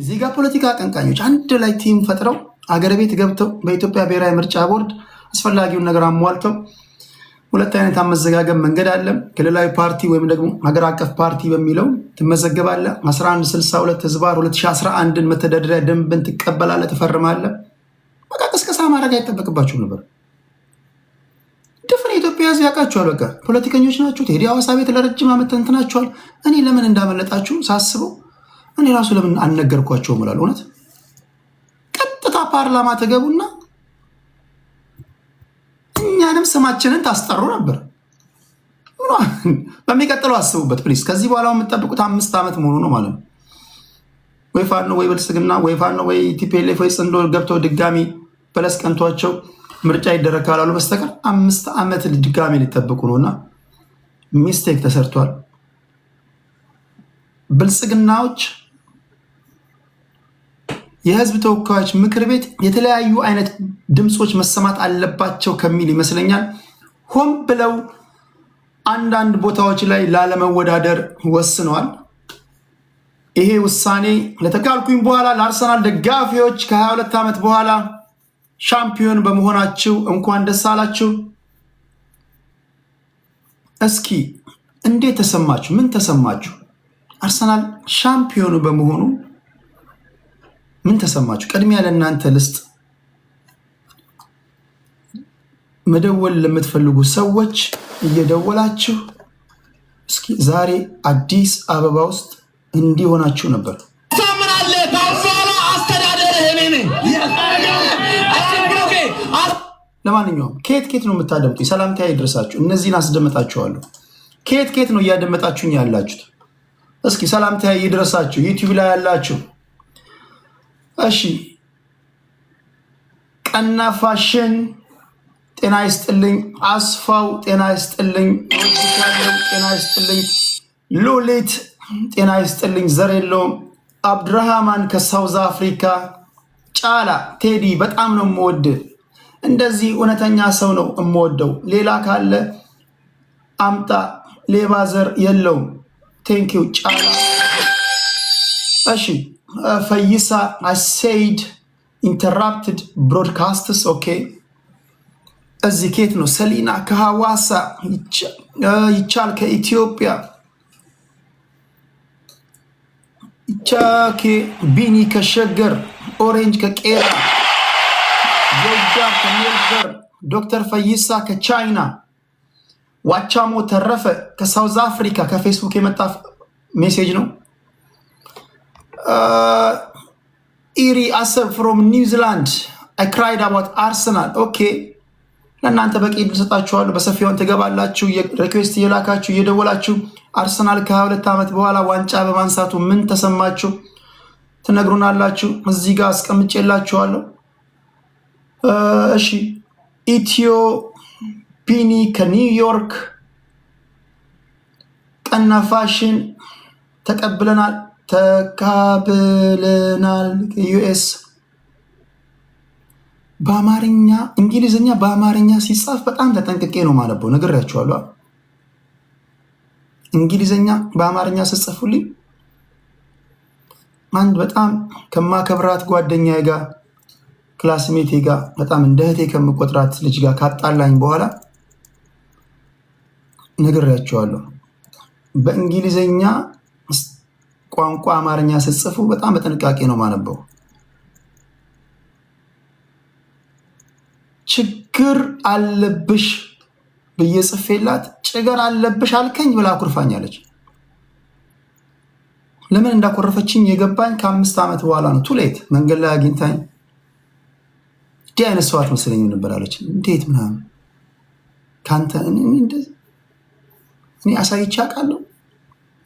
እዚህ ጋር ፖለቲካ አቀንቃኞች አንድ ላይ ቲም ፈጥረው አገር ቤት ገብተው በኢትዮጵያ ብሔራዊ ምርጫ ቦርድ አስፈላጊውን ነገር አሟልተው ሁለት አይነት አመዘጋገብ መንገድ አለ። ክልላዊ ፓርቲ ወይም ደግሞ ሀገር አቀፍ ፓርቲ በሚለው ትመዘገባለህ። 1162 ህዝባር 2011ን መተዳደሪያ ደንብን ትቀበላለህ፣ ትፈርማለህ። በቃ ቅስቀሳ ማድረግ አይጠበቅባችሁም ነበር። ድፍን የኢትዮጵያ ህዝብ ያውቃችኋል። በቃ ፖለቲከኞች ናችሁ። ቴዲ ሐዋሳ ቤት ለረጅም ዓመት ተንትናችኋል። እኔ ለምን እንዳመለጣችሁ ሳስበው እኔ ራሱ ለምን አልነገርኳቸውም እላለሁ። እውነት ቀጥታ ፓርላማ ተገቡና እኛንም ስማችንን ታስጠሩ ነበር። በሚቀጥለው አስቡበት ፕሊስ። ከዚህ በኋላ የምትጠብቁት 5 ዓመት መሆኑ ነው ማለት ነው። ወይ ፋኖ ወይ ብልጽግና ወይ ፋኖ ወይ ቲፒኤልኤፍ ወይ ጽንዶ ገብተው ድጋሚ በለስ ቀንቷቸው ምርጫ ይደረግ ካላሉ በስተቀር 5 ዓመት ድጋሚ ሊጠብቁ ነውና ሚስቴክ ተሰርቷል። ብልጽግናዎች የህዝብ ተወካዮች ምክር ቤት የተለያዩ አይነት ድምጾች መሰማት አለባቸው ከሚል ይመስለኛል ሆን ብለው አንዳንድ ቦታዎች ላይ ላለመወዳደር ወስነዋል። ይሄ ውሳኔ ለተካልኩኝ በኋላ ለአርሰናል ደጋፊዎች ከ22 ዓመት በኋላ ሻምፒዮን በመሆናችሁ እንኳን ደስ አላችሁ። እስኪ እንዴት ተሰማችሁ? ምን ተሰማችሁ? አርሰናል ሻምፒዮኑ በመሆኑ ምን ተሰማችሁ? ቅድሚያ ለእናንተ ልስጥ። መደወል ለምትፈልጉ ሰዎች እየደወላችሁ እስኪ ዛሬ አዲስ አበባ ውስጥ እንዲሆናችሁ ነበር። ለማንኛውም ከየት ነው የምታደምጡኝ? ሰላምታ ይድረሳችሁ። እነዚህን አስደምጣችኋለሁ። ከየት ነው እያደመጣችሁኝ ያላችሁት? እስኪ ሰላምታ ይድረሳችሁ። ዩቲዩብ ላይ ያላችሁ እሺ፣ ቀና ፋሽን ጤና ይስጥልኝ። አስፋው ጤና ይስጥልኝ። ወድሻለሁ ጤና ይስጥልኝ። ሉሊት ጤና ይስጥልኝ። ዘሬሎም አብድራሃማን ከሳውዝ አፍሪካ፣ ጫላ ቴዲ በጣም ነው የምወድ። እንደዚህ እውነተኛ ሰው ነው የምወደው። ሌላ ካለ አምጣ፣ ሌባ ዘር የለውም። ቴንኪው ጫላ። እሺ ፈይሳ አሰይድ ኢንተራፕትድ ብሮድካስትስ ኦኬ። እዚህ ኬት ነው? ሰሊና ከሐዋሳ፣ ይቻል ከኢትዮጵያ፣ ይቻኬ ቢኒ ከሸገር፣ ኦሬንጅ ከቄራ፣ ዮጃ ከሜልበርን፣ ዶክተር ፈይሳ ከቻይና፣ ዋቻሞ ተረፈ ከሳውዝ አፍሪካ። ከፌስቡክ የመጣ ሜሴጅ ነው። ኢሪ አሰብ ፍሮም ኒውዚላንድ አይ ክራይድ አባት አርሰናል ኦኬ። ለእናንተ በቂ ዕድል ሰጣችኋለሁ። በሰፊውን ትገባላችሁ። ሪኩዌስት እየላካችሁ እየደወላችሁ አርሰናል ከ22 ዓመት በኋላ ዋንጫ በማንሳቱ ምን ተሰማችሁ ትነግሩናላችሁ። እዚህ ጋር አስቀምጬላችኋለሁ። እሺ ኢትዮ ፒኒ ከኒውዮርክ፣ ቀና ፋሽን ተቀብለናል ዩኤስ። በአማርኛ እንግሊዝኛ በአማርኛ ሲጻፍ በጣም ተጠንቅቄ ነው ማነበው። ነግሬያችኋለሁ። እንግሊዝኛ በአማርኛ ስጽፉልኝ አንድ በጣም ከማከብራት ጓደኛዬ ጋር ክላስሜቴ ጋር በጣም እንደ እህቴ ከምቆጥራት ልጅ ጋር ካጣላኝ በኋላ ነግሬያችኋለሁ። በእንግሊዝኛ ቋንቋ አማርኛ ስጽፉ በጣም በጥንቃቄ ነው ማነበው። ችግር አለብሽ ብዬ ጽፌላት ችግር አለብሽ አልከኝ ብላ አኩርፋኛለች። ለምን እንዳኮረፈችኝ የገባኝ ከ5 ዓመት በኋላ ነው። ቱሌት መንገድ ላይ አግኝታኝ እንዲህ አይነት ሰው አትመስለኝም ነበር አለች። እንዴት ምናምን ካንተ እኔ አሳይቼ አውቃለሁ?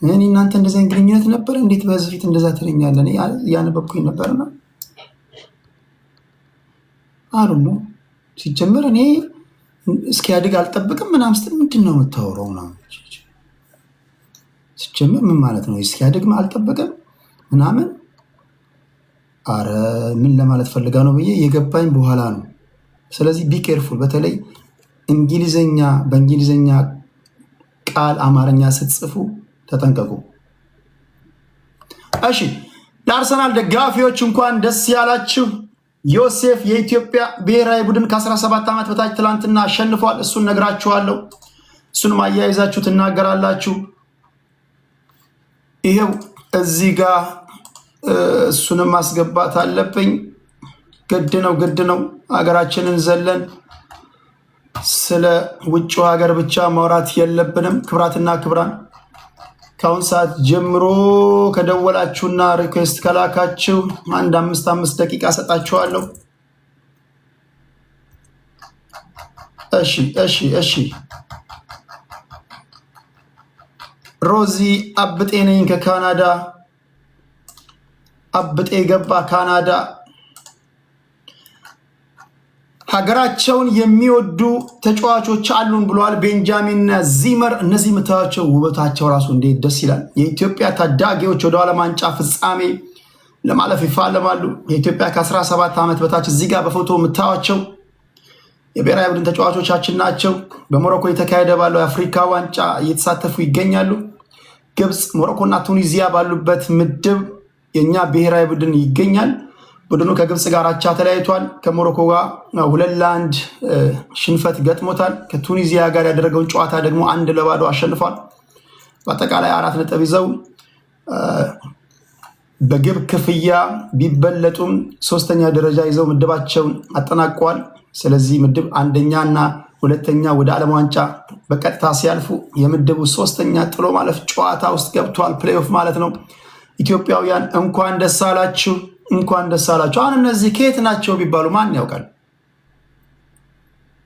እኔ እናንተ እንደዛ ግንኙነት ነበር? እንዴት በዚህ ፊት እንደዛ ትለኛለህ? እያነበብኩኝ ነበርና አሉ ነው ሲጀምር እኔ እስኪያድግ አልጠብቅም ምናምን ስትል ምንድን ነው የምታወራው ምናምን ሲጀምር ምን ማለት ነው? እስኪያድግ አልጠብቅም ምናምን። አረ ምን ለማለት ፈልጋ ነው ብዬ የገባኝ በኋላ ነው። ስለዚህ ቢ ኬርፉል። በተለይ እንግሊዝኛ በእንግሊዝኛ ቃል አማርኛ ስትጽፉ ተጠንቀቁ። እሺ ለአርሰናል ደጋፊዎች እንኳን ደስ ያላችሁ። ዮሴፍ የኢትዮጵያ ብሔራዊ ቡድን ከ17 ዓመት በታች ትላንትና አሸንፏል። እሱን ነግራችኋለሁ። እሱንም አያይዛችሁ ትናገራላችሁ። ይሄው እዚህ ጋር እሱንም ማስገባት አለብኝ። ግድ ነው። ሀገራችንን ዘለን ስለ ውጭው ሀገር ብቻ ማውራት የለብንም። ክብራትና ክብራን ከአሁን ሰዓት ጀምሮ ከደወላችሁና ሪኩዌስት ከላካችሁ አንድ 5 ደቂቃ ሰጣችኋለሁ። እሺ ሮዚ አብጤ ነኝ ከካናዳ። አብጤ ገባ ካናዳ። ሀገራቸውን የሚወዱ ተጫዋቾች አሉን ብለዋል ቤንጃሚን ዚመር። እነዚህ የምታዩቸው ውበታቸው ራሱ እንዴት ደስ ይላል። የኢትዮጵያ ታዳጊዎች ወደ ዓለም ዋንጫ ፍጻሜ ለማለፍ ይፋለማሉ። የኢትዮጵያ ከ17 ዓመት በታች እዚህ ጋር በፎቶ የምታዩቸው የብሔራዊ ቡድን ተጫዋቾቻችን ናቸው። በሞሮኮ የተካሄደ ባለው የአፍሪካ ዋንጫ እየተሳተፉ ይገኛሉ። ግብፅ፣ ሞሮኮና ቱኒዚያ ባሉበት ምድብ የእኛ ብሔራዊ ቡድን ይገኛል። ቡድኑ ከግብፅ ጋር አቻ ተለያይቷል። ከሞሮኮ ጋር 2-1 ሽንፈት ገጥሞታል። ከቱኒዚያ ጋር ያደረገውን ጨዋታ ደግሞ 1-0 አሸንፏል። በአጠቃላይ 4 ነጥብ ይዘው በግብ ክፍያ ቢበለጡም 3ኛ ደረጃ ይዘው ምድባቸውን አጠናቀዋል። ስለዚህ ምድብ 1ኛና 2ኛ ወደ ዓለም ዋንጫ በቀጥታ ሲያልፉ የምድቡ 3ኛ ጥሎ ማለፍ ጨዋታ ውስጥ ገብቷል። ፕሌይኦፍ ማለት ነው። ኢትዮጵያውያን እንኳን ደስ አላችሁ። አሁን እነዚህ ከየት ናቸው ቢባሉ ማን ያውቃል?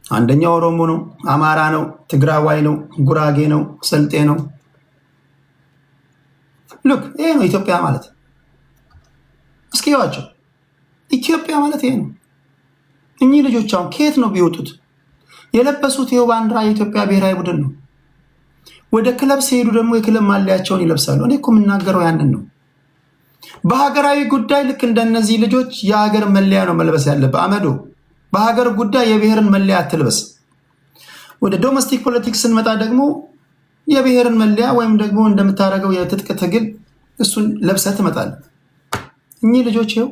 አንደኛው ኦሮሞ ነው፣ አማራ ነው፣ ትግራዋይ ነው፣ ጉራጌ ነው፣ ስልጤ ነው። ሉክ ይሄ ነው ኢትዮጵያ ማለት። እስኪ ይዋቸው ኢትዮጵያ ማለት ይሄ ነው። እኚህ ልጆች አሁን ከየት ነው ቢወጡት? የለበሱት ይኸው ባንዲራ የኢትዮጵያ ብሔራዊ ቡድን ነው። ወደ ክለብ ሲሄዱ ደግሞ የክለብ ማሊያቸውን ይለብሳሉ። እኔ እኮ የምናገረው ያንን ነው። በሀገራዊ ጉዳይ ልክ እንደነዚህ ልጆች የሀገር መለያ ነው መልበስ ያለበት። አመዶ በሀገር ጉዳይ የብሔርን መለያ አትልበስ። ወደ ዶሜስቲክ ፖለቲክስ ስንመጣ ደግሞ የብሔርን መለያ ወይም ደግሞ እንደምታደርገው የትጥቅ ትግል እሱን ለብሰህ ትመጣለህ። እኚህ ልጆች ይኸው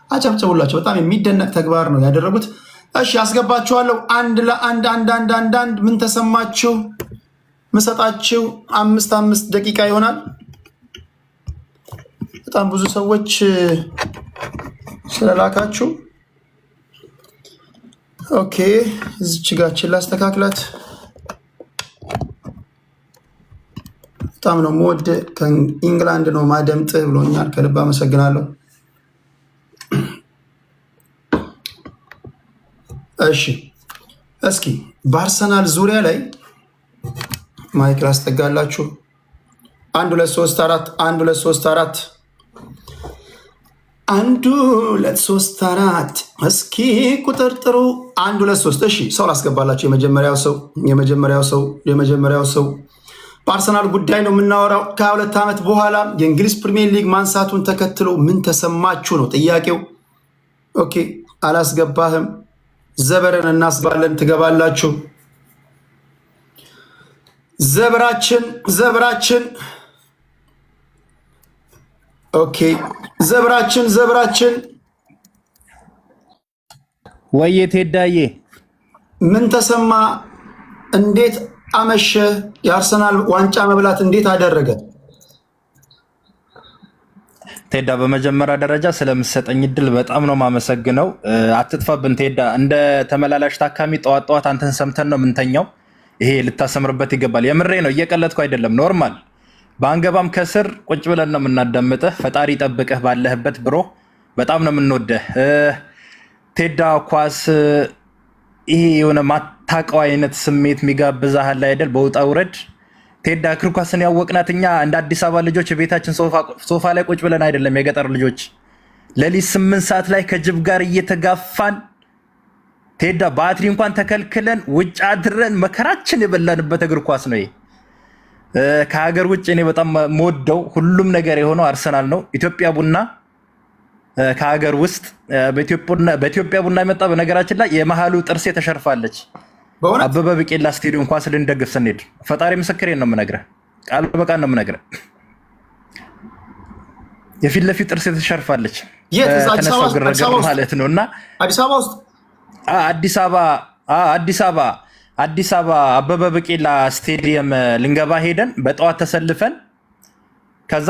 አጨብጭቡላቸው። በጣም የሚደነቅ ተግባር ነው ያደረጉት። እሺ ያስገባችኋለሁ። አንድ ምን ተሰማችሁ? ምሰጣችሁ 5 ደቂቃ ይሆናል። በጣም ብዙ ሰዎች ስለላካችሁ ኦኬ፣ እዚች ጋችን ላስተካክላት። በጣም ነው የምወድ፣ ከኢንግላንድ ነው ማደምጥህ ብሎኛል። ከልብ አመሰግናለሁ። እሺ እስኪ በአርሰናል ዙሪያ ላይ ማይክ ላስጠጋላችሁ። 1 2 3 4 1 2 3 4 1 2 3 4 እስኪ ቁጥር ጥሩ 1 2 3 እሺ ሰው ላስገባላችሁ። የመጀመሪያው ሰው በአርሰናል ጉዳይ ነው የምናወራው። ከ2 ዓመት በኋላ የእንግሊዝ ፕሪሚየር ሊግ ማንሳቱን ተከትሎ ምን ተሰማችሁ ነው ጥያቄው። ኦኬ አላስገባህም። ዘበርን እናስባለን፣ ትገባላችሁ። ዘብራችን ኦኬ፣ ዘብራችን ወዬ ቴዳዬ ምን ተሰማ? እንዴት አመሸ? የአርሰናል ዋንጫ መብላት እንዴት አደረገ? ቴዳ በመጀመሪያ ደረጃ ስለምሰጠኝ እድል በጣም ነው ማመሰግነው። አትጥፋብን ቴዳ። እንደ ተመላላሽ ታካሚ ጠዋት አንተን ሰምተን ነው የምንተኛው። ይሄ ልታሰምርበት ይገባል። የምሬ ነው፣ እየቀለድኩ አይደለም። ኖርማል በአንገባም ከስር ቁጭ ብለን ነው የምናዳምጥህ። ፈጣሪ ጠብቅህ ባለህበት ብሮ። በጣም ነው የምንወደህ ቴዳ። ኳስ ይሄ የሆነ ማታቀው አይነት ስሜት የሚጋብዛሃል አይደል? በውጣ ውረድ ቴዳ። እግር ኳስን ያወቅናት እኛ እንደ አዲስ አበባ ልጆች ቤታችን ሶፋ ላይ ቁጭ ብለን አይደለም። የገጠር ልጆች ሌሊት 8 ሰዓት ላይ ከጅብ ጋር እየተጋፋን ቴዳ፣ ባትሪ እንኳን ተከልክለን ውጭ አድረን መከራችን የበላንበት እግር ኳስ ነው። ከሀገር ውጭ እኔ በጣም የምወደው ሁሉም ነገር የሆነው አርሰናል ነው። ኢትዮጵያ ቡና ከሀገር ውስጥ በኢትዮጵያ ቡና የመጣ በነገራችን ላይ የመሀሉ ጥርሴ ተሸርፋለች። አበበ ቢቄላ ስቴዲየም ኳስ ልንደግፍ ስንሄድ ፈጣሪ ምስክሬን ነው የምነግርህ፣ ቃል በቃል ነው የምነግርህ። የፊት ለፊት ጥርስ የተሸርፋለች ተነሳው ግርግር ማለት ነው። እና አዲስ አበባ ውስጥ አዲስ አበባ አበበ ቢቂላ ስቴዲየም ልንገባ ሄደን በጠዋት ተሰልፈን ከዛ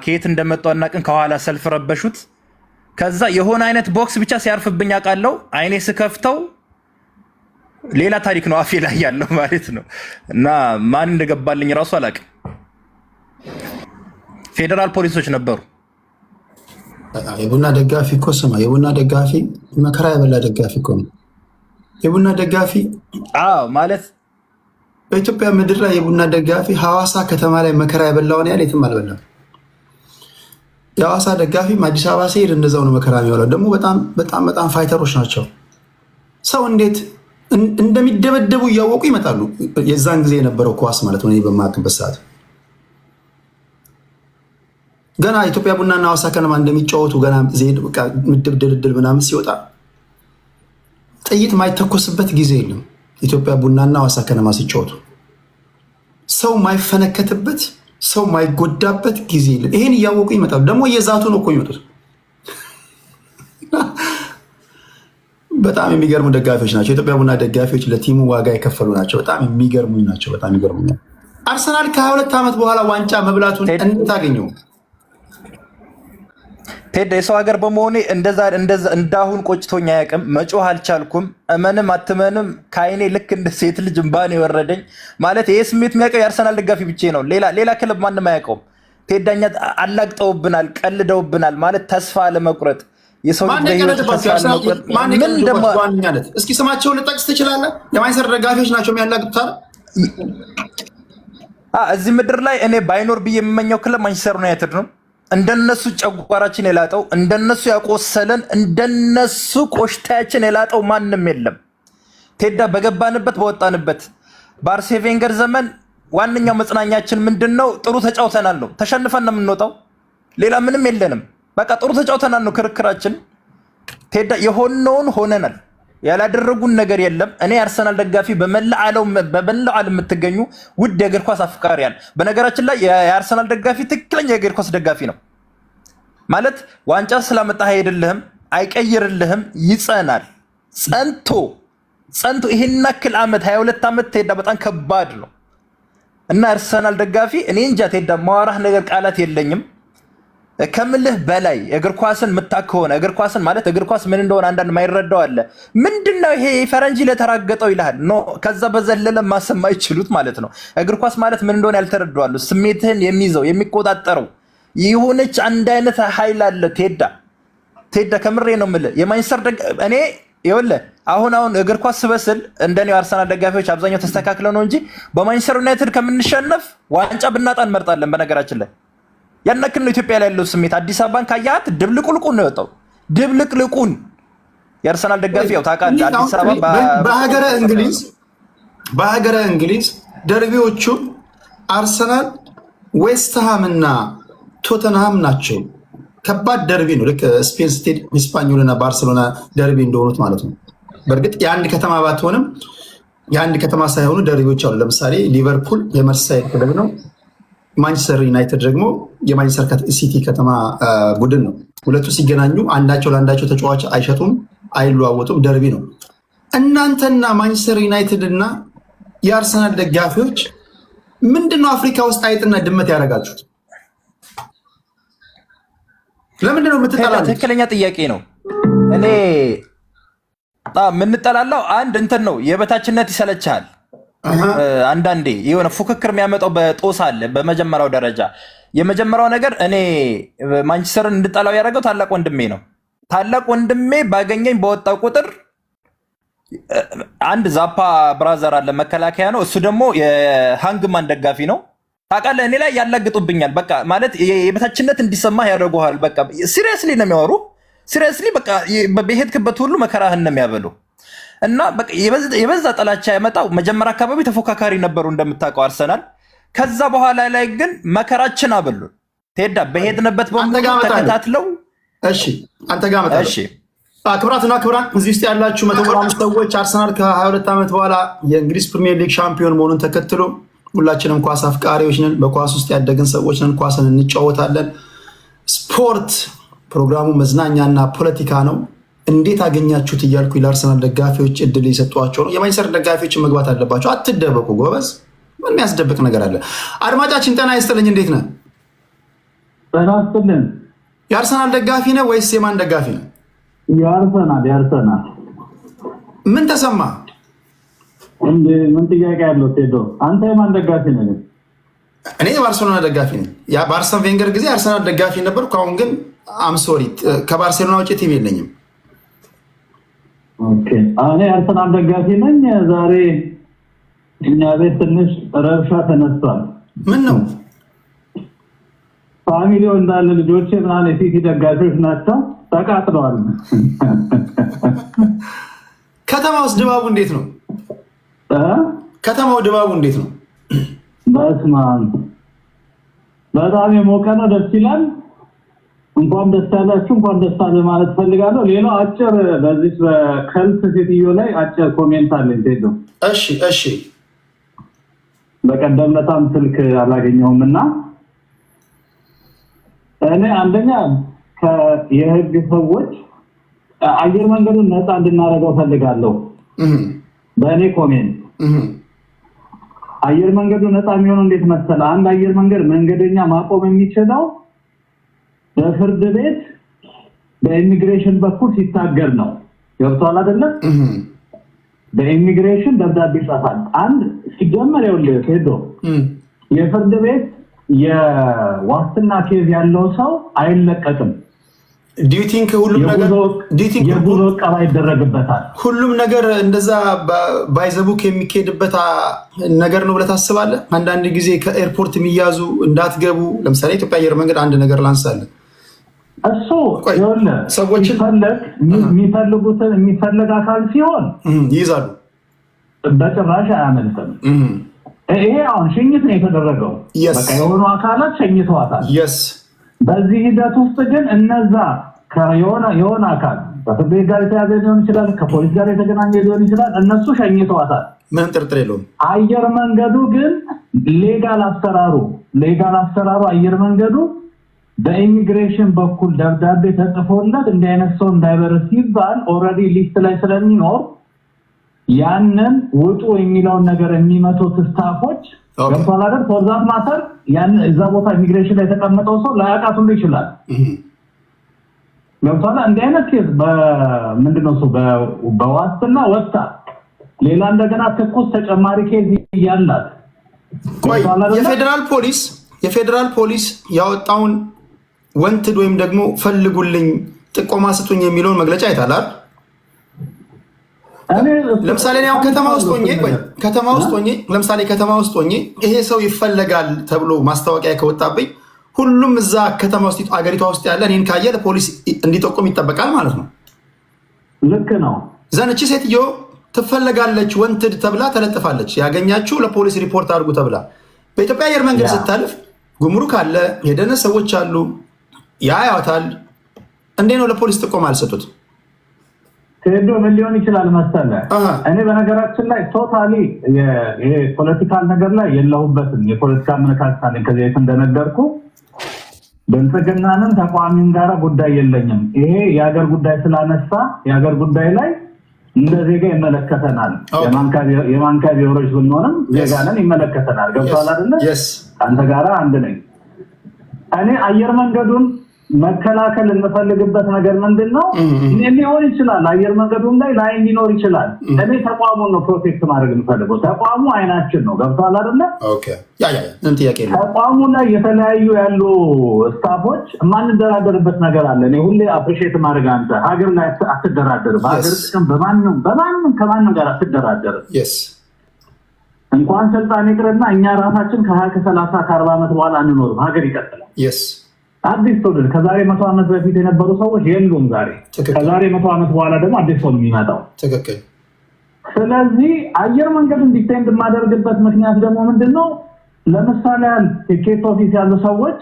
ከየት እንደመጡ አናውቅም። ከኋላ ሰልፍ ረበሹት። ከዛ የሆነ አይነት ቦክስ ብቻ ሲያርፍብኝ አውቃለሁ። አይኔ ስከፍተው ሌላ ታሪክ ነው አፌ ላይ ያለው ማለት ነው። እና ማን እንደገባልኝ ራሱ አላውቅም። ፌደራል ፖሊሶች ነበሩ። የቡና ደጋፊ እኮ ስማ፣ የቡና ደጋፊ መከራ የበላ ደጋፊ እኮ ነው። የቡና ደጋፊ ማለት በኢትዮጵያ ምድር ላይ የቡና ደጋፊ ሐዋሳ ከተማ ላይ መከራ የበላውን ያህል የትም አልበላም። የሐዋሳ ደጋፊም አዲስ አበባ ሲሄድ እንደዛው ነው መከራ የሚበላው። ደግሞ በጣም ፋይተሮች ናቸው። ሰው እንዴት እንደሚደበደቡ እያወቁ ይመጣሉ። የዛን ጊዜ የነበረው ኳስ ማለት ነው በማክበት ሰዓት ገና ኢትዮጵያ ቡናና ሐዋሳ ከነማ እንደሚጫወቱ ገና ዜድ ምድብ ድልድል ምናምን ሲወጣ ጥይት ማይተኮስበት ጊዜ የለም። ኢትዮጵያ ቡናና ሐዋሳ ከነማ ሲጫወቱ ሰው ማይፈነከትበት ሰው ማይጎዳበት ጊዜ የለም። ይሄን እያወቁ ይመጣሉ። ደግሞ እየዛቱ ነው እኮ ይመጡት። በጣም የሚገርሙ ደጋፊዎች ናቸው። የኢትዮጵያ ቡና ደጋፊዎች ለቲሙ ዋጋ የከፈሉ ናቸው። በጣም የሚገርሙ ናቸው። በጣም የሚገርሙ። አርሰናል ከ22 ዓመት በኋላ ዋንጫ መብላቱን እንታገኘው ቴድ የሰው ሀገር በመሆኔ እንዳሁን ቆጭቶኛ አያውቅም። መጮህ አልቻልኩም። እመንም አትመንም ከአይኔ ልክ እንደ ሴት ልጅ እንባን የወረደኝ ማለት ይሄ ስሜት የሚያውቀው የአርሰናል ደጋፊ ብቻ ነው። ሌላ ክለብ ማንም አያውቀውም። ቴዳኛ አላግጠውብናል፣ ቀልደውብናል ማለት ተስፋ አለመቁረጥ የሰው ልጅ እስኪ ስማቸውን ልጠቅስ ትችላለህ? የማንቸስተር ደጋፊዎች ናቸው የሚያላግጡት። እዚህ ምድር ላይ እኔ ባይኖር ብዬ የምመኘው ክለብ ማንቸስተር ዩናይትድ ነው። እንደነሱ ጨጓራችን የላጠው፣ እንደነሱ ያቆሰለን፣ እንደነሱ ቆሽታያችን የላጠው ማንም የለም። ቴዳ በገባንበት በወጣንበት በአርሴ ቬንገር ዘመን ዋነኛው መጽናኛችን ምንድን ነው? ጥሩ ተጫውተናል ነው። ተሸንፈን ነው የምንወጣው። ሌላ ምንም የለንም። በቃ ጥሩ ተጫውተናል ነው ክርክራችን። ቴዳ የሆነውን ሆነናል። ያላደረጉን ነገር የለም። እኔ የአርሰናል ደጋፊ በመላው ዓለም የምትገኙ ውድ የእግር ኳስ አፍቃሪያን፣ በነገራችን ላይ የአርሰናል ደጋፊ ትክክለኛ የእግር ኳስ ደጋፊ ነው ማለት ዋንጫ ስላመጣ አይደለህም፣ አይቀይርልህም፣ ይጸናል። ጸንቶ ይሄን ያክል ዓመት 22 ዓመት ቴዳ በጣም ከባድ ነው እና አርሰናል ደጋፊ እኔ እንጃ ቴዳ ማዋራህ ነገር ቃላት የለኝም ከምልህ በላይ እግር ኳስን ምታክ ከሆነ እግር ኳስን ማለት እግር ኳስ ምን እንደሆነ አንዳንድ ማይረዳው አለ። ምንድነው ይሄ ፈረንጂ ለተራገጠው ይላል ኖ ከዛ በዘለለ ማሰማ ይችሉት ማለት ነው። እግር ኳስ ማለት ምን እንደሆነ ያልተረዳዋሉ። ስሜትህን የሚይዘው የሚቆጣጠረው የሆነች አንድ አይነት ኃይል አለ። ቴዳ ከምሬ ነው የምልህ የማንቸስተር እኔ ይኸውልህ አሁን እግር ኳስ ስበስል እንደኔው አርሰናል ደጋፊዎች አብዛኛው ተስተካክለው ነው እንጂ በማንቸስተር ዩናይትድ ከምንሸነፍ ዋንጫ ብናጣ እንመርጣለን። በነገራችን ላይ ያነክን ነው ኢትዮጵያ ላይ ያለው ስሜት። አዲስ አበባን ካያት ድብልቁልቁን ነው የወጣው። ድብልቅልቁን የአርሰናል ደጋፊ ያው ታውቃለህ። አዲስ አበባ በሀገረ እንግሊዝ ደርቢዎቹ አርሰናል፣ ዌስትሃም እና ቶተንሃም ናቸው። ከባድ ደርቢ ነው። ልክ ስፔን ስቴድ ስፓኞል እና ባርሴሎና ደርቢ እንደሆኑት ማለት ነው። በእርግጥ የአንድ ከተማ ባትሆንም የአንድ ከተማ ሳይሆኑ ደርቢዎች አሉ። ለምሳሌ ሊቨርፑል የመርሳይድ ክለብ ነው። ማንቸስተር ዩናይትድ ደግሞ የማንቸስተር ሲቲ ከተማ ቡድን ነው። ሁለቱ ሲገናኙ አንዳቸው ለአንዳቸው ተጫዋች አይሸጡም፣ አይለዋወጡም። ደርቢ ነው። እናንተና ማንቸስተር ዩናይትድ እና የአርሰናል ደጋፊዎች ምንድነው አፍሪካ ውስጥ አይጥና ድመት ያደረጋችሁት? ለምንድነው የምትጠላሉት? ትክክለኛ ጥያቄ ነው። እኔ የምንጠላለው አንድ እንትን ነው፣ የበታችነት ይሰለቻል። አንዳንዴ የሆነ ፉክክር የሚያመጣው በጦስ አለ። በመጀመሪያው ደረጃ የመጀመሪያው ነገር እኔ ማንቸስተርን እንድጠላው ያደረገው ታላቅ ወንድሜ ነው። ታላቅ ወንድሜ ባገኘኝ በወጣው ቁጥር አንድ ዛፓ ብራዘር አለ መከላከያ ነው። እሱ ደግሞ የሃንግማን ደጋፊ ነው። ታውቃለህ እኔ ላይ ያላግጡብኛል። በቃ ማለት የበታችነት እንዲሰማህ ያደርጉሃል። በቃ ሲሪየስሊ ነው የሚያወሩ። ሲሪየስሊ በቃ በሄድክበት ሁሉ መከራህን ነው የሚያበሉ እና የበዛ ጥላቻ ያመጣው መጀመሪያ አካባቢ ተፎካካሪ ነበሩ እንደምታውቀው አርሰናል። ከዛ በኋላ ላይ ግን መከራችን አበሉ። ቴዳ በሄድንበት በሙሉ ተከታትለው አንተ ጋር መጣ። ክብራትና ክብራን እዚህ ውስጥ ያላችሁ 105 ሰዎች አርሰናል ከ22 ዓመት በኋላ የእንግሊዝ ፕሪሚየር ሊግ ሻምፒዮን መሆኑን ተከትሎ ሁላችንም ኳስ አፍቃሪዎች ነን። በኳስ ውስጥ ያደግን ሰዎች ነን። ኳስን እንጫወታለን። ስፖርት ፕሮግራሙ መዝናኛና ፖለቲካ ነው። እንዴት አገኛችሁት እያልኩ ለአርሰናል ደጋፊዎች እድል የሰጧቸው ነው። የማንቸስተር ደጋፊዎችን መግባት አለባቸው። አትደበቁ ጎበዝ። ምን የሚያስደብቅ ነገር አለ? አድማጫችን ጤና ይስጥልኝ፣ እንዴት ነህ? ጤና ይስጥልኝ። የአርሰናል ደጋፊ ነህ ወይስ የማን ደጋፊ ነህ? የአርሰናል። ምን ተሰማ? ምን ጥያቄ ያለው ቴዶ? አንተ የማን ደጋፊ ነህ? እኔ የባርሴሎና ደጋፊ ነኝ። በአርሰን ቬንገር ጊዜ አርሰናል ደጋፊ ነበርኩ። አሁን ግን አምሶሪ ከባርሴሎና ውጭ ቲም የለኝም። እኔ የአርሰናል ደጋፊ ነኝ። ዛሬ እኛ ቤት ትንሽ ረብሻ ተነስቷል። ምን ነው? ፋሚሊው እንዳለ ልጆቼ ምናምን የሲቲ ደጋፊዎች ናቸው፣ ተቃጥለዋል። ከተማ ውስጥ ድባቡ እንዴት ነው? ከተማው ድባቡ እንዴት ነው? በስመ አብ በጣም የሞቀ ነው። ደስ ይላል። እንኳን ደስ ያላችሁ፣ እንኳን ደስ አለ ማለት ፈልጋለሁ። ሌላው አጭር በዚህ በከልት ሴትዮ ላይ አጭር ኮሜንት አለኝ ቴዶ። እሺ። በቀደም ለታም ስልክ አላገኘሁም እና እኔ አንደኛ የህግ ሰዎች አየር መንገዱን ነፃ እንድናደርገው ፈልጋለሁ። በእኔ ኮሜንት አየር መንገዱ ነፃ የሚሆነው እንዴት መሰለ? አንድ አየር መንገድ መንገደኛ ማቆም የሚችለው በፍርድ ቤት በኢሚግሬሽን በኩል ሲታገር ነው። ገብቷል አይደለም? በኢሚግሬሽን ደብዳቤ ይጻፋል። አንድ ሲጀመር ይኸውልህ ሄዶ የፍርድ ቤት የዋስትና ኬዝ ያለው ሰው አይለቀቅም። ዲዩቲንክ ሁሉም ነገር የጉዞ ዕቀባ ይደረግበታል። ሁሉም ነገር እንደዛ ባይዘቡክ የሚካሄድበት ነገር ነው ብለህ ታስባለህ? አንዳንድ ጊዜ ከኤርፖርት የሚያዙ እንዳትገቡ፣ ለምሳሌ ኢትዮጵያ አየር መንገድ አንድ ነገር ላንሳለን። እሱ ሰዎችን የሚፈልጉትን የሚፈልግ አካል ሲሆን ይይዛሉ፣ በጭራሽ አያመልጥም። ይሄ አሁን ሽኝት ነው የተደረገው። በቃ የሆኑ አካላት ሸኝተዋታል። በዚህ ሂደት ውስጥ ግን እነዛ የሆነ አካል ከፍርድ ቤት ጋር የተያዘ ሊሆን ይችላል፣ ከፖሊስ ጋር የተገናኘ ሊሆን ይችላል። እነሱ ሸኝተዋታል፣ ምንም ጥርጥር የለውም። አየር መንገዱ ግን ሌጋል አሰራሩ አየር መንገዱ በኢሚግሬሽን በኩል ደብዳቤ ተጽፎለት እንዲህ አይነት ሰው እንዳይበር ሲባል ኦልሬዲ ሊስት ላይ ስለሚኖር ያንን ውጡ የሚለውን ነገር የሚመቱት ስታፎች ገብቷል አይደል? ፎርዛት ማተር ያን እዛ ቦታ ኢሚግሬሽን ላይ የተቀመጠው ሰው ላያውቃት ሁሉ ይችላል። ገብቷል? እንዲህ አይነት ኬዝ ምንድነው እሱ በዋስትና ወጣ ሌላ እንደገና ትኩስ ተጨማሪ ኬዝ ያላት የፌዴራል ፖሊስ ያወጣውን ወንትድ ወይም ደግሞ ፈልጉልኝ ጥቆማ ስጡኝ የሚለውን መግለጫ አይታላል። ለምሳሌ ያው ከተማ ውስጥ ሆኜ ይሄ ሰው ይፈለጋል ተብሎ ማስታወቂያ ከወጣብኝ ሁሉም እዛ ከተማ ውስጥ አገሪቷ ውስጥ ያለ እኔን ካየ ለፖሊስ እንዲጠቁም ይጠበቃል ማለት ነው። ልክ ነው። ዘንቺ ሴትዮ ትፈለጋለች፣ ወንትድ ተብላ ተለጥፋለች። ያገኛችሁ ለፖሊስ ሪፖርት አድርጉ ተብላ በኢትዮጵያ አየር መንገድ ስታልፍ ጉምሩክ አለ፣ የደህንነት ሰዎች አሉ፣ ያያታል። እንዴት ነው ለፖሊስ ጥቆማ አልሰጡት? ቴዶ ምን ሊሆን ይችላል መሰለህ? እኔ በነገራችን ላይ ቶታሊ ይሄ ፖለቲካል ነገር ላይ የለሁበትም። የፖለቲካ አመለካከት አለኝ ከዚህ በፊት እንደነገርኩ። ብልጽግናንም ተቋሚም ጋር ጉዳይ የለኝም። ይሄ የሀገር ጉዳይ ስላነሳ የሀገር ጉዳይ ላይ እንደ ዜጋ ይመለከተናል። የማንካ ቢሮዎች ብንሆንም ዜጋንን ይመለከተናል። ገብቶሃል አይደለ? አንተ ጋራ አንድ ነኝ። እኔ አየር መንገዱን መከላከል የምፈልግበት ነገር ምንድነው? ሊሆን ይችላል አየር መንገዱም ላይ ሊኖር ይችላል። እኔ ተቋሙን ነው ፕሮቴክት ማድረግ የምፈልገው። ተቋሙ አይናችን ነው። ገብቶሃል አይደለ? ተቋሙ ላይ የተለያዩ ያሉ ስታፎች የማንደራደርበት ነገር አለ። እኔ ሁሌ አፕሪሼት ማድረግ አንተ ሀገር ላይ አትደራደርም። ሀገር ጥቅም በማንም ከማንም ጋር አትደራደርም። እንኳን ስልጣን ይቅርና እኛ ራሳችን ከ20 ከ30 ከ40 ዓመት በኋላ አንኖርም። ሀገር ይቀጥላል። አዲስ ትውልድ ከዛሬ 100 ዓመት በፊት የነበሩ ሰዎች የሉም ዛሬ። ከዛሬ 100 ዓመት በኋላ ደግሞ አዲስ ሰው ነው የሚመጣው። ትክክል። ስለዚህ አየር መንገዱን ዲፔንድ የማደርግበት ምክንያት ደግሞ ምንድነው? ለምሳሌ ቲኬት ኦፊስ ያሉ ሰዎች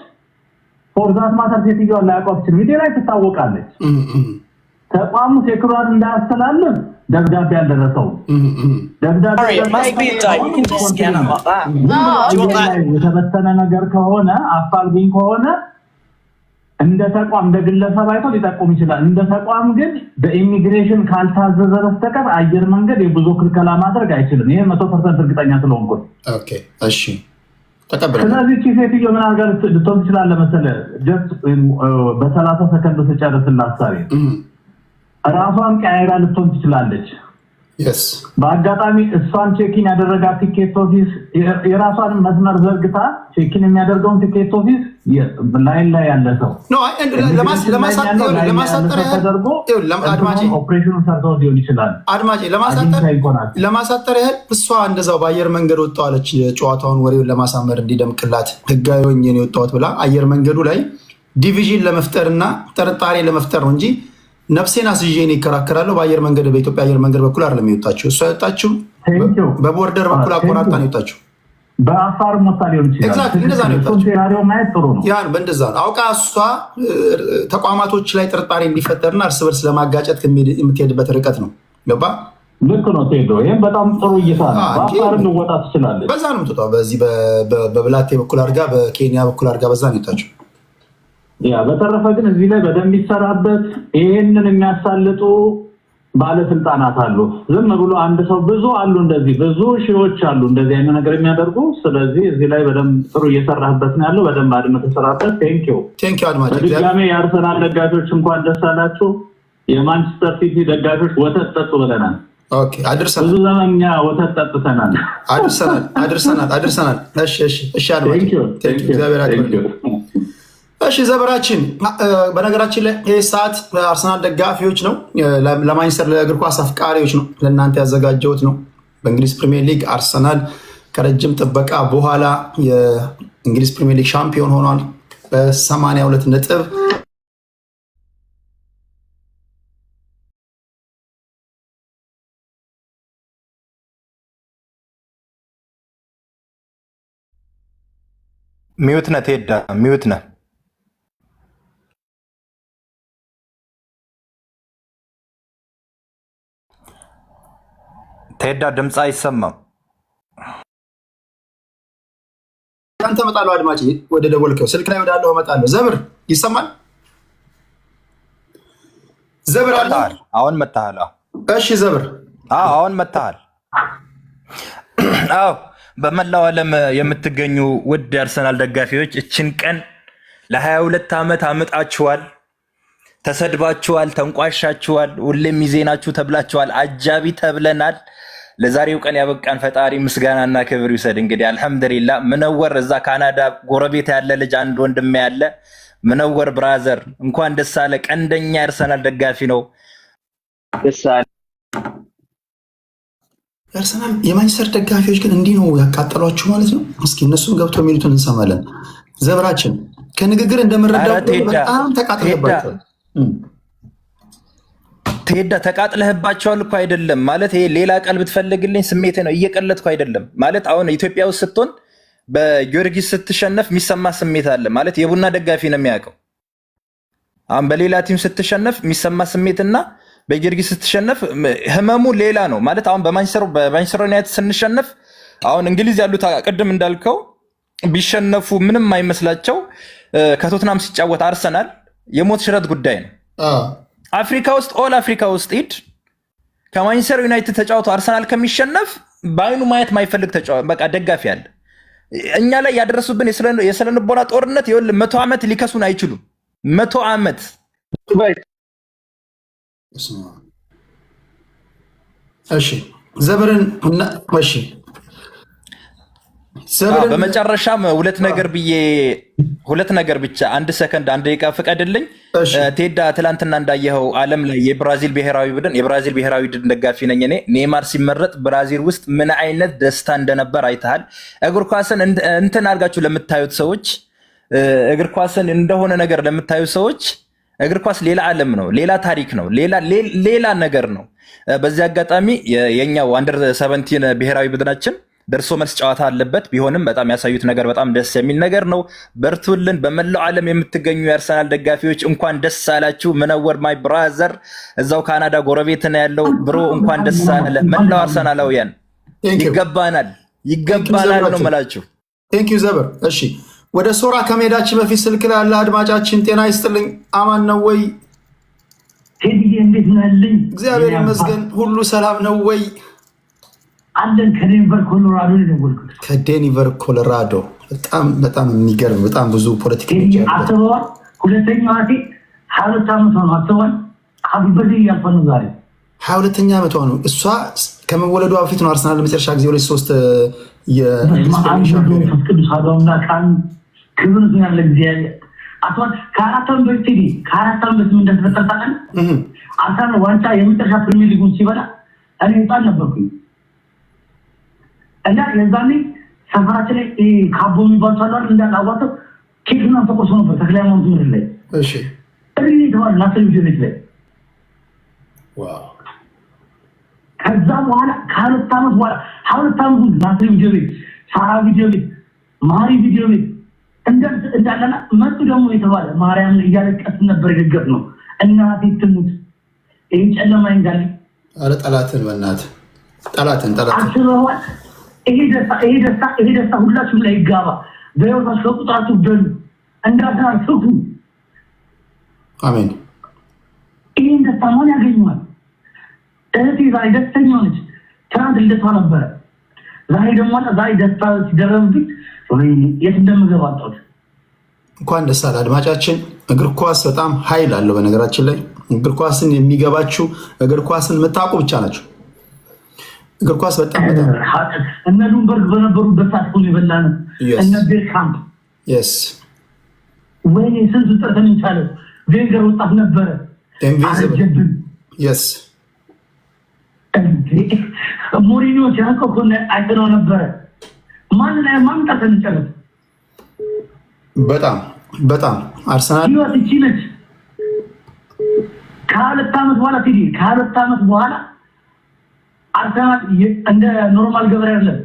ፎርዛት ማተር ሴትዮዋ ላያውቋት ሚዲያ ላይ ትታወቃለች። ተቋሙ ሴኩሪቲ እንዳያስተላልፍ ደብዳቤ ያልደረሰው የተበተነ ነገር ከሆነ አፋልጉኝ ከሆነ እንደ ተቋም እንደ ግለሰብ አይቶ ሊጠቁም ይችላል። እንደ ተቋም ግን በኢሚግሬሽን ካልታዘዘ በስተቀር አየር መንገድ የጉዞ ክልከላ ማድረግ አይችልም። ይሄ 100% እርግጠኛ ስለሆንኩ። ኦኬ እሺ ተቀበለ። ስለዚህ ቺሴትዮ ምን አገር ልትሆን ትችላለህ መሰለህ? ጀስት በ30 ሰከንድ ስጨርስልህ ሐሳቤ ራሷን ቀያይራ ልትሆን ትችላለች። yes በአጋጣሚ እሷን ቼኪን ያደረጋት ቲኬት ኦፊስ የራሷን መስመር ዘርግታ ቼኪን የሚያደርገውን ቲኬት ኦፊስ ላይን ላይ ያለ ሰው ነው ለማሳጠር ተደርጎ ኦፕሬሽኑን ሰርተው ሊሆን ይችላል። አድማጭ ለማሳጠር ያህል እሷ እንደዛው በአየር መንገድ ወጣዋለች ጨዋታውን ወሬውን ለማሳመር እንዲደምቅላት ህጋዊ ሆኜ ነው የወጣሁት ብላ አየር መንገዱ ላይ ዲቪዥን ለመፍጠርና ጥርጣሬ ለመፍጠር ነው እንጂ ነፍሴን አስይዤ ነው ይከራከራለሁ። በአየር መንገድ በኢትዮጵያ አየር መንገድ በኩል አይደለም የወጣችው። እሷ የወጣችው በቦርደር በኩል አቆራርጣ ነው የወጣችው። በአፋር ሞታ ሊሆን ይችላል። ኤግዛክትሊ እንደዛ ነው የወጣችው። ሴናሪዮ ማየት ጥሩ ነው። ያን በእንደዛ ነው አውቃ እሷ ተቋማቶች ላይ ጥርጣሬ እንዲፈጠርና እርስ በርስ ለማጋጨት የምትሄድበት ርቀት ነው። ገባ? ልክ ነው ቴዶ። ይሄም በጣም ጥሩ እይታ ነው። በአፋር ልወጣ ትችላለች። በዛ ነው የምትወጣው። በዚህ በብላቴ በኩል አድርጋ በኬንያ በኩል አድርጋ በዛ ነው የወጣችው። ያ በተረፈ ግን እዚህ ላይ በደንብ ይሰራበት። ይሄንን የሚያሳልጡ ባለስልጣናት አሉ። ዝም ብሎ አንድ ሰው ብዙ አሉ፣ እንደዚህ ብዙ ሺዎች አሉ እንደዚህ አይነት ነገር የሚያደርጉ። ስለዚህ እዚህ ላይ በደንብ ጥሩ እየሰራህበት ነው ያለው። በደንብ አድመህ ተሰራበት። ቴንኪው አድማጭ። በድጋሚ የአርሰናል ደጋፊዎች እንኳን ደስ አላችሁ። የማንቸስተር ሲቲ ደጋፊዎች ወተት ጠጡ ብለናል። ኦኬ አድርሰናል። ብዙ ዘመን እኛ ወተት ጠጥተናል። አድርሰናል። እሺ አድማጭ እግዚአብሔር ያክብርልህ። እሺ ዘበራችን፣ በነገራችን ላይ ይህ ሰዓት አርሰናል ደጋፊዎች ነው፣ ለማንቸስተር ለእግር ኳስ አፍቃሪዎች ነው ለእናንተ ያዘጋጀሁት ነው። በእንግሊዝ ፕሪሚየር ሊግ አርሰናል ከረጅም ጥበቃ በኋላ የእንግሊዝ ፕሪሚየር ሊግ ሻምፒዮን ሆኗል በ82 ነጥብ። ሚዩት ነህ ቴዳ፣ ሚዩት ነህ። ቴዳ ድምፅ አይሰማም። አንተ እመጣለሁ አድማጭ፣ ወደ ደወልከው ስልክ ላይ ወዳለው እመጣለሁ። ዘብር ይሰማል? ዘብር አለ? አሁን መጣሃል። እሺ ዘብር፣ አሁን መጣሃል። አዎ በመላው ዓለም የምትገኙ ውድ የአርሰናል ደጋፊዎች እችን ቀን ለ22 ዓመት አምጣችኋል። ተሰድባችኋል፣ ተንቋሻችኋል፣ ሁሌም ሚዜናችሁ ተብላችኋል፣ አጃቢ ተብለናል። ለዛሬው ቀን ያበቃን ፈጣሪ ምስጋናና ክብር ይውሰድ። እንግዲህ አልሐምዱሊላህ። ምነወር እዛ ካናዳ ጎረቤት ያለ ልጅ አንድ ወንድሜ ያለ ምነወር ብራዘር እንኳን ደስ አለ። ቀንደኛ የአርሰናል ደጋፊ ነው። ደስ አለ። የአርሰናል የማንቸስተር ደጋፊዎች ግን እንዲህ ነው ያቃጠሏችሁ ማለት ነው። እስኪ እነሱም ገብቶ የሚሉትን እንሰማለን። ዘብራችን ከንግግር እንደምረዳው በጣም ተቃጥለባቸው ቴዳ ተቃጥለህባቸዋል እኮ አይደለም ማለት ይሄ ሌላ ቃል ብትፈልግልኝ ስሜቴ ነው። እየቀለድኩ አይደለም ማለት አሁን ኢትዮጵያ ውስጥ ስትሆን በጊዮርጊስ ስትሸነፍ የሚሰማ ስሜት አለ ማለት የቡና ደጋፊ ነው የሚያውቀው። አሁን በሌላ ቲም ስትሸነፍ የሚሰማ ስሜትና በጊዮርጊስ ስትሸነፍ ህመሙ ሌላ ነው ማለት አሁን በማንቸስተር ዩናይትድ ስንሸነፍ አሁን እንግሊዝ ያሉት ቅድም እንዳልከው ቢሸነፉ ምንም አይመስላቸው። ከቶትናም ሲጫወት አርሰናል የሞት ሽረት ጉዳይ ነው። አፍሪካ ውስጥ ኦል አፍሪካ ውስጥ ሂድ ከማንቸስተር ዩናይትድ ተጫውቶ አርሰናል ከሚሸነፍ በአይኑ ማየት ማይፈልግ በቃ ደጋፊ አለ። እኛ ላይ ያደረሱብን የስነልቦና ጦርነት ይኸውልህ 100 ዓመት ሊከሱን አይችሉም። 100 ዓመት እሺ ዘበርን እሺ በመጨረሻም ሁለት ነገር ብቻ 1 ሰከንድ 1 ደቂቃ ፍቀድልኝ። ቴዳ ትላንትና እንዳየኸው ዓለም ላይ የብራዚል ብሔራዊ ቡድን ደጋፊ ነኝ እኔ። ኔይማር ሲመረጥ ብራዚል ውስጥ ምን አይነት ደስታ እንደነበር አይተሃል። እግር ኳስን እንትን አድርጋችሁ ለምታዩት ሰዎች፣ እግር ኳስን እንደሆነ ነገር ለምታዩት ሰዎች እግር ኳስ ሌላ ዓለም ነው፣ ሌላ ታሪክ ነው፣ ሌላ ነገር ነው። በዚህ አጋጣሚ የኛው አንደር 17 ብሔራዊ ቡድናችን ደርሶ መልስ ጨዋታ አለበት። ቢሆንም በጣም ያሳዩት ነገር በጣም ደስ የሚል ነገር ነው። በርቱልን። በመላው ዓለም የምትገኙ የአርሰናል ደጋፊዎች እንኳን ደስ አላችሁ። ምነወር ማይ ብራዘር እዛው ካናዳ ጎረቤት ነው ያለው ብሮ፣ እንኳን ደስ አለ። መላው አርሰናላውያን ይገባናል ነው የምላችሁ። ቴንክ ዩ ዘበር። እሺ ወደ ሶራ ከመሄዳችን በፊት ስልክ ላይ ያለ አድማጫችን ጤና ይስጥልኝ፣ አማን ነው ወይ? ቴዲዬ እንዴት ነህልኝ? እግዚአብሔር ይመስገን። ሁሉ ሰላም ነው ወይ? አለን። ከዴንቨር ኮሎራዶ ነው የደወልኩት። ከዴንቨር ኮሎራዶ። በጣም የሚገርም በጣም ብዙ ፖለቲከኞች አስበዋል። ሁለተኛዋ ሴት 22 ዓመቷ ነው። አስበዋል። ሀቢበዴ እያልኳት ነው ዛሬ 22ኛ ዓመቷ ነው። እሷ ከመወለዷ በፊት ነው አርሰናል ለመጨረሻ ጊዜ 2-3 ቅዱስ አዳውና ቃን ክብር ያለ ጊዜ ያለ አቷን ከአራት ዓመት በፊት ከአራት ዓመት በፊት እንደተፈጠረ ታውቃለህ? አርሰናል ዋንጫ የመጨረሻ ፕሪሚየር ሊጉን ሲበላ እኔ ህፃን ነበርኩኝ እና የዛኔ ሰፈራችን ላይ ካቦ የሚባል ሳሏል እንዳላዋተው ኬክና ተቆርሶ ነበር ተክለ ሃይማኖት ምድር ላይ እሺ እኔ ተባለ ናስር ቪዲዮ ላይ ዋው ከዛ በኋላ ከሁለት ዓመት በኋላ 22 ዓመት ናስር ቪዲዮ ቤት ሳራ ቪዲዮ ቤት ማሪ ቪዲዮ ቤት እንዳለና መጡ ደግሞ የተባለ ማርያም እያለቀስን ነበር የደገፍ ነው እናቴ ትሙት ይሄን ጨለማ ይንጋል አረ ጠላትን በእናትህ ጠላትን አስበዋል። ይሄ ደስታ ሁላችሁም ላይ ይጋባ። በህይወታችሁ ቁጥራችሁ ደሉ እንዳታርፉ። አሜን። ይሄን ደስታ ማን ያገኘዋል? እህቴ ዛሬ ደስተኛ ነች። ትናንት ልደቷ ነበረ። ዛሬ ደግሞ ዛሬ ደስታ ሲደረብብኝ የት እንደምገባ አጣሁት። እንኳን ደስ አለ አድማጫችን። እግር ኳስ በጣም ኃይል አለው። በነገራችን ላይ እግር ኳስን የሚገባችሁ እግር ኳስን የምታውቁ ብቻ ናቸው። እግር ኳስ በጣም እነ ሉምበርግ በነበሩበት ሰዓት ነው የበላነው። እነ ቤርካምፕ ወይኔ ስንት ጠርተን ይቻለ ቬንገር ወጣት ነበረ አረጀብን። ሞሪኒዮ ሲያውቀው እኮ አይተነው ነበረ። ማን ጠርተን እንጨርስ? በጣም አርሰናል ህይወት እቺ ነች። ከሁለት ዓመት በኋላ አርሰናል እንደ ኖርማል ገበሬ አይደለም፣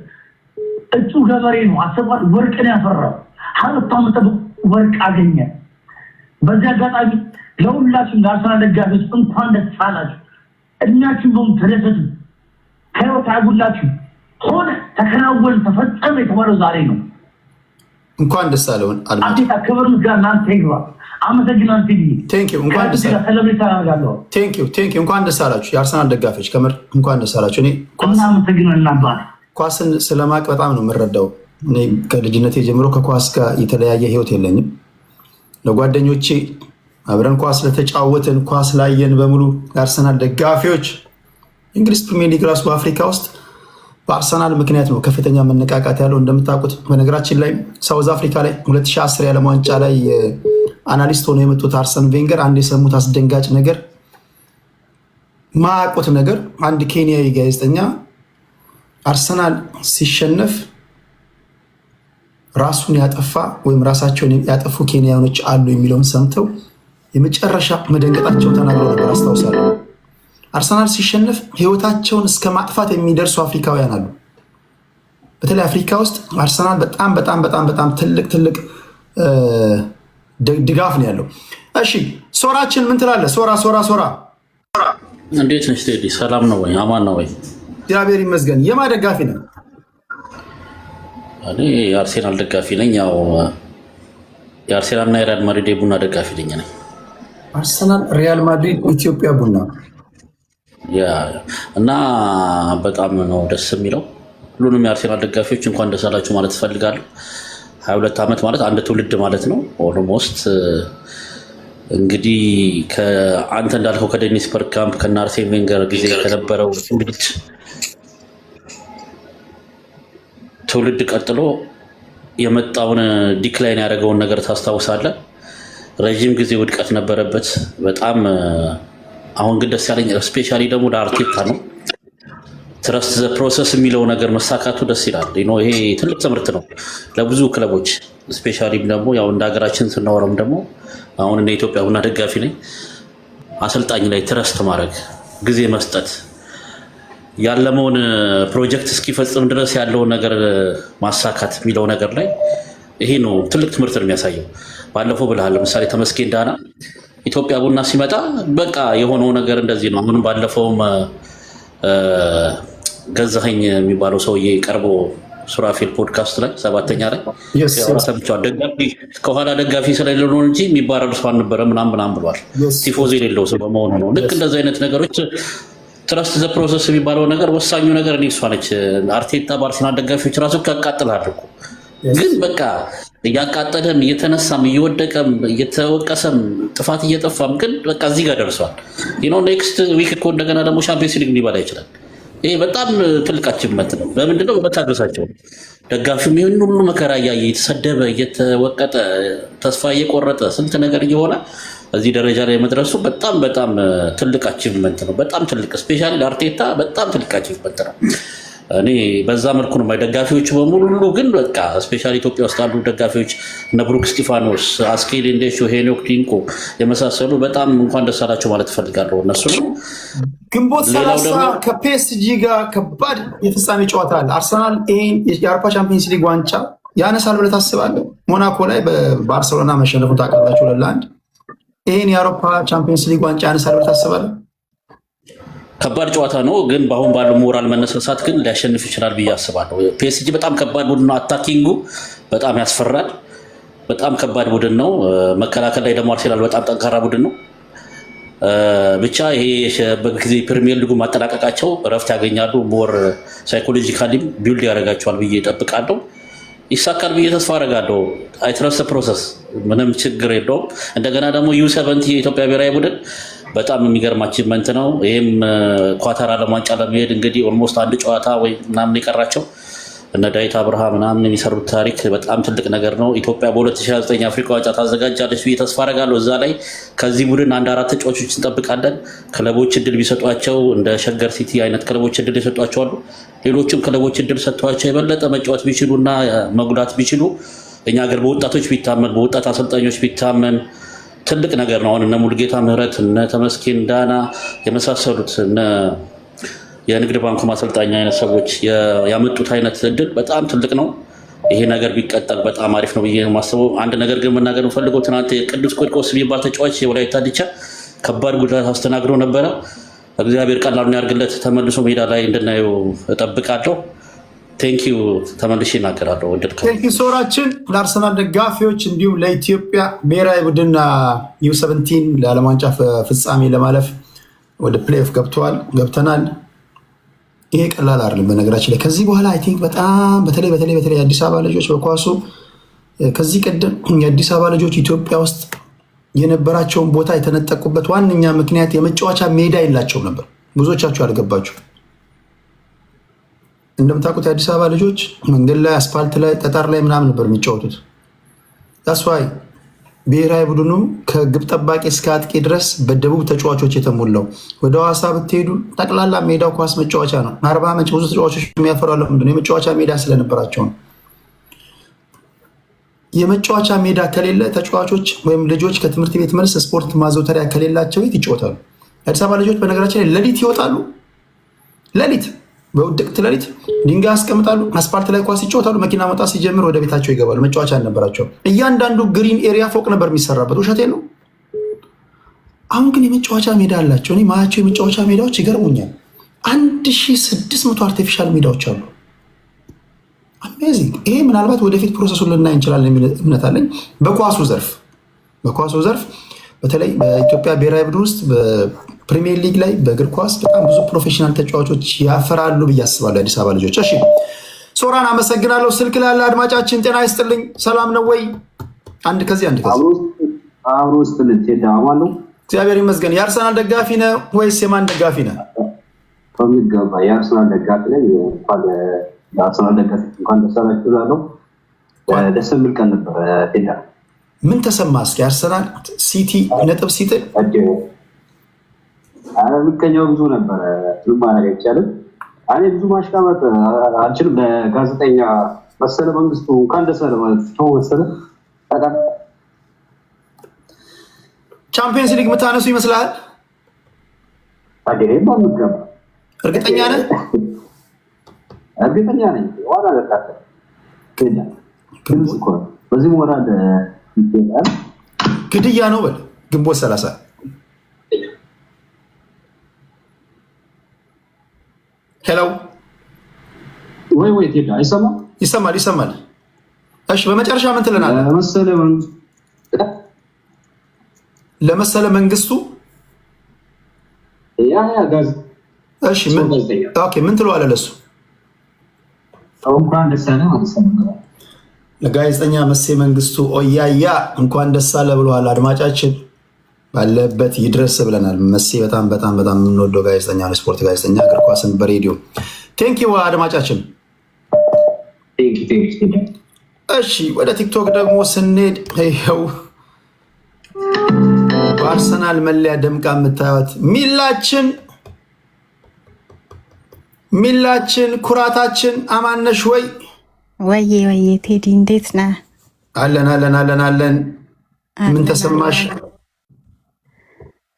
እጩ ገበሬ ነው። አሰባል ወርቅን ያፈራው 22 ዓመት ወርቅ አገኘ። በዚህ አጋጣሚ ለሁላችሁም ለአርሰናል ደጋፊዎች እንኳን ደስ አላችሁ። እድሜያችሁን በሙሉ ተደሰቱ። ከህይወት አይጉላችሁ። ሆነ ተከናወን ተፈጸመ የተባለው ዛሬ ነው። እንኳን ደስ አለውን አዲስ ክብር ምስጋና አንተ ይግባ። አመሰግናለሁ። ቴንኪው እንኳን ደስ አላችሁ። ቴንኪው እንኳን ደስ አላችሁ የአርሰናል ደጋፊዎች፣ ከምር እንኳን ደስ አላችሁ። እኔ ኳስን ስለማቅ በጣም ነው የምረዳው። እኔ ከልጅነቴ ጀምሮ ከኳስ ጋር የተለያየ ህይወት የለኝም። ለጓደኞቼ አብረን ኳስ ለተጫወትን ኳስ ላየን በሙሉ የአርሰናል ደጋፊዎች እንግሊዝ ፕሪሚየር ሊግ ራሱ በአፍሪካ ውስጥ በአርሰናል ምክንያት ነው ከፍተኛ መነቃቃት ያለው እንደምታውቁት። በነገራችን ላይ ሳውዝ አፍሪካ ላይ 2010 የዓለም ዋንጫ ላይ አናሊስት ሆነው የመጡት አርሰን ቬንገር አንድ የሰሙት አስደንጋጭ ነገር ማያውቁት ነገር፣ አንድ ኬንያዊ ጋዜጠኛ አርሰናል ሲሸነፍ ራሱን ያጠፋ ወይም ራሳቸውን ያጠፉ ኬንያኖች አሉ የሚለውን ሰምተው የመጨረሻ መደንገጣቸውን ተናግረው ነበር አስታውሳለሁ። አርሰናል ሲሸነፍ ህይወታቸውን እስከ ማጥፋት የሚደርሱ አፍሪካውያን አሉ። በተለይ አፍሪካ ውስጥ አርሰናል በጣም ትልቅ ድጋፍ ነው ያለው። እሺ ሶራችን ምን ትላለህ? ሶራ እንዴት ነሽ ቴዲ? ሰላም ነው ወይ? አማን ነው ወይ? እግዚአብሔር ይመስገን። የማ ደጋፊ ነህ? እኔ የአርሴናል ደጋፊ ነኝ። ያው የአርሴናልና የሪያል ማድሪድ የቡና ደጋፊ ነኝ። አርሰናል፣ ሪያል ማድሪድ፣ ኢትዮጵያ ቡና እና በጣም ነው ደስ የሚለው። ሁሉንም የአርሴናል ደጋፊዎች እንኳን ደስ አላችሁ ማለት እፈልጋለሁ። 22 ዓመት ማለት አንድ ትውልድ ማለት ነው ኦልሞስት። እንግዲህ አንተ እንዳልከው ከዴኒስ በርግካምፕ ከነ አርሴን ቬንገር ጊዜ ከነበረው ትውልድ ቀጥሎ የመጣውን ዲክላይን ያደረገውን ነገር ታስታውሳለህ። ረዥም ጊዜ ውድቀት ነበረበት በጣም። አሁን ግን ደስ ያለኝ ስፔሻሊ ደግሞ ለአርቴታ ነው። ትረስት ዘ ፕሮሰስ የሚለው ነገር መሳካቱ ደስ ይላል። ይሄ ትልቅ ትምህርት ነው ለብዙ ክለቦች። ስፔሻሊ ደግሞ ያው እንደ ሀገራችን ስናወራም ደግሞ አሁን እንደ ኢትዮጵያ ቡና ደጋፊ ነኝ። አሰልጣኝ ላይ ትረስት ማድረግ፣ ጊዜ መስጠት፣ ያለመውን ፕሮጀክት እስኪፈጽም ድረስ ያለውን ነገር ማሳካት የሚለው ነገር ላይ ይሄ ነው ትልቅ ትምህርት ነው የሚያሳየው። ባለፈው ብለሃል ለምሳሌ ተመስገን ዳና ኢትዮጵያ ቡና ሲመጣ በቃ የሆነው ነገር እንደዚህ ነው። አሁንም ባለፈውም ገዛኸኝ የሚባለው ሰውዬ ቀርቦ ሱራፌል ፖድካስት ላይ 7ኛ ላይ Yes, ያወራ yes. ሰምቼዋለሁ። ደጋፊ ከኋላ ደጋፊ ስለሌለው ነው እንጂ የሚባረር ሰው አልነበረም ምናምን ብሏል። Yes. ቲፎዞ የሌለው ሰው በመሆኑ ነው። ልክ እንደዚህ አይነት ነገሮች ትረስት ዘ ፕሮሰስ የሚባለው ነገር ወሳኙ ነገር እኔ እሷ ነች። አርቴታ በአርሰናል ደጋፊዎች ራሱ ያቃጥላሉ እኮ ግን በቃ እያቃጠለም እየተነሳም እየወደቀም እየተወቀሰም ጥፋት እየጠፋም ግን በቃ እዚህ ጋር ደርሷል። ኔክስት ዊክ እኮ እንደገና ደግሞ ሻምፒዮንስ ሊግ ሊበላ ይችላል። ይሄ በጣም ትልቅ አቺቭመንት ነው። በምንድነው? በመታገሳቸው ደጋፊውም ይህን ሁሉ መከራ እያየ እየተሰደበ እየተወቀጠ ተስፋ እየቆረጠ ስንት ነገር እየሆነ እዚህ ደረጃ ላይ መድረሱ በጣም በጣም ትልቅ አቺቭመንት ነው። በጣም ትልቅ ስፔሻሊ ለአርቴታ በጣም ትልቅ አቺቭመንት ነው። እኔ በዛ መልኩ ነው ደጋፊዎቹ በሙሉ ግን በቃ ስፔሻሊ ኢትዮጵያ ውስጥ ያሉ ደጋፊዎች እነ ብሩክ ስቲፋኖስ፣ አስኬል እንዴሾ፣ ሄኖክ ዲንቆ የመሳሰሉ በጣም እንኳን ደስ አላቸው ማለት እፈልጋለሁ። እነሱ ግንቦት 30 ከፒኤስጂ ጋር ከባድ የፍጻሜ ጨዋታ አለ። አርሰናል ይሄን የአውሮፓ ቻምፒየንስ ሊግ ዋንጫ ያነሳል ብለህ ታስባለህ? ሞናኮ ላይ በባርሴሎና መሸነፉን ታውቃላችሁ 2-1። ይሄን የአውሮፓ ቻምፒየንስ ሊግ ዋንጫ ያነሳል ብለህ ታስባለህ? ከባድ ጨዋታ ነው፣ ግን በአሁን ባለው ሞራል መነሳሳት ግን ሊያሸንፍ ይችላል ብዬ አስባለሁ። ፒኤስጂ በጣም ከባድ ቡድን ነው። አታኪንጉ በጣም ያስፈራል። በጣም ከባድ ቡድን ነው። መከላከል ላይ ደግሞ አርሴናል በጣም ጠንካራ ቡድን ነው። ብቻ ይሄ በጊዜ ፕሪሚየር ሊጉ ማጠናቀቃቸው እረፍት ያገኛሉ። ሞር ሳይኮሎጂካሊም ቢልድ ያደርጋቸዋል ብዬ እጠብቃለሁ። ይሳካል ብዬ ተስፋ አደርጋለሁ። አይትረስ ፕሮሰስ ምንም ችግር የለውም። እንደገና ደግሞ ዩ70 የኢትዮጵያ ብሔራዊ ቡድን በጣም የሚገርም አቺቭመንት ነው። ይህም ኳታር ዓለም ዋንጫ ለመሄድ እንግዲህ ኦልሞስት አንድ ጨዋታ ወይ ምናምን የቀራቸው እነ ዳዊት አብርሃ ምናምን የሚሰሩት ታሪክ በጣም ትልቅ ነገር ነው። ኢትዮጵያ በ2029 አፍሪካ ዋንጫ ታዘጋጃለች ብዬ ተስፋ አደርጋለሁ። እዛ ላይ ከዚህ ቡድን 1-4 ተጫዋቾች እንጠብቃለን። ክለቦች እድል ቢሰጧቸው እንደ ሸገር ሲቲ አይነት ክለቦች እድል ይሰጧቸዋሉ። ሌሎችም ክለቦች እድል ሰጥቷቸው የበለጠ መጫወት ቢችሉና መጉዳት ቢችሉ እኛ ሀገር በወጣቶች ቢታመን በወጣት አሰልጣኞች ቢታመን ትልቅ ነገር ነው። አሁን እነ ሙልጌታ ምህረት እነ ተመስገን ዳና የመሳሰሉት የንግድ ባንኩ ማሰልጣኛ አይነት ሰዎች ያመጡት አይነት እድል በጣም ትልቅ ነው። ይሄ ነገር ቢቀጠል በጣም አሪፍ ነው ብዬ የማስበው። አንድ ነገር ግን መናገር የምፈልገው ትናንት ቅዱስ ቂርቆስ የሚባል ተጫዋች የወላይታ ዲቻ ከባድ ጉዳት አስተናግዶ ነበረ። እግዚአብሔር ቀላሉን ያርግለት፣ ተመልሶ ሜዳ ላይ እንድናየው እጠብቃለሁ። ቴንኪዩ። ተመልሼ እናገራለሁ። ቴንኪዩ ሶራችን ለአርሰናል ደጋፊዎች እንዲሁም ለኢትዮጵያ ብሔራዊ ቡድን ዩ17 ለዓለም ዋንጫ ፍጻሜ ለማለፍ ወደ ፕሌይኦፍ ገብተናል። ይሄ ቀላል አይደለም። በነገራችን ላይ ከዚህ በኋላ አይ ቲንክ በጣም በተለይ የአዲስ አበባ ልጆች በኳሱ ከዚህ ቀደም የአዲስ አበባ ልጆች ኢትዮጵያ ውስጥ የነበራቸውን ቦታ የተነጠቁበት ዋነኛ ምክንያት የመጫወቻ ሜዳ የላቸውም ነበር። ብዙዎቻችሁ አልገባችሁ። እንደምታውቁት የአዲስ አበባ ልጆች መንገድ ላይ፣ አስፓልት ላይ፣ ጠጠር ላይ ምናምን ነበር የሚጫወቱት። ዳስዋይ ብሔራዊ ቡድኑ ከግብ ጠባቂ እስከ አጥቂ ድረስ በደቡብ ተጫዋቾች የተሞላው። ወደ ሐዋሳ ብትሄዱ ጠቅላላ ሜዳው ኳስ መጫወቻ ነው። 40 ዓመት ብዙ ተጫዋቾች የሚያፈራሉ። ምንድነው? የመጫወቻ ሜዳ ስለነበራቸው ነው። የመጫወቻ ሜዳ ከሌለ ተጫዋቾች ወይም ልጆች ከትምህርት ቤት መልስ ስፖርት ማዘውተሪያ ከሌላቸው የት ይጫወታሉ? የአዲስ አበባ ልጆች በነገራችን ላይ ሌሊት ይወጣሉ። ሌሊት በውድቅት ሌሊት ድንጋይ ያስቀምጣሉ፣ አስፓልት ላይ ኳስ ይጫወታሉ። መኪና መውጣት ሲጀምር ወደ ቤታቸው ይገባሉ። መጫወቻ አልነበራቸውም። እያንዳንዱ ግሪን ኤሪያ ፎቅ ነበር የሚሰራበት። ውሸቴን ነው። አሁን ግን የመጫወቻ ሜዳ አላቸው። እኔ ማያቸው የመጫወቻ ሜዳዎች ይገርሙኛል። 1600 አርቲፊሻል ሜዳዎች አሉ። አሜዚንግ። ይሄ ምናልባት ወደፊት ፕሮሰሱን ልናይ እንችላለን የሚል እምነት አለኝ። በኳሱ ዘርፍ በተለይ በኢትዮጵያ ብሔራዊ ቡድን ውስጥ በፕሪሚየር ሊግ ላይ በእግር ኳስ በጣም ብዙ ፕሮፌሽናል ተጫዋቾች ያፈራሉ ብዬ አስባለሁ የአዲስ አበባ ልጆች። እሺ ሶራን አመሰግናለሁ። ስልክ ላለ አድማጫችን ጤና ይስጥልኝ፣ ሰላም ነው ወይ? አንድ ከዚህ አብሮ ውስጥ ልትሄዳማለሁ። እግዚአብሔር ይመስገን። የአርሰናል ደጋፊ ነህ ወይስ የማን ደጋፊ ነህ? ከሚገባ የአርሰናል ደጋፊ ነኝ። የአርሰናል ደጋፊ እንኳን ደስ አላችሁ እላለሁ። ደስ የሚል ቀን ነበረ። ቴዳ ምን ተሰማ? እስኪ አርሰናል ሲቲ ነጥብ ሲጥል ምቀኛው ብዙ ነበረ። ምንም ማድረግ አይቻልም። እኔ ብዙ ማሽቃመጥ አልችልም። ለጋዜጠኛ መሰለ መንግስቱ እንኳን ደስ አለ ማለት ነው። መሰለ ቻምፒየንስ ሊግ የምታነሱ ይመስላል? እርግጠኛ ነህ? እርግጠኛ ነኝ። ዋና ለካተ በዚህ ሞራል ይገኛል። ግድያ ነው በል ግንቦት 30 ሄሎ ወይ ቴዳ አይሰማም? ይሰማል ይሰማል። እሺ በመጨረሻ ምን ትለናለህ? ለመሰለ መንግስቱ እሺ ምን ትለዋለህ ለሱ? እንኳን ደስ አለ ማለት ነው። ለጋዜጠኛ መሴ መንግስቱ ኦያያ እንኳን ደስ አለ ብለዋል። አድማጫችን ባለበት ይድረስ ብለናል። መሴ በጣም በጣም በጣም የምንወደው ጋዜጠኛ ነው። ስፖርት ጋዜጠኛ፣ እግር ኳስን በሬዲዮ ቴንኪው አድማጫችን። እሺ ወደ ቲክቶክ ደግሞ ስንሄድ ይኸው በአርሰናል መለያ ደምቃ የምታዩት ሚላችን ኩራታችን አማነሽ ወይ ወዬ ቴዲ እንዴት ነህ? አለን አለን አለን አለን። ምን ተሰማሽ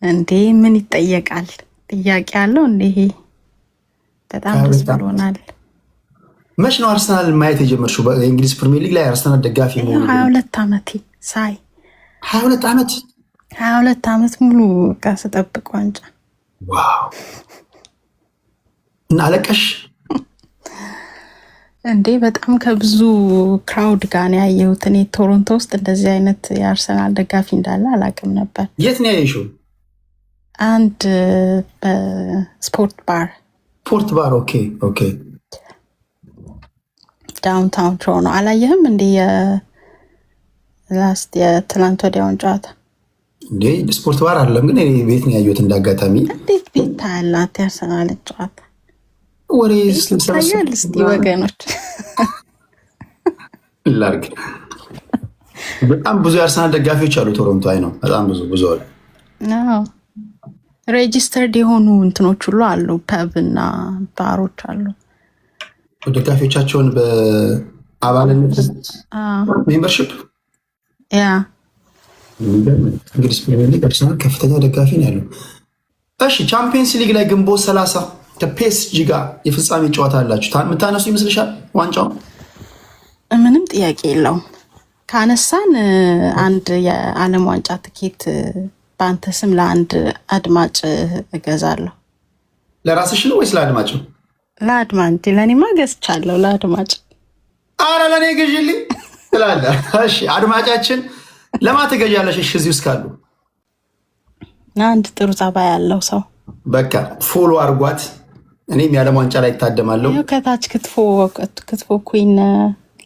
እንዴ? ምን ይጠየቃል? ጥያቄ አለው እንዴ? ይሄ በጣም ደስ ብሎናል። መች ነው አርሰናል ማየት የጀመርሽው? በእንግሊዝ ፕሪሚየር ሊግ ላይ አርሰናል ደጋፊ ነው። 22 ዓመቴ ሳይ 22 ዓመት ሙሉ ስጠብቅ ዋንጫ። ዋው! እና አለቀሽ እንዴ? በጣም ከብዙ ክራውድ ጋር ነው ያየሁት። እኔ ቶሮንቶ ውስጥ እንደዚህ አይነት የአርሰናል ደጋፊ እንዳለ አላውቅም ነበር። የት ነው ያየሽው? አንድ በስፖርት ባር። ኦኬ ዳውንታውን ቶሮንቶ። አላየህም እንዴ የትላንት ወዲያውን ጨዋታ? እንዴ ስፖርት ባር አይደለም ግን ቤት ነው ያየሁት እንዳጋጣሚ። እንዴት ቤት ታያላት የአርሰናል ጨዋታ? ወሬ ይታያል። እስቲ ወገኖች ላርግ። በጣም ብዙ የአርሰናል ደጋፊዎች አሉ ቶሮንቶ። አይ ነው በጣም ብዙ አሉ። ሬጂስተርድ የሆኑ እንትኖች ሁሉ አሉ፣ ፐብ እና ባሮች አሉ። ደጋፊዎቻቸውን በአባልነት ሜምበርሺፕ እንግዲህ ፕሪሚየር ሊግ አርሰናል ከፍተኛ ደጋፊ ነው ያለው። እሺ ቻምፒየንስ ሊግ ላይ ግንቦት 30 ከፒኤስጂ ጋር የፍጻሜ ጨዋታ አላችሁ። የምታነሱ ይመስልሻል ዋንጫው? ምንም ጥያቄ የለውም። ካነሳን አንድ የዓለም ዋንጫ ትኬት በአንተ ስም ለአንድ አድማጭ እገዛለሁ። ለራስሽ ነው ወይስ ለአድማጭ? ለአድማጭ። ለእኔማ ገዝቻለሁ ለአድማጭ። አረ ለእኔ ግዢልኝ ትላለህ። እሺ አድማጫችን ለማን ትገዣለሽ? እሺ እዚህ ውስጥ ካሉ አንድ ጥሩ ጸባይ ያለው ሰው በቃ ፎሎ አርጓት። እኔም የዓለም ዋንጫ ላይ ይታደማለሁ። ከታች ክትፎ ኩዊን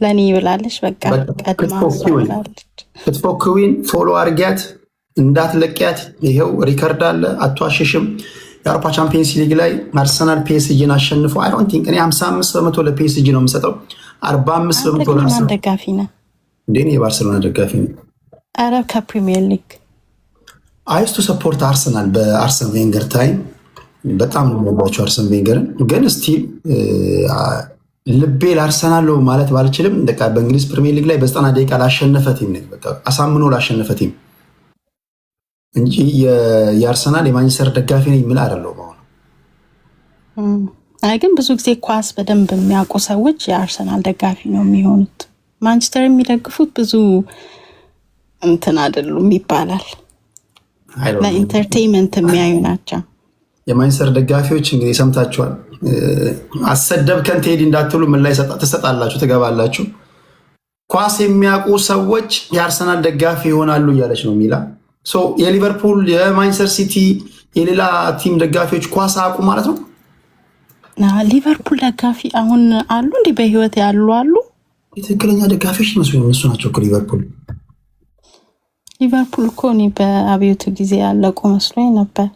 ለእኔ ይብላለች። በቃ ቀድማ ብላለች። ክትፎ ኩዊን ፎሎ አርጊያት፣ እንዳትለቂያት። ይሄው ሪከርድ አለ፣ አትዋሽሽም። የአውሮፓ ቻምፒየንስ ሊግ ላይ አርሰናል ፒኤስጂን አሸንፎ አይ ዶንት ቲንክ እኔ 55% ለፒኤስጂ ነው የምሰጠው፣ 45% ለአርሰናል ደጋፊ ነህ እንዴ? እኔ የባርሴሎና ደጋፊ ነኝ። ኧረ ከፕሪሚየር ሊግ አይስቱ ሰፖርት አርሰናል በአርሰን ቬንገር ታይም በጣም ነው የሚባቸው አርሰን ቬንገርን። ግን ስቲል ልቤ ለአርሰናል ነው ማለት ባልችልም በቃ በእንግሊዝ ፕሪሚየር ሊግ ላይ በ90 ደቂቃ ላሸነፈ ቲም ነው፣ በቃ አሳምኖ ላሸነፈ ቲም እንጂ የአርሰናል የማንቸስተር ደጋፊ ነኝ የምል አይደለሁም። አይ ግን ብዙ ጊዜ ኳስ በደንብ የሚያውቁ ሰዎች የአርሰናል ደጋፊ ነው የሚሆኑት። ማንቸስተር የሚደግፉት ብዙ እንትን አይደሉም ይባላል። ለኢንተርቴይንመንት የሚያዩ ናቸው። የማንቸስተር ደጋፊዎች እንግዲህ ሰምታችኋል። አሰደብከን ቴዲ እንዳትሉ ምን ላይ ትሰጣላችሁ፣ ትገባላችሁ። ኳስ የሚያውቁ ሰዎች የአርሰናል ደጋፊ ይሆናሉ እያለች ነው ሚላ። የሊቨርፑል፣ የማንቸስተር ሲቲ፣ የሌላ ቲም ደጋፊዎች ኳስ አያውቁ ማለት ነው። ሊቨርፑል ደጋፊ አሁን አሉ እንዲህ በህይወት ያሉ አሉ። የትክክለኛ ደጋፊዎች ይመስሉ እነሱ ናቸው። ሊቨርፑል እኮ እኔ በአብዮቱ ጊዜ ያለቁ መስሎኝ ነበር።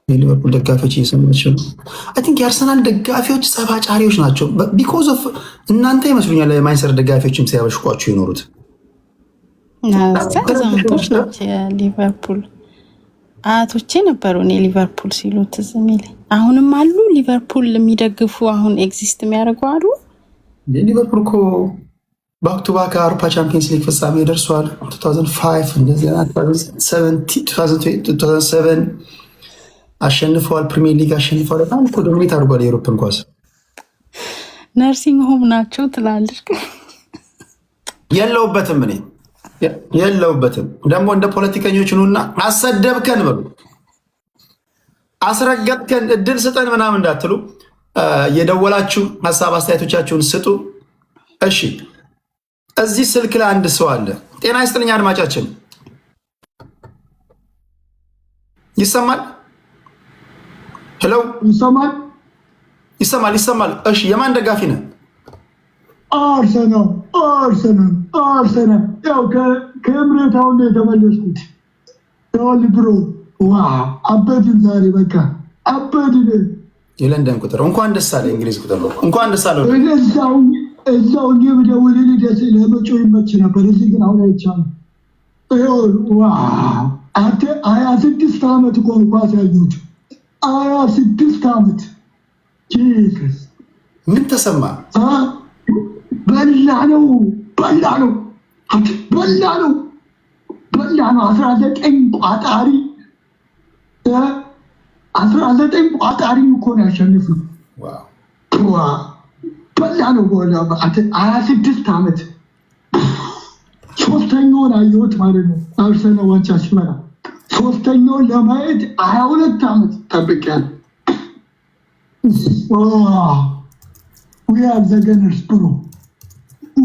የሊቨርፑል ደጋፊዎች እየሰማችሁ ነው። አይ ቲንክ የአርሰናል ደጋፊዎች ጸባጫሪዎች ናቸው። ቢኮዝ ኦፍ እናንተ ይመስሉኛል የማንቸስተር ደጋፊዎችም ሲያበሽቋቸው የኖሩት ዘመቶች ናቸው። የሊቨርፑል አያቶቼ ነበሩ እኔ ሊቨርፑል ሲሉ ትዝ የሚለኝ። አሁንም አሉ ሊቨርፑል የሚደግፉ አሁን ኤግዚስት የሚያደርጉ አሉ። ሊቨርፑል እኮ ባክ ቱ ባክ አውሮፓ ቻምፒየንስ ሊግ ፍጻሜ ደርሷል። 2005 2007 አሸንፈዋል። ፕሪሚየር ሊግ አሸንፈዋል። በጣም እኮ ዶሚኔት አድርጓል የአውሮፓን ኳስ። ነርሲንግ ሆም ናቸው ትላለች። የለውበትም እኔ የለውበትም። ደግሞ እንደ ፖለቲከኞች ነውና አሰደብከን በሉ፣ አስረገጥከን፣ እድል ስጠን ምናምን እንዳትሉ። የደወላችሁ ሀሳብ አስተያየቶቻችሁን ስጡ። እሺ እዚህ ስልክ ላይ አንድ ሰው አለ። ጤና ይስጥልኝ አድማጫችን፣ ይሰማል? ሄሎ ይሰማል? ይሰማል። እሺ የማን ደጋፊ ነህ? አርሰናል። ያው ከእምነት አሁን የተመለስኩት ብሮ አበድን ዛሬ በቃ አበድን። የለንደን ቁጥር እንኳን ደስ አለ። እንግሊዝ ቁጥር ነው እንኳን ደስ አለ። እዛው ብደውልልህ ደስ ለመጮህ ይመች ነበር። እዚህ ግን አሁን አይቻልም። 26 ዓመት እኮ ነው ኳስ ያየሁት። 26 ዓመት ጂሰስ። ምን ተሰማ? በላ ነው 19 ቋጣሪ 19 ቋጣሪ እኮ ነው ያሸነፈው። በላ ነው 26 ዓመት። ሶስተኛውን አየሁት ማለት ነው። አርሰናል ዋንጫ ሲመራ ሶስተኛውን ለማየት 22 ዓመት ጠብቄያለሁ። ዊአር ዘገነርስ ብሮ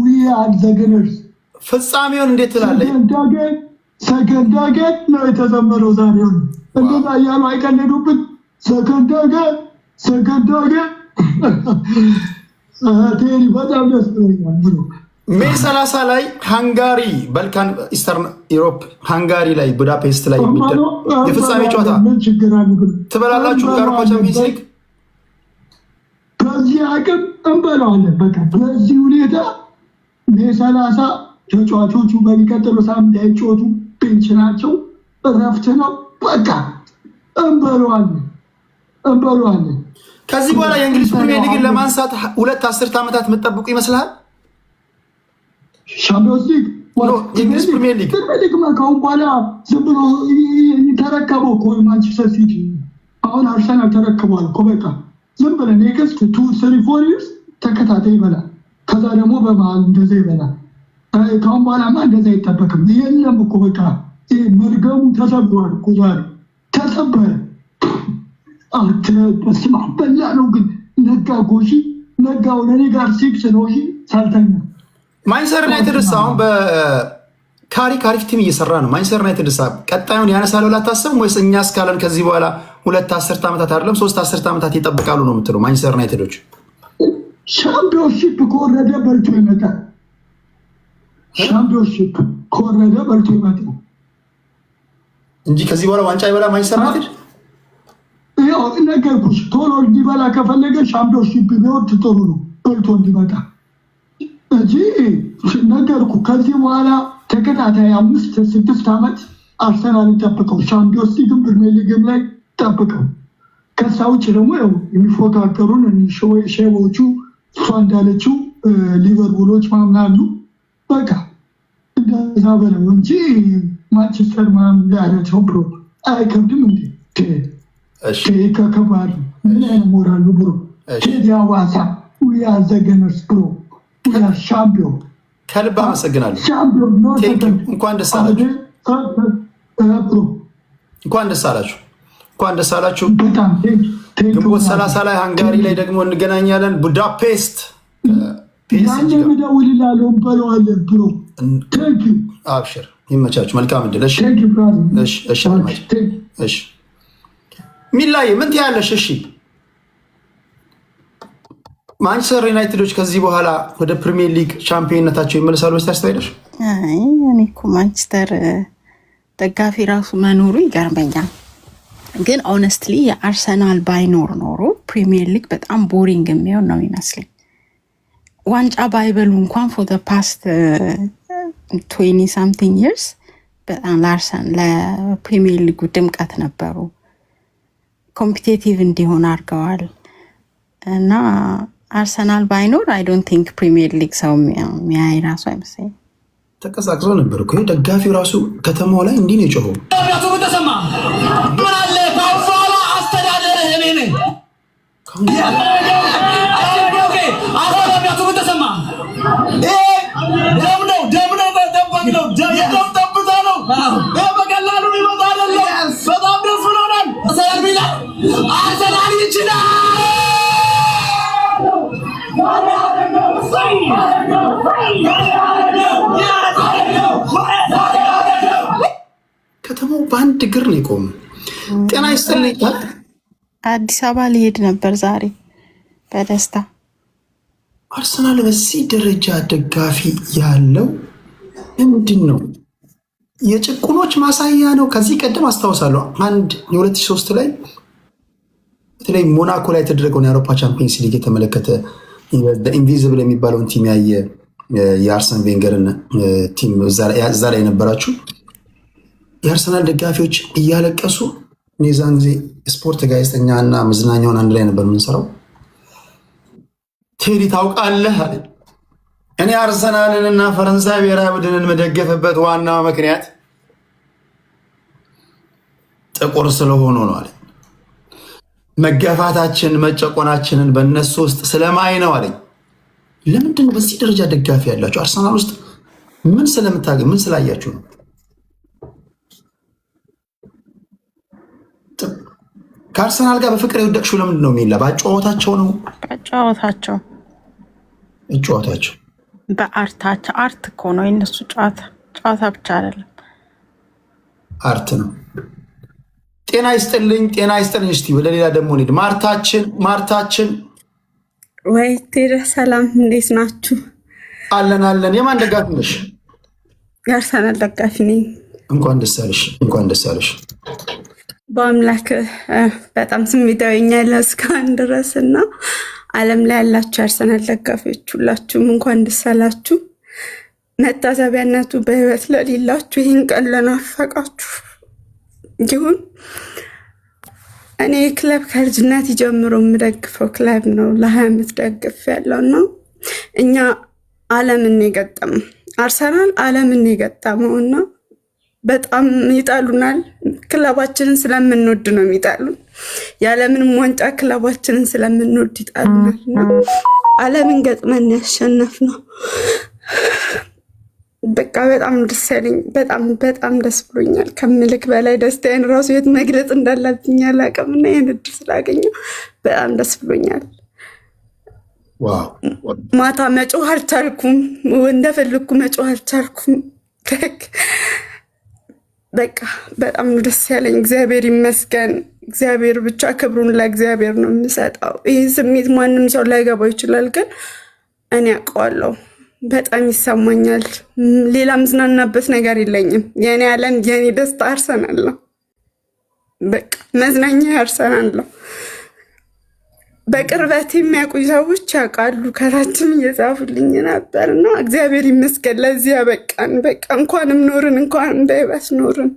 ዊአር ዘገነርስ። ፍጻሜውን እንዴት ትላለህ? ሰከንዳገን ነው የተዘመረው ዛሬውን። እንደዛ እያሉ አይቀልዱብን። ሰከንዳገን ቴሪ በጣም ደስ ብሎኛል ብሎ ሜይ 30 ላይ ሃንጋሪ ባልካን ኢስተርን ዩሮፕ ሃንጋሪ ላይ ቡዳፔስት ላይ የሚደረግ የፍጻሜ ጨዋታ ትበላላችሁ። የአውሮፓ ቻምፒየንስ ሊግ በዚህ አቅም እንበላዋለን። በቃ በዚህ ሁኔታ ሜይ 30 ተጫዋቾቹ በሚቀጥለው ሳምንት አይጫወቱ፣ ቤንች ናቸው፣ እረፍት ነው። በቃ እንበላዋለን። ከዚህ በኋላ የእንግሊዝ ፕሪሚየር ሊግን ለማንሳት 2 10 ዓመታት የምትጠብቁ ይመስልሃል? ሻምፒዮንስ ሊግ የእንግሊዝ ፕሪሚየር ሊግ ከአሁን በኋላ ዝም ብሎ ተረከበው እኮ ማንቸስተር ሲቲ። አሁን አርሰናል ተረክቧል እኮ በቃ ዝም ብለህ ኔክስት 2-3-4 ይርስ ተከታታይ ይበላል። ከዛ ደግሞ በመሀል እንደዛ ይበላል። ከአሁን በኋላማ እንደዛ አይጠበቅም። የለም እኮ በቃ መርገሙ ተሰብሯል እኮ ዛሬ ተሰበረ። በስመ አብ በላ ነው ግን ነጋው ለኔ ጋር 6 ነው ሳልተኛ። ማንቸስተር ዩናይትድ አሁን በካሪፍ ቲም እየሰራ ነው። ማንቸስተር ዩናይትድ ቀጣዩን ያነሳል ብላ አታስብም ወይስ እኛ እስካለን ከዚህ በኋላ 2 10 ዓመታት አይደለም 3 10 ዓመታት ይጠብቃሉ ነው የምትለው? ማንቸስተር ዩናይትዶች ሻምፒዮንሺፕ ከወረደ በልቶ ይመጣል። ሻምፒዮንሺፕ ከወረደ በልቶ ይመጣል እንጂ ከዚህ በኋላ ዋንጫ ይበላ ማንቸስተር ዩናይትድ። ያው ነገርኩሽ፣ ቶሎ እንዲበላ ከፈለገ ሻምፒዮንሺፕ ቢወርድ ጥሩ ነው በልቶ እንዲመጣ እንጂ ነገርኩ። ከዚህ በኋላ ተከታታይ 5-6 ዓመት አርሰናል ጠብቀው፣ ሻምፒዮንስ ሊግም ፕሪሚየር ሊግም ላይ ጠብቀው። ከዛ ውጭ ደግሞ ያው የሚፎካከሩን ሼቦቹ እሷ እንዳለችው ሊቨርፑሎች ማምናሉ። በቃ እንደዛ በለው እንጂ ማንቸስተር ምናምን ያለቸው ብሮ አይከብድም እንዴ? ከከባድ ምን አይነት ሞራሉ ብሮ ቴዲ አዋሳ ዊአር ዘገነርስ ብሮ ዊአር ሻምፒዮን። ከልብ አመሰግናለሁ። እንኳን ደስ አላችሁ። እንኳን ደስ አላችሁ። ግንቦት 30 ላይ ሃንጋሪ ላይ ደግሞ እንገናኛለን። ቡዳፔስት አብሽር፣ ይመቻችሁ። መልካም እድል። ሚላይ ምን ትያለሽ? እሺ ማንቸስተር ዩናይትዶች ከዚህ በኋላ ወደ ፕሪሚየር ሊግ ሻምፒዮንነታቸው ይመለሳሉ ወይስ ታስታውያለሽ? እኔ እኮ ማንቸስተር ደጋፊ ራሱ መኖሩ ይገርመኛል። ግን ኦነስትሊ የአርሰናል ባይኖር ኖሮ ፕሪሚየር ሊግ በጣም ቦሪንግ የሚሆን ነው የሚመስለኝ። ዋንጫ ባይበሉ እንኳን ፎር ዘ ፓስት 20 something years በጣም ለፕሪሚየር ሊጉ ድምቀት ነበሩ። ኮምፒቴቲቭ እንዲሆን አድርገዋል። እና አርሰናል ባይኖር አይ ዶንት ቲንክ ፕሪሚየር ሊግ ሰው የሚያይ ራሱ አይመስለኝም። ተቀዛቅዞ ነበር እኮ ደጋፊው ራሱ ከተማው ላይ እንዲህ ነው የጮኸው። ተሰማ ምን አለ ካውሳላ አስተዳደርህ እኔ ነኝ በቀላሉ ይመጣ አይደለም። በጣም ደስ ብሎናል። አርሰናል ይችላል። ከተማው በአንድ እግር ነው የቆሙ። ጤና ይስጥልኝ። አዲስ አበባ ሊሄድ ነበር ዛሬ በደስታ። አርሰናል በዚህ ደረጃ ደጋፊ ያለው ምንድን ነው? የጭቁኖች ማሳያ ነው። ከዚህ ቀደም አስታውሳለሁ አንድ የ2003 ላይ በተለይ ሞናኮ ላይ የተደረገውን የአውሮፓ ቻምፒየንስ ሊግ የተመለከተ ኢንቪዚብል የሚባለውን ቲም ያየ የአርሰን ቬንገርን ቲም እዛ ላይ የነበራችሁ የአርሰናል ደጋፊዎች እያለቀሱ ዛን ጊዜ ስፖርት ጋዜጠኛ እና መዝናኛውን አንድ ላይ ነበር የምንሰራው። ቴዲ ታውቃለህ አለ፣ እኔ አርሰናልን እና ፈረንሳይ ብሔራዊ ቡድንን መደገፍበት ዋናው ምክንያት ጥቁር ስለሆኑ ነው አለ። መገፋታችን መጨቆናችንን በእነሱ ውስጥ ስለማይ ነው አለኝ። ለምንድን ነው በዚህ ደረጃ ደጋፊ ያላችሁ? አርሰናል ውስጥ ምን ስለምታገኝ ምን ስላያችሁ ነው? ከአርሰናል ጋር በፍቅር የወደቅሽው ለምንድን ነው? ሚላ በአጨዋወታቸው ነው። በጨዋታቸው በአርታቸው አርት እኮ ነው የነሱ ጨዋታ ብቻ አይደለም፣ አርት ነው። ጤና ይስጥልኝ፣ ጤና ይስጥልኝ። እስቲ ወደ ሌላ ደግሞ እንሂድ። ማርታችን ወይ ቴደ ሰላም፣ እንዴት ናችሁ? አለን። የማን ደጋፊ ነሽ? የአርሰናል ደጋፊ ነኝ። እንኳን ደስ አለሽ፣ እንኳን ደስ አለሽ። በአምላክ በጣም ስሜታዊኛለ እስካሁን ድረስ እና ዓለም ላይ ያላችሁ የአርሰናል ደጋፊዎች ሁላችሁም እንኳን ደስ አላችሁ። መታሰቢያነቱ በህይወት ለሌላችሁ ይህን ቀን ለናፈቃችሁ ይሁን። እኔ ክለብ ከልጅነት ጀምሮ የምደግፈው ክለብ ነው። ለ20 ዓመት ደግፍ ያለው ነው። እኛ ዓለምን የገጠመው አርሰናል ዓለምን የገጠመው እና በጣም ይጣሉናል። ክለባችንን ስለምንወድ ነው የሚጣሉን። ያለምንም ዋንጫ ክለባችንን ስለምንወድ ይጣሉናል እና ዓለምን ገጥመን ያሸነፍ ነው። በቃ በጣም ደስ ያለኝ፣ በጣም ደስ ብሎኛል። ከምልክ በላይ ደስታዬን ራሱ የት መግለጽ እንዳለብኝ አላውቅም እና ይህን እድል ስላገኘው በጣም ደስ ብሎኛል። ማታ መጮህ አልቻልኩም፣ እንደፈለግኩ መጮህ አልቻልኩም። በቃ በጣም ደስ ያለኝ። እግዚአብሔር ይመስገን። እግዚአብሔር ብቻ ክብሩን ለእግዚአብሔር ነው የምሰጠው። ይህ ስሜት ማንም ሰው ላይገባው ይችላል፣ ግን እኔ አውቀዋለሁ። በጣም ይሰማኛል። ሌላ ምዝናናበት ነገር የለኝም። የኔ ዓለም የኔ ደስታ አርሰናል ነው። በቃ መዝናኛ አርሰናል ነው። በቅርበት የሚያውቁኝ ሰዎች ያውቃሉ። ከታችም እየጻፉልኝ ነበር እና እግዚአብሔር ይመስገን ለዚህ ያበቃን። በቃ እንኳንም ኖርን፣ እንኳንም በህይወት ኖርን።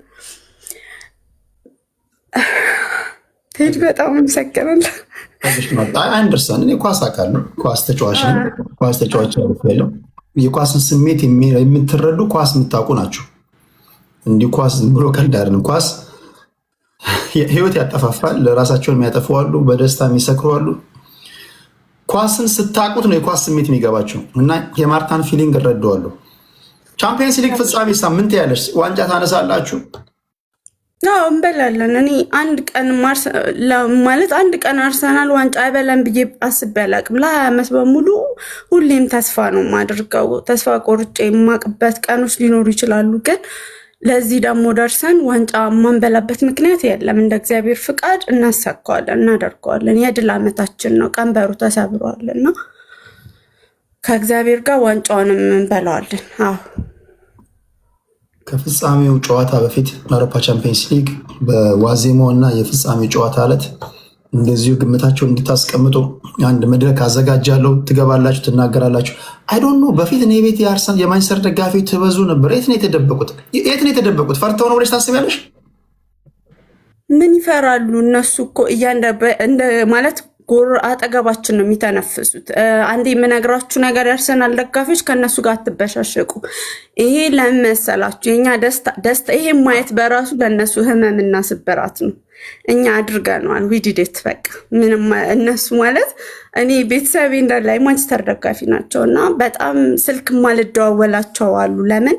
ቴድ በጣም አመሰግናለሁ። አንደርሰን እኔ ኳስ አውቃለሁ። ኳስ ተጫዋች ያለው የኳስን ስሜት የምትረዱ ኳስ የምታውቁ ናቸው። እንዲህ ኳስ ዝም ብሎ ቀልድ አይደለም። ኳስ ህይወት ያጠፋፋል። ለራሳቸውን የሚያጠፉ አሉ፣ በደስታ የሚሰክሩ አሉ። ኳስን ስታቁት ነው የኳስ ስሜት የሚገባቸው እና የማርታን ፊሊንግ እረዳዋለሁ። ቻምፒየንስ ሊግ ፍጻሜ ሳምንት ያለች ዋንጫ ታነሳላችሁ? አዎ እንበላለን። እኔ አንድ ቀን አርሰናል ዋንጫ አይበላም ብዬ አስቤ አላቅም። ለ20 ዓመት በሙሉ ሁሌም ተስፋ ነው የማደርገው። ተስፋ ቆርጬ የማቅበት ቀኖች ሊኖሩ ይችላሉ፣ ግን ለዚህ ደግሞ ደርሰን ዋንጫ የማንበላበት ምክንያት የለም። እንደ እግዚአብሔር ፍቃድ እናሳካዋለን፣ እናደርገዋለን። የድል ዓመታችን ነው። ቀንበሩ ተሰብሯል እና ከእግዚአብሔር ጋር ዋንጫውንም እንበላዋለን። አዎ ከፍጻሜው ጨዋታ በፊት ለአውሮፓ ቻምፒየንስ ሊግ በዋዜማው እና የፍጻሜው ጨዋታ ዕለት እንደዚሁ ግምታቸውን እንድታስቀምጡ አንድ መድረክ አዘጋጃለሁ። ትገባላችሁ፣ ትናገራላችሁ። አይዶን ኖ በፊት እኔ ቤት የማንቸስተር ደጋፊዎች ትበዙ ነበር። የት ነው የተደበቁት? ፈርተው ነው ብለሽ ታስቢያለሽ? ምን ይፈራሉ እነሱ? እኮ ማለት ጎር አጠገባችን ነው የሚተነፍሱት። አንዴ የምነግራችሁ ነገር ያርሰናል ደጋፊዎች ከእነሱ ጋር አትበሻሸቁ። ይሄ ለምን መሰላችሁ? የኛ ደስታ ይሄ ማየት በራሱ ለእነሱ ህመምና ስብራት ነው። እኛ አድርገነዋል። ዊዲዴት በቃ ምንም እነሱ ማለት እኔ ቤተሰቤ እንዳለ ማንቸስተር ደጋፊ ናቸው እና በጣም ስልክ ማልደዋወላቸው አሉ። ለምን?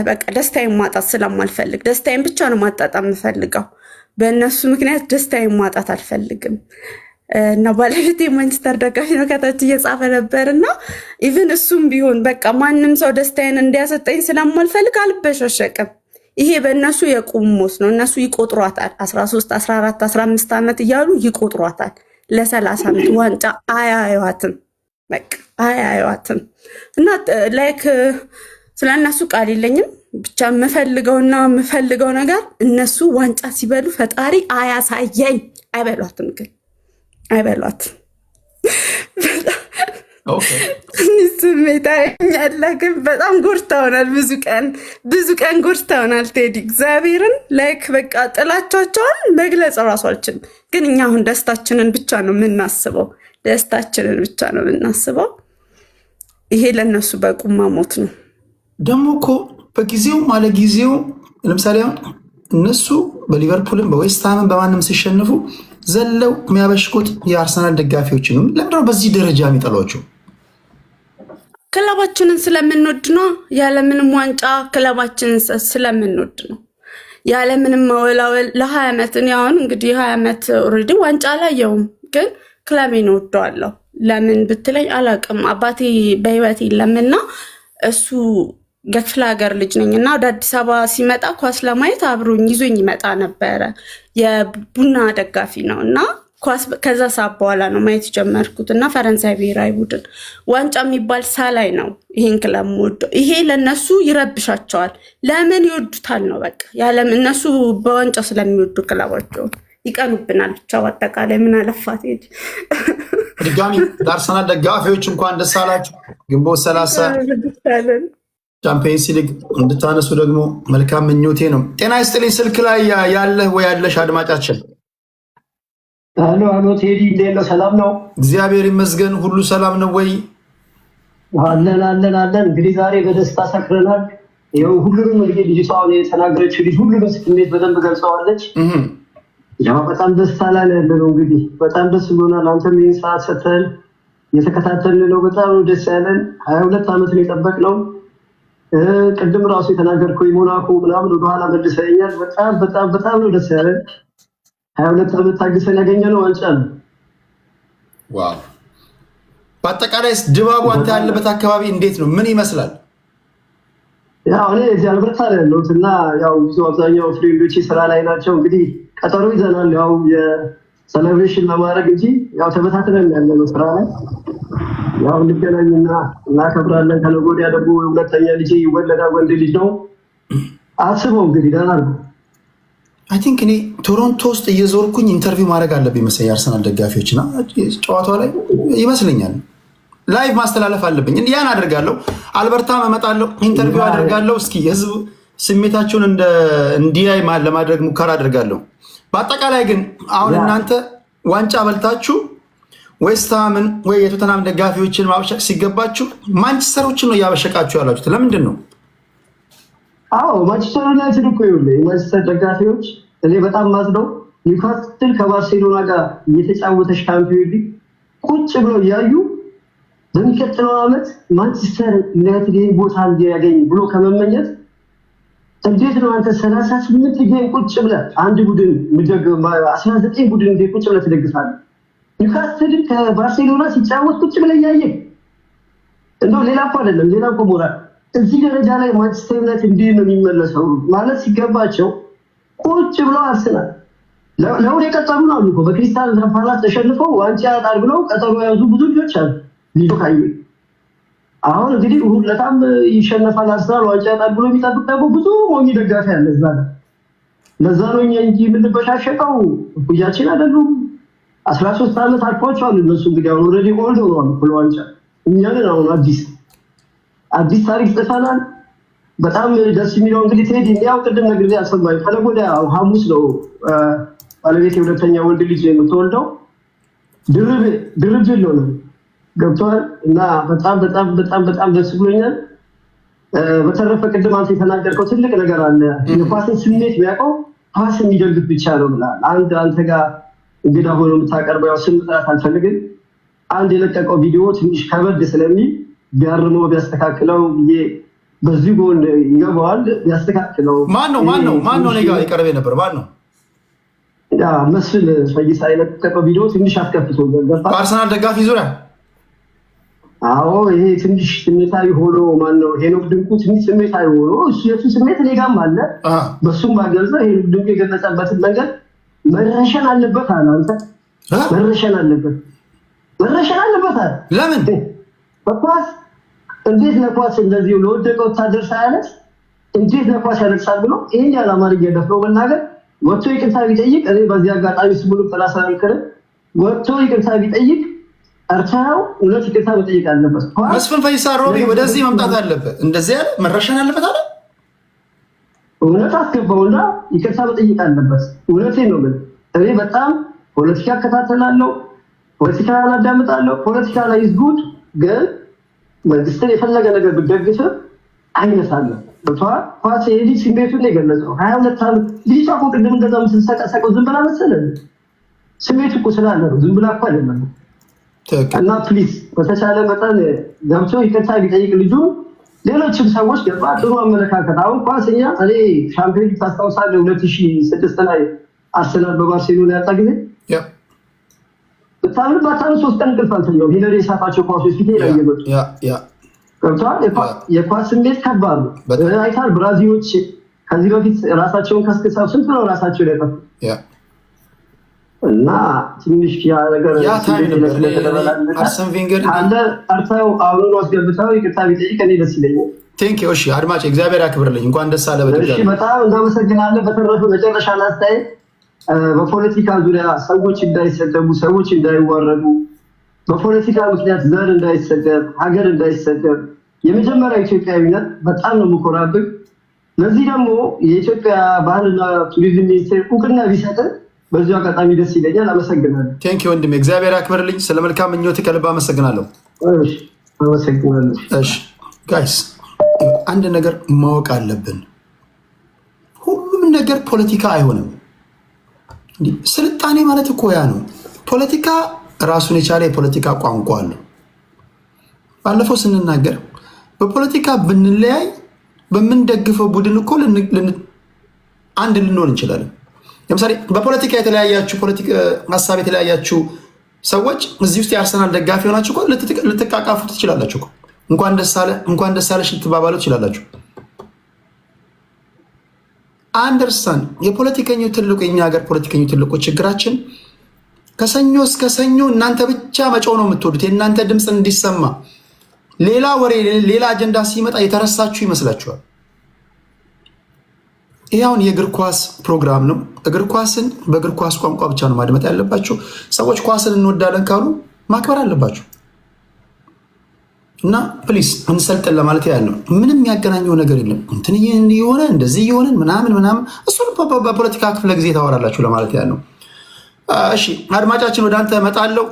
በቃ ደስታዬን ማጣት ስለማልፈልግ፣ ደስታዬን ብቻ ነው ማጣጣም የምፈልገው። በእነሱ ምክንያት ደስታዬን ማጣት አልፈልግም። እና ባለቤቴ ማንቸስተር ደጋፊ ነው ከታች እየጻፈ ነበርና ኢቭን እሱም ቢሆን በቃ ማንም ሰው ደስታዬን እንዲያሰጠኝ ስለማልፈልግ አልበሻሸቅም። ይሄ በእነሱ የቁሞስ ነው። እነሱ ይቆጥሯታል 13 14 15 ዓመት እያሉ ይቆጥሯታል። ለ30 ዓመት ዋንጫ አያዩዋትም። በቃ አያዩዋትም። እና ላይክ ስለ እነሱ ቃል የለኝም። ብቻ የምፈልገው ነገር እነሱ ዋንጫ ሲበሉ ፈጣሪ አያሳየኝ። አይበሏትም ግን አይበሏትም። ስሜታዊ ያለ ግን በጣም ጎርተውናል። ብዙ ቀን ጎርተውናል። ቴዲ እግዚአብሔርን ላይክ በቃ ጥላቻቸውን መግለጽ እራሱ አልችልም። ግን እኛ አሁን ደስታችንን ብቻ ነው የምናስበው። ይሄ ለእነሱ በቁማ ሞት ነው። ደግሞ እኮ በጊዜው ማለት ጊዜው ለምሳሌ እነሱ በሊቨርፑልም በዌስትሃምን በማንም ሲሸንፉ ዘለው የሚያበሽቁት የአርሰናል ደጋፊዎች ነው። ለምንድነው በዚህ ደረጃ የሚጠሏቸው? ክለባችንን ስለምንወድ ነው። ያለምንም ዋንጫ ክለባችንን ስለምንወድ ነው። ያለምንም መወላወል ለ20 ዓመት ያሁን እንግዲህ 20 ዓመት ኦልሬዲ ዋንጫ አላየውም፣ ግን ክለቤን እወደዋለሁ። ለምን ብትለኝ አላውቅም። አባቴ በህይወት የለምና እሱ የክፍለ ሀገር ልጅ ነኝና ወደ አዲስ አበባ ሲመጣ ኳስ ለማየት አብሮኝ ይዞኝ ይመጣ ነበረ። የቡና ደጋፊ ነው እና ኳስ ከዛ ሰዓት በኋላ ነው ማየት ጀመርኩት እና ፈረንሳይ ብሔራዊ ቡድን ዋንጫ የሚባል ሳላይ ነው ይሄን ክለብ ወደው። ይሄ ለነሱ ይረብሻቸዋል። ለምን ይወዱታል ነው በቃ ያለም እነሱ በዋንጫ ስለሚወዱ ክለባቸው ይቀኑብናል። ብቻ አጠቃላይ ምን አለፋት ሄድ ድጋሚ ለአርሰናል ደጋፊዎች እንኳን ደስ አላችሁ። ግንቦት 30 ቻምፒየንስ ሊግ እንድታነሱ ደግሞ መልካም ምኞቴ ነው። ጤና ይስጥልኝ። ስልክ ላይ ያለህ ወይ ያለሽ አድማጫችን? አሎ ቴዲ እንዴት ነው? ሰላም ነው? እግዚአብሔር ይመስገን። ሁሉ ሰላም ነው ወይ? አለን። እንግዲህ ዛሬ በደስታ ሰክረናል። ይኸው ሁሉንም እንግዲህ ልጅቷ አሁን የተናገረችው ልጅ ሁሉንም ስሜት በደንብ ገልጸዋለች። ያው በጣም ደስታ ላይ ያለነው እንግዲህ በጣም ደስ ብሎናል። አንተም ይህን ሰዓት ሰተን የተከታተልን ነው። በጣም ነው ደስ ያለን። 22 ዓመት ነው የጠበቅነው። ቅድም ራሱ የተናገርከው ሞናኮ ምናምን ወደኋላ መልሰኛል። በጣም ነው ደስ ያለን። 22 ዓመት ታግሰን ያገኘነው ዋንጫ ነው። ዋው! በአጠቃላይ ድባቡ አንተ ያለበት አካባቢ እንዴት ነው? ምን ይመስላል? ያው እኔ እዚህ አልበርታ ነው ያለሁት እና ያው ብዙ አብዛኛው ፍሬንዶቼ ስራ ላይ ናቸው። እንግዲህ ቀጠሮ ይዘናል ያው የሴሌብሬሽን ለማድረግ እንጂ ያው ተበታትነን ያለነው ስራ ላይ ያው እንገናኝና እናከብራለን። ከነገ ወዲያ ደግሞ ሁለተኛ ልጅ ይወለዳል። ወንድ ልጅ ነው። አስበው እንግዲህ ደህና ነው። አይ ቲንክ እኔ ቶሮንቶ ውስጥ እየዞርኩኝ ኢንተርቪው ማድረግ አለብኝ መሰለኝ የአርሰናል ደጋፊዎች እና ጨዋታው ላይ ይመስለኛል ላይቭ ማስተላለፍ አለብኝ። ያን አደርጋለሁ። አልበርታም እመጣለሁ፣ ኢንተርቪው አደርጋለሁ። እስኪ የህዝብ ስሜታቸውን እንዲያይ ለማድረግ ሙከራ አደርጋለሁ። በአጠቃላይ ግን አሁን እናንተ ዋንጫ በልታችሁ ዌስትሃምን ወይ የቶተናም ደጋፊዎችን ማብሸቅ ሲገባችሁ ማንቸስተሮችን ነው እያበሸቃችሁ ያላችሁት። ለምንድን ነው? አዎ ማንቸስተር ዩናይትድ እኮ ይኸውልህ የማንቸስተር ደጋፊዎች እኔ በጣም ማዝነው ኒውካስትል ከባርሴሎና ጋር እየተጫወተ ሻምፒዮን ሊግ ቁጭ ብለው እያዩ በሚቀጥለው ዓመት ማንቸስተር ዩናይትድ ይህን ቦታ እንዲያገኝ ብሎ ከመመኘት እንዴት ነው አንተ 38 ጌም ቁጭ ብለህ አንድ ቡድን 19 ቡድን እንዴት ቁጭ ብለህ ትደግፋለህ? ኒውካስትል ከባርሴሎና ሲጫወት ቁጭ ብለህ እያየህ እንደው ሌላ እኮ አይደለም ሌላ እኮ ሞራል እዚህ ደረጃ ላይ ማንቸስተር ዩናይትድ እንዴት ነው የሚመለሰው ማለት ሲገባቸው ቁጭ ብለው አርሰናል ለወደ ቀጠሉ ነው እኮ በክሪስታል ፓላስ ተሸንፈው ዋንጫ ያጣል ብለው ቀጠሉ ያዙ ብዙ ልጆች አሉ። ሊቶካይ አሁን እንግዲህ ሁለታም ይሸነፋል አርሰናል ዋንጫ ያጣል ብሎ የሚጠብቅ ደግሞ ብዙ ሞኝ ደጋፊ አለ እዛ ነው። ለዛ ነው እኛ እንጂ የምንበሻሸቀው ሁያችን አይደሉም። 13 ዓመት አልፏቸዋል እነሱ እንግዲህ አሁን ኦልሬዲ ኦልድ ሆነዋል ብሎ ዋንጫ እኛ ግን አሁን አዲስ ታሪክ ጽፈናል። በጣም ደስ የሚለው እንግዲህ ቴዲ ያው ቅድም ነግሬ ያሰማኝ ከነገ ወዲያ ሐሙስ ነው ባለቤቴ ሁለተኛ ወንድ ልጅ የምትወልደው ድርብ ነው ገብቷል እና በጣም ደስ ብሎኛል። በተረፈ ቅድም አንተ የተናገርከው ትልቅ ነገር አለ። የኳስን ስሜት የሚያውቀው ኳስ የሚደግፍ ብቻ ነው ብለሃል። አንተ ጋር እንግዳ ሆኖ የምታቀርበው ያው ስም ጥራት አልፈልግም። አንድ የለቀቀው ቪዲዮ ትንሽ ከበድ ስለሚል ቢያርመው ቢያስተካክለው ብዬ በዚህ ጎን ይገባዋል። ቢያስተካክለው ማን ነው እኔ ጋር የቀረበ ነበር? ማን ነው? መስፍን ፈይሳ የለቀቀው ቪዲዮ ትንሽ አስከፍቶ ገባ። በአርሰናል ደጋፊ ዙሪያ አዎ ይሄ ትንሽ ስሜታዊ ሆኖ ማነው ሄኖክ ድንቁ ትንሽ ስሜታዊ ሆኖ የሱ ስሜት እኔ ጋርም አለ። በሱም ባገልጸ ሄኖክ ድንቁ የገለጸበትን መንገድ መረሸን አለበት አለ። አንተ መረሸን አለበት አለ። ለምን በኳስ እንዴት ለኳስ እንደዚህ ለወደቀው ወታደር ሳያለቅስ እንዴት ለኳስ ያለቅሳል ብሎ ይሄን ያለ አማርኛ ደፍሮ መናገር ወጥቶ ይቅርታ ቢጠይቅ እኔ በዚህ አጋጣሚ ስሙን ተላሳልከረ ወጥቶ ይቅርታ ቢጠይቅ አርታው እውነት ይቅርታ መጠየቅ አለበት። መስፍን ፈይሳ ሮቢ ወደዚህ መምጣት አለበት። እንደዚህ ያለ መረሸን አለበት አለ። እውነት አስገባውና ይቅርታ መጠየቅ አለበት። እውነቴን ነው። እኔ በጣም ፖለቲካ እከታተላለሁ፣ ፖለቲካ አዳምጣለሁ። ፖለቲካ ላይ ጉድ ግን መንግስትን የፈለገ ነገር ብትደግፍ አይነሳለ። ኳስ የልጅ ስሜቱን የገለጸው 22 ዓመት ልጅ እኮ ቅድም እንደዛ የምትሰቀሰቀው ዝም ብላ መሰለህ? ስሜቱ እኮ ስላለ ነው። ዝም ብላ እኮ አይደለም። እና ፕሊዝ በተቻለ መጠን ገብቶ ይቅርታ ቢጠይቅ ልጁ ሌሎችም ሰዎች ገባ ጥሩ አመለካከት። አሁን ኳስኛ እኔ ሻምፒዮን ታስታውሳለህ 2006 ላይ አርሰናል በባርሴሎና ያጣ ጊዜ በጣም 3 ቀን እንቅልፍ አልተኛውም። ሂለሪ የሳታቸው ኳሶች ፊት ላይ እየመጡ ገብቷል። የኳስ ስሜት ከባድ ነው። አይታል ብራዚሎች ከዚህ በፊት ራሳቸውን ከስክሰው ስንት ነው ራሳቸው ላይ ጠፉ እና ትንሽ ያ ነገር ያ ታይም ነበር አርሰን ቬንገር አንተ አርታው አሁን አስገብታው ይቅርታ ቢጠይቅ እኔ ደስ ይለኛል። ቴንክ ዩ። እሺ አድማጭ እግዚአብሔር ያክብርልኝ። እንኳን ደስ አለ። እሺ በጣም እናመሰግናለን። በተረፈ መጨረሻ ላይ በፖለቲካ ዙሪያ ሰዎች እንዳይሰደቡ፣ ሰዎች እንዳይዋረዱ፣ በፖለቲካ ምክንያት ዘር እንዳይሰደብ፣ ሀገር እንዳይሰደብ የመጀመሪያ ኢትዮጵያዊነት በጣም ነው የምኮራብህ። ለዚህ ደግሞ የኢትዮጵያ ባህልና ቱሪዝም ሚኒስቴር እውቅና ቢሰጥ በዚሁ አጋጣሚ ደስ ይለኛል። አመሰግናለሁ። ቴንክ ዩ ወንድሜ፣ እግዚአብሔር ያክብርልኝ። ስለ መልካም ምኞት ከልብ አመሰግናለሁ። እሺ አመሰግናለሁ። እሺ ጋይስ አንድ ነገር ማወቅ አለብን። ሁሉም ነገር ፖለቲካ አይሆንም። ስልጣኔ ማለት እኮ ያ ነው። ፖለቲካ ራሱን የቻለ የፖለቲካ ቋንቋ አለው። ባለፈው ስንናገር በፖለቲካ ብንለያይ በምንደግፈው ቡድን እኮ አንድ ልንሆን እንችላለን። ለምሳሌ በፖለቲካ የተለያያችሁ ሀሳብ የተለያያችሁ ሰዎች እዚህ ውስጥ የአርሰናል ደጋፊ ሆናችሁ እኮ ልትቃቃፉ ትችላላችሁ። እንኳን ደስ አለሽ ልትባባሉ ትችላላችሁ። አንደርስታንድ የፖለቲከኞች ትልቁ የኛ ሀገር ፖለቲከኞች ትልቁ ችግራችን ከሰኞ እስከ ሰኞ እናንተ ብቻ መጮህ ነው የምትወዱት። የእናንተ ድምፅ እንዲሰማ ሌላ ወሬ ሌላ አጀንዳ ሲመጣ የተረሳችሁ ይመስላችኋል። ይህ አሁን የእግር ኳስ ፕሮግራም ነው። እግር ኳስን በእግር ኳስ ቋንቋ ብቻ ነው ማድመጥ ያለባቸው። ሰዎች ኳስን እንወዳለን ካሉ ማክበር አለባቸው። እና ፕሊስ እንሰልጥን ለማለት ያለው ምንም ያገናኘው ነገር የለም። እንትን የሆነ እንደዚህ የሆነን ምናምን እሱን በፖለቲካ ክፍለ ጊዜ ታወራላችሁ ለማለት ያለው። እሺ አድማጫችን ወደ አንተ እመጣለሁ።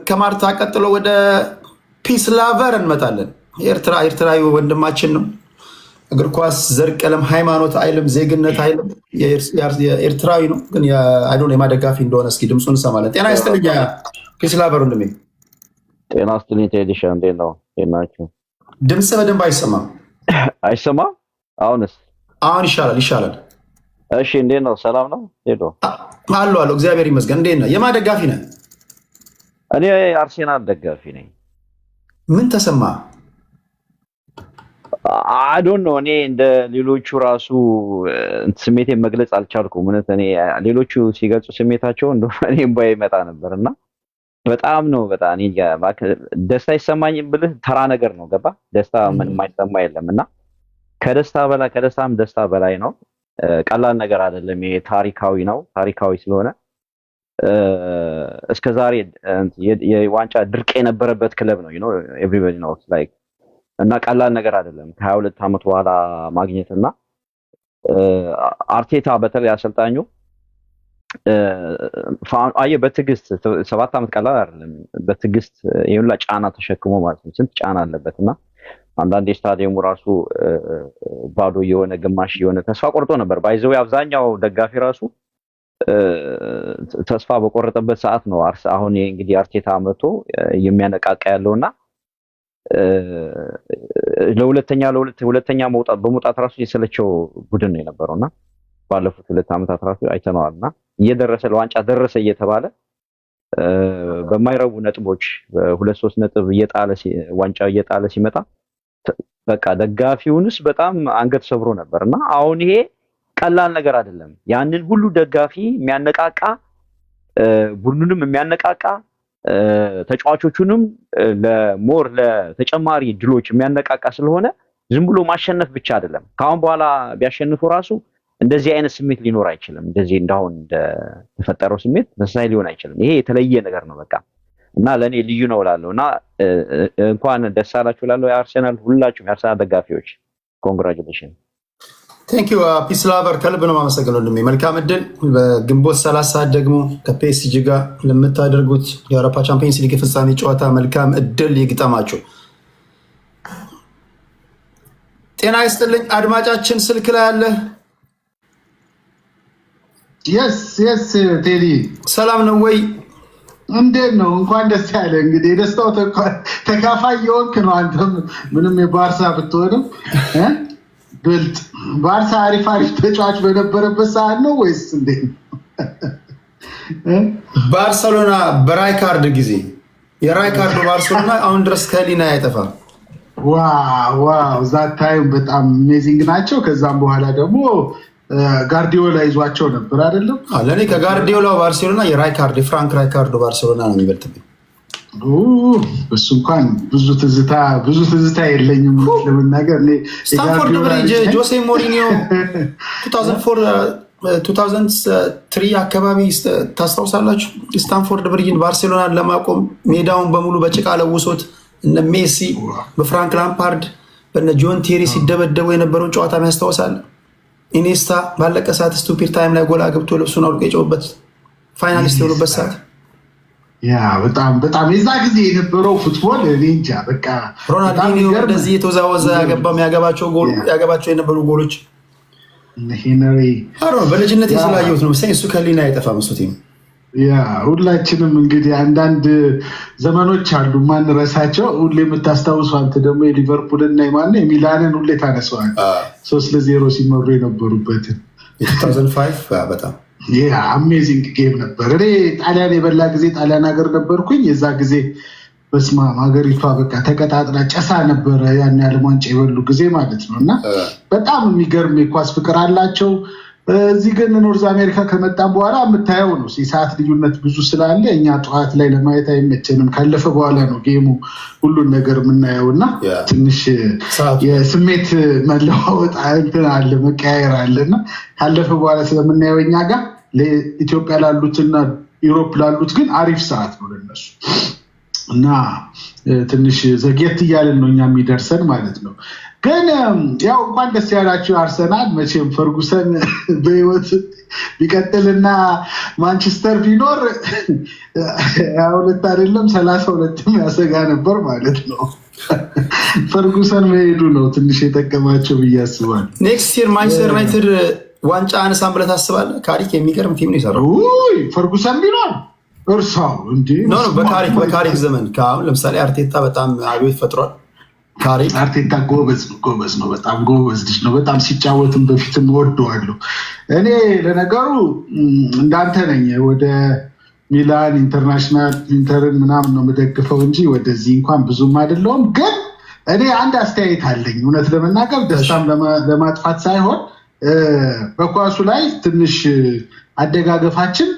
ከማርታ ቀጥሎ ወደ ፒስ ላቨር እንመጣለን። ኤርትራዊ ወንድማችን ነው። እግር ኳስ ዘር፣ ቀለም፣ ሃይማኖት አይልም፣ ዜግነት አይልም። ኤርትራዊ ነው ግን የማደጋፊ እንደሆነ እስኪ ድምፁን እንሰማለን። ጤና ይስጥልኝ ፒስ ላቨር ወንድሜ። ጤና ይስጥልኝ ቴዲሻ፣ እንዴት ነው? ናችሁ? ድምፅ በደንብ አይሰማም። አይሰማም? አሁንስ? አሁን ይሻላል። እሺ እንዴት ነው? ሰላም ነው? ሄዶ አሉ እግዚአብሔር ይመስገን። እንዴት ነህ? የማን ደጋፊ ነህ? እኔ አርሴናል ደጋፊ ነኝ። ምን ተሰማ? አዶን ነው። እኔ እንደ ሌሎቹ ራሱ ስሜቴን መግለጽ አልቻልኩም። እውነት እኔ ሌሎቹ ሲገልጹ ስሜታቸው እንደሆነ እኔም ባይ ይመጣ ነበርና በጣም ደስታ ይሰማኝ ብልህ ተራ ነገር ነው። ገባ? ደስታ ምን የማይሰማ የለም እና ከደስታም ደስታ በላይ ነው። ቀላል ነገር አይደለም። ይሄ ታሪካዊ ነው። ታሪካዊ ስለሆነ እስከዛሬ የዋንጫ ድርቅ የነበረበት ክለብ ነው። ኤቭሪባዲ ኖውስ ላይክ እና ቀላል ነገር አይደለም ከ22 ዓመት በኋላ ማግኘትና አርቴታ በተለይ አሰልጣኙ በትዕግስት 7 ዓመት ቀላል አይደለም። በትዕግስት ይሁንላ ጫና ተሸክሞ ማለት ነው። ስንት ጫና አለበትና አንዳንድ ስታዲየሙ ራሱ ባዶ የሆነ ግማሽ የሆነ ተስፋ ቆርጦ ነበር። ባይዘው አብዛኛው ደጋፊ ራሱ ተስፋ በቆረጠበት ሰዓት ነው አሁን እንግዲህ አርቴታ መጥቶ የሚያነቃቃ ያለውና ለሁለተኛ በመውጣት ራሱ የሰለቸው ቡድን ነው የነበረውና ባለፉት 2 ዓመታት ራሱ አይተነዋልና እየደረሰ ለዋንጫ ደረሰ እየተባለ በማይረቡ ነጥቦች በ2-3 ነጥብ ዋንጫ እየጣለ ሲመጣ በቃ ደጋፊውንስ በጣም አንገት ሰብሮ ነበርና አሁን ይሄ ቀላል ነገር አይደለም። ያንን ሁሉ ደጋፊ የሚያነቃቃ ቡድኑንም የሚያነቃቃ ተጫዋቾቹንም ለተጨማሪ ድሎች የሚያነቃቃ ስለሆነ ዝም ብሎ ማሸነፍ ብቻ አይደለም። ካሁን በኋላ ቢያሸንፉ ራሱ እንደዚህ አይነት ስሜት ሊኖር አይችልም። እንደዚህ እንዳሁን እንደተፈጠረው ስሜት መሳይ ሊሆን አይችልም። ይሄ የተለየ ነገር ነው በቃ እና ለኔ ልዩ ነው እላለሁና እንኳን ደስ አላችሁ እላለሁ የአርሰናል ሁላችሁም የአርሰናል ደጋፊዎች ኮንግራቹሌሽን። ቴንክ ዩ ፒስ ላቨር ከልብ ነው የማመሰግነው። ወንድሜ መልካም እድል። በግንቦት 30 ሰዓት ደግሞ ከፒኤስጂ ጋር ለምታደርጉት የአውሮፓ ቻምፒየንስ ሊግ ፍጻሜ ጨዋታ መልካም እድል ይግጠማችሁ። ጤና ይስጥልኝ አድማጫችን ስልክ ላይ አለ። የስ ቴዲ ሰላም ነው ወይ? እንዴት ነው? እንኳን ደስ ያለ። እንግዲህ የደስታው ተካፋይ የሆንክ ነው አንተም። ምንም የባርሳ ብትሆንም ብልጥ ባርሳ አሪፍ ተጫዋች በነበረበት ሰዓት ነው ወይስ እንዴት ነው? ባርሰሎና በራይካርድ ጊዜ የራይካርድ ባርሰሎና አሁን ድረስ ከሊና አይጠፋም። ዋው ዛት ታይም በጣም አሜዚንግ ናቸው። ከዛም በኋላ ደግሞ ጋርዲዮላ ይዟቸው ነበር አይደለም? ለኔ ከጋርዲዮላ ባርሴሎና የራይካርድ የፍራንክ ራይካርዶ ባርሴሎና ነው የሚበልጥብኝ። እሱ እንኳን ብዙ ትዝታ የለኝም ለመናገር። ስታንፎርድ ብሪጅ ጆሴ ሞሪኒዮ 2003 አካባቢ ታስታውሳላችሁ? ስታንፎርድ ብሪጅን ባርሴሎናን ለማቆም ሜዳውን በሙሉ በጭቃ ለውሶት እነ ሜሲ በፍራንክ ላምፓርድ በነ ጆን ቴሪ ሲደበደቡ የነበረውን ጨዋታ ያስታውሳል። ኢኔስታ ባለቀ ሰዓት ስቱፒድ ታይም ላይ ጎላ ገብቶ ልብሱን አውልቆ የጨውበት ፋይናሊስት የሆኑበት ሰዓት በጣም የዛ ጊዜ የነበረው ፉትቦል እኔ እንጃ በቃ ሮናልዲኒዮ እንደዚህ የተወዛወዘ ያገባቸው የነበሩ ጎሎች ሄነሪ በልጅነት ስላየሁት ነው መሰለኝ። እሱ ከሊና አይጠፋም። እሱ ቲም ሁላችንም እንግዲህ አንዳንድ ዘመኖች አሉ ማንረሳቸው። ሁሌ የምታስታውሱ አንተ ደግሞ የሊቨርፑልና የሚላንን ሁሌ ታነሰዋል 3-0 ሲመሩ የነበሩበትን 2005 በጣም አሜዚንግ ጌም ነበር። እኔ ጣሊያን የበላ ጊዜ ጣሊያን ሀገር ነበርኩኝ። የዛ ጊዜ በስማ ሀገሪቷ በቃ ተቀጣጥላ ጨሳ ነበረ ያን የዓለም ዋንጫ የበሉ ጊዜ ማለት ነው። እና በጣም የሚገርም የኳስ ፍቅር አላቸው። እዚህ ግን ኖርዝ አሜሪካ ከመጣም በኋላ የምታየው ነው የሰዓት ልዩነት ብዙ ስላለ እኛ ጠዋት ላይ ለማየት አይመቸንም። ካለፈ በኋላ ነው ጌሙ ሁሉን ነገር የምናየው እና ትንሽ የስሜት መለዋወጥ እንትን አለ መቀያየር አለ እና ካለፈ በኋላ ስለምናየው እኛ ጋር ለኢትዮጵያ ላሉትና ዩሮፕ ላሉት ግን አሪፍ ሰዓት ነው ለነሱ እና ትንሽ ዘግየት እያለን ነው እኛ የሚደርሰን ማለት ነው። ግን ያው እንኳን ደስ ያላችሁ አርሰናል። መቼም ፈርጉሰን በህይወት ቢቀጥልና ማንቸስተር ቢኖር 22 አይደለም 32 ያሰጋ ነበር ማለት ነው። ፈርጉሰን መሄዱ ነው ትንሽ የጠቀማቸው ብዬ አስባለሁ። ኔክስት ይር ማንቸስተር ዩናይትድ ዋንጫ አነሳን ብለህ ታስባለህ? ካሪክ የሚገርም ቲም ነው የሰራው። ፈርጉሰን ቢኖር እርሳው እንዴ በካሪክ ዘመን ከአሁን ለምሳሌ አርቴታ በጣም አብዮት ፈጥሯል። አርቴታ ጎበዝ ነው፣ በጣም ጎበዝ ልጅ ነው። በጣም ሲጫወትም በፊትም ወደዋለሁ። እኔ ለነገሩ እንዳንተ ነኝ፣ ወደ ሚላን ኢንተርናሽናል ኢንተርን ምናምን ነው የምደግፈው እንጂ ወደዚህ እንኳን ብዙም አይደለውም። ግን እኔ አንድ አስተያየት አለኝ እውነት ለመናገር ደስታም ለማጥፋት ሳይሆን በኳሱ ላይ ትንሽ አደጋገፋችን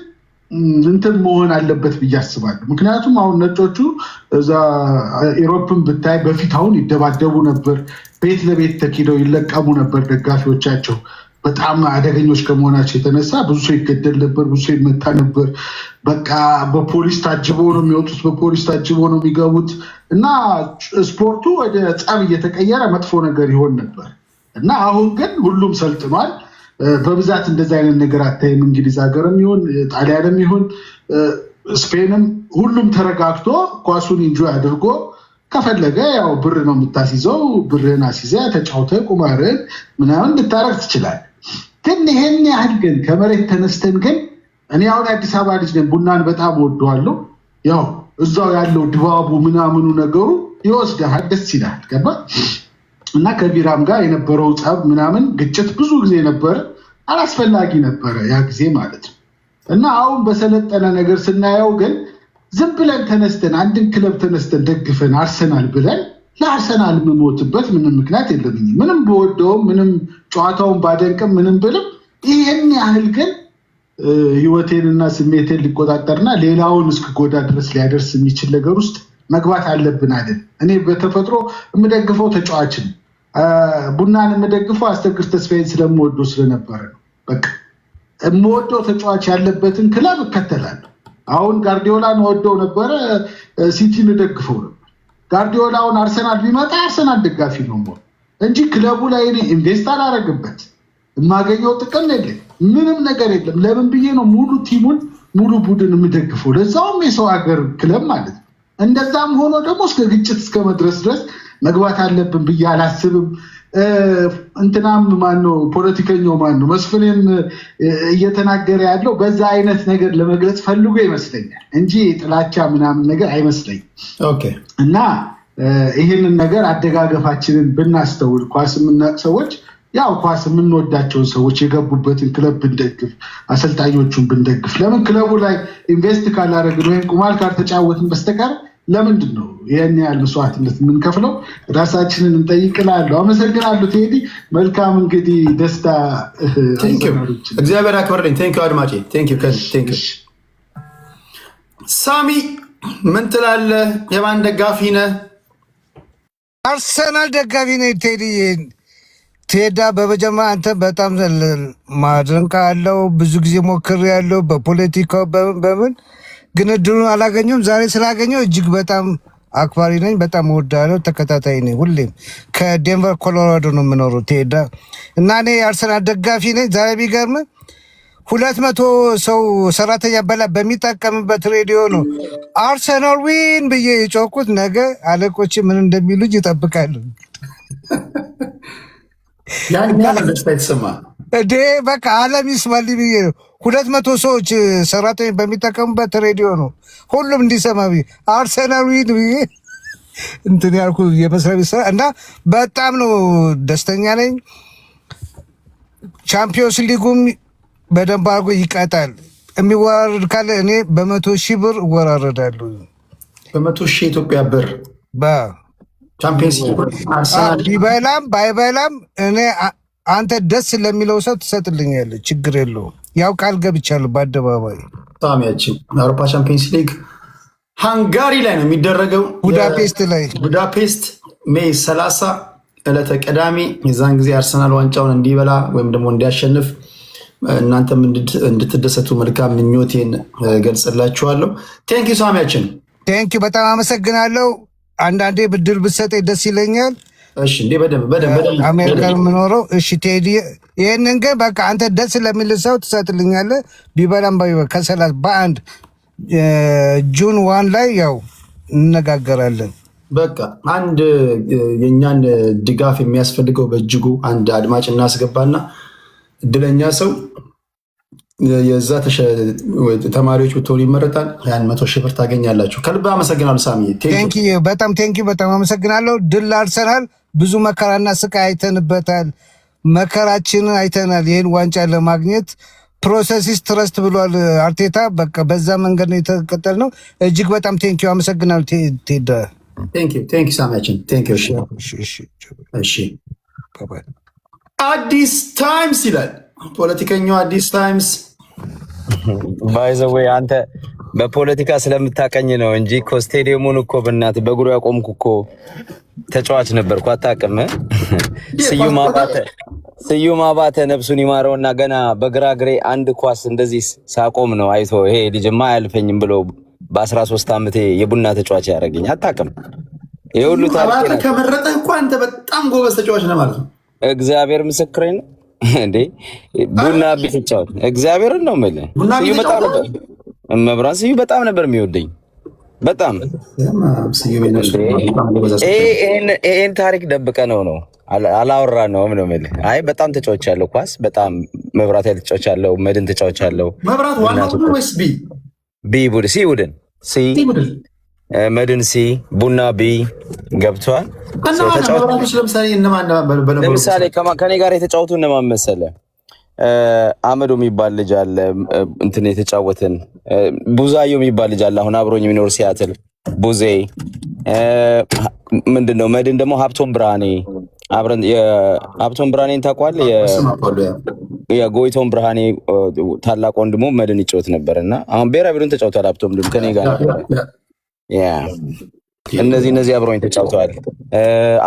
እንትን መሆን አለበት ብዬ አስባለሁ። ምክንያቱም አሁን ነጮቹ እዛ ኢሮፕን ብታይ በፊት አሁን ይደባደቡ ነበር፣ ቤት ለቤት ተኪደው ይለቀሙ ነበር ደጋፊዎቻቸው። በጣም አደገኞች ከመሆናቸው የተነሳ ብዙ ሰው ይገደል ነበር፣ ብዙ ሰው ይመታ ነበር። በቃ በፖሊስ ታጅቦ ነው የሚወጡት፣ በፖሊስ ታጅቦ ነው የሚገቡት እና ስፖርቱ ወደ ጸብ እየተቀየረ መጥፎ ነገር ይሆን ነበር እና አሁን ግን ሁሉም ሰልጥኗል። በብዛት እንደዚህ አይነት ነገር አታይም። እንግሊዝ ሀገርም ይሁን ጣሊያንም ይሁን ስፔንም ሁሉም ተረጋግቶ ኳሱን ኢንጆይ አድርጎ ከፈለገ ያው ብር ነው የምታስይዘው፣ ብርህን አስይዘህ ተጫውተህ ቁማርህን ምናምን ልታረግ ትችላለህ። ግን ይሄን ያህል ግን ከመሬት ተነስተን ግን እኔ አሁን የአዲስ አበባ ልጅ ነኝ፣ ቡናን በጣም ወደዋለሁ። ያው እዛው ያለው ድባቡ ምናምኑ ነገሩ ይወስድሃል፣ ደስ ይላል። ገባ እና ከቢራም ጋር የነበረው ጸብ ምናምን ግጭት ብዙ ጊዜ ነበር። አላስፈላጊ ነበረ ያ ጊዜ ማለት ነው። እና አሁን በሰለጠነ ነገር ስናየው ግን ዝም ብለን ተነስተን አንድን ክለብ ተነስተን ደግፈን አርሰናል ብለን ለአርሰናል የምሞትበት ምንም ምክንያት የለብኝም። ምንም በወደውም ምንም ጨዋታውን ባደንቅም ምንም ብልም ይህን ያህል ግን ህይወቴንና ስሜቴን ሊቆጣጠርና ሌላውን እስክጎዳ ድረስ ሊያደርስ የሚችል ነገር ውስጥ መግባት አለብን አይደል? እኔ በተፈጥሮ የምደግፈው ተጫዋችን ቡናን የምደግፈው አስተግር ተስፋዬን ስለምወደው ስለነበረ ነው። በቃ የምወደው ተጫዋች ያለበትን ክለብ እከተላለሁ። አሁን ጋርዲዮላን ወደው ነበረ፣ ሲቲን እደግፈው ነበር። ጋርዲዮላውን አርሰናል ቢመጣ አርሰናል ደጋፊ ነው እንጂ ክለቡ ላይ እኔ ኢንቨስት አላረግበት የማገኘው ጥቅም የለም፣ ምንም ነገር የለም። ለምን ብዬ ነው ሙሉ ቲሙን ሙሉ ቡድን የምደግፈው? ለዛውም የሰው ሀገር ክለብ ማለት ነው። እንደዛም ሆኖ ደግሞ እስከ ግጭት እስከ መድረስ ድረስ መግባት አለብን ብዬ አላስብም። እንትናም ማነው ፖለቲከኛው ማነው መስፍኔም እየተናገረ ያለው በዛ አይነት ነገር ለመግለጽ ፈልጎ ይመስለኛል እንጂ ጥላቻ ምናምን ነገር አይመስለኝም። እና ይህንን ነገር አደጋገፋችንን ብናስተውል ኳስ የምናውቅ ሰዎች ያው ኳስ የምንወዳቸውን ሰዎች የገቡበትን ክለብ ብንደግፍ፣ አሰልጣኞቹን ብንደግፍ፣ ለምን ክለቡ ላይ ኢንቨስት ካላደረግን ወይም ቁማር ካልተጫወትን በስተቀር ለምንድን ነው ይህን ያህል መስዋዕትነት የምንከፍለው? ራሳችንን እንጠይቅላለሁ። አመሰግናለሁ ቴዲ። መልካም እንግዲህ ደስታ። እግዚአብሔር አክብርልኝ። ቴንኪው አድማጬ። ቴንኪው። ሳሚ ምን ትላለህ? የማን ደጋፊ ነህ? አርሰናል ደጋፊ ነኝ ቴዲ። ቴዳ በመጀመሪያ አንተ በጣም ማድረንካ አለው። ብዙ ጊዜ ሞክር ያለው በፖለቲካው በምን ግን እድሉን አላገኘውም። ዛሬ ስላገኘው እጅግ በጣም አክባሪ ነኝ። በጣም እወዳለሁ። ተከታታይ ነኝ። ሁሌም ከዴንቨር ኮሎራዶ ነው የምኖረው ቴዳ እና እኔ የአርሰናል ደጋፊ ነኝ። ዛሬ ቢገርም 200 ሰው ሰራተኛ በላይ በሚጠቀምበት ሬዲዮ ነው አርሰናል ዊን ብዬ የጮኩት። ነገ አለቆች ምን እንደሚሉ ይጠብቃሉ። እዴ በቃ ዓለም ይስማል ብዬ ነው 200 ሰዎች ሰራተኞች በሚጠቀሙበት ሬዲዮ ነው ሁሉም እንዲሰማ ብዬ አርሰናል ዊን ብዬ እንትን ያልኩ የመስሪያ ቤት ስራ እና በጣም ነው ደስተኛ ነኝ። ቻምፒዮንስ ሊጉም በደንብ አድርጎ ይቀጣል። የሚወራረድ ካለ እኔ በ100,000 ብር እወራረዳለሁ። በ100,000 ኢትዮጵያ ብር ቻምፒዮንስ ሊግ ቢበላም ባይበላም እኔ አንተ ደስ ለሚለው ሰው ትሰጥልኛለህ፣ ችግር የለውም። ያው ቃል ገብቻለሁ በአደባባይ። ሳሚያችን የአውሮፓ ቻምፒዮንስ ሊግ ሃንጋሪ ላይ ነው የሚደረገው፣ ቡዳፔስት ላይ ቡዳፔስት ሜይ 30 ዕለተ ቅዳሜ። የዛን ጊዜ አርሰናል ዋንጫውን እንዲበላ ወይም ደግሞ እንዲያሸንፍ እናንተም እንድትደሰቱ መልካም ምኞቴን ገልጽላችኋለሁ። ቴንኪ ሳሚያችን፣ ቴንኪ በጣም አመሰግናለሁ። አንዳንዴ ብድር ብትሰጠኝ ደስ ይለኛል። እሺ እንዴ በደንብ አሜሪካን የምኖረው። እሺ ቴዲ፣ ይህንን ግን በቃ አንተ ደስ ለሚል ሰው ትሰጥልኛለህ። ቢበላም ከሰላት በአንድ ጁን 1 ላይ ያው እንነጋገራለን። በቃ አንድ የእኛን ድጋፍ የሚያስፈልገው በእጅጉ አንድ አድማጭ እናስገባና እድለኛ ሰው የዛ ተማሪዎች ብትሆኑ ይመረጣል። ያን 100,000 ብር ታገኛላችሁ። ከልብ አመሰግናለሁ ሳሚ። በጣም በጣም አመሰግናለሁ። ድል አርሰናል። ብዙ መከራና ስቃይ አይተንበታል። መከራችንን አይተናል። ይህን ዋንጫ ለማግኘት ፕሮሰሲስ ትረስት ብሏል አርቴታ። በቃ በዛ መንገድ ነው የተከተል ነው። እጅግ በጣም ቴንኪው አመሰግናለሁ ቴዳ። ቴንኪው ሳሚያችን። እሺ አዲስ ታይምስ ይላል ፖለቲከኛው። አዲስ ታይምስ ባይዘወይ አንተ በፖለቲካ ስለምታቀኝ ነው እንጂ እኮ ስቴዲየሙን እኮ በእናትህ በእግሩ ያቆምኩ እኮ ተጫዋች ነበርኩ። አታውቅም? ስዩም አባተ ነፍሱን ይማረውና ገና በግራ እግሬ አንድ ኳስ እንደዚህ ሳቆም ነው አይቶ ይሄ ልጅማ አያልፈኝም ብሎ በ13 ዓመቴ የቡና ተጫዋች ያደረገኝ። አታውቅም? የሁሉ ታሪክ ከመረጠህ እኮ አንተ በጣም ጎበዝ ተጫዋች ነህ ማለት ነው። እግዚአብሔር ምስክሬ ነው። እንዴ ቡና ቢጫወት እግዚአብሔርን ነው የምልህ። ስዩ በጣም ነበር መብራን ስዩ በጣም ነበር የሚወደኝ። በጣም ይሄን ታሪክ ደብቀ ነው አላወራ ነው ምን የምልህ። አይ በጣም ተጫዋች ያለው ኳስ በጣም መብራት ያለ ተጫዋች ያለው መድን ተጫዋች ያለው መብራት ዋናው ቡድን ወይስ ቢ ቡድን ሲ ቡድን መድን ሲ ቡና ቢ ገብቷል። ለምሳሌ ከኔ ጋር የተጫወቱ እነማን መሰለህ? አመዶ የሚባል ልጅ አለ እንትን የተጫወትን ቡዛዮ የሚባል ልጅ አለ አሁን አብሮኝ የሚኖር ሲያትል ቡዜ ምንድነው መድን ደግሞ ሀብቶም ብርሃኔ አብረን የሀብቶም ብርሃኔን ታውቀዋለህ? የጎይቶም ብርሃኔ ታላቅ ወንድሙ መድን ይጫወት ነበርና አሁን ብሔራዊ ቡድን ተጫውቷል። ሀብቶም ድም ከኔ ጋር እነዚህ አብረውኝ ተጫውተዋል።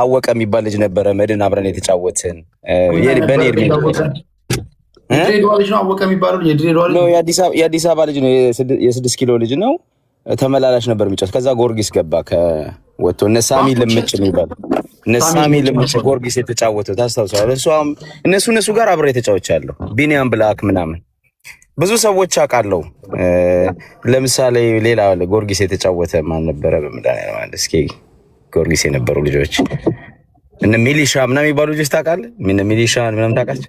አወቀ የሚባል ልጅ ነበረ መድን አብረን የተጫወትን በኔ እድሜ የድሬዳዋ ልጅ ነው። አወቀ የሚባለው የድሬዳዋ ልጅ ነው። የአዲስ አበባ ልጅ ነው። የ6 ኪሎ ልጅ ነው። ተመላላሽ ነበር የሚጫወት። ከዛ ጎርጊስ ገባ ከወጥቶ ነሳሚ ልምጭ የሚባል ነሳሚ ልምጭ ጎርጊስ የተጫወተው ታስታውሳለህ? እነሱ ጋር አብሬ ተጫውቻለሁ። ቢኒያም ብላክ ምናምን ብዙ ሰዎች አውቃለሁ። ለምሳሌ ሌላ ጎርጊስ የተጫወተ ማን ነበረ? በመድኃኒዓለም ማለት እስኪ ጎርጊስ የነበሩ ልጆች እነ ሚሊሻ ምናምን የሚባሉ ልጆች ታውቃለህ? እነ ሚሊሻ ምናምን ታውቃለህ?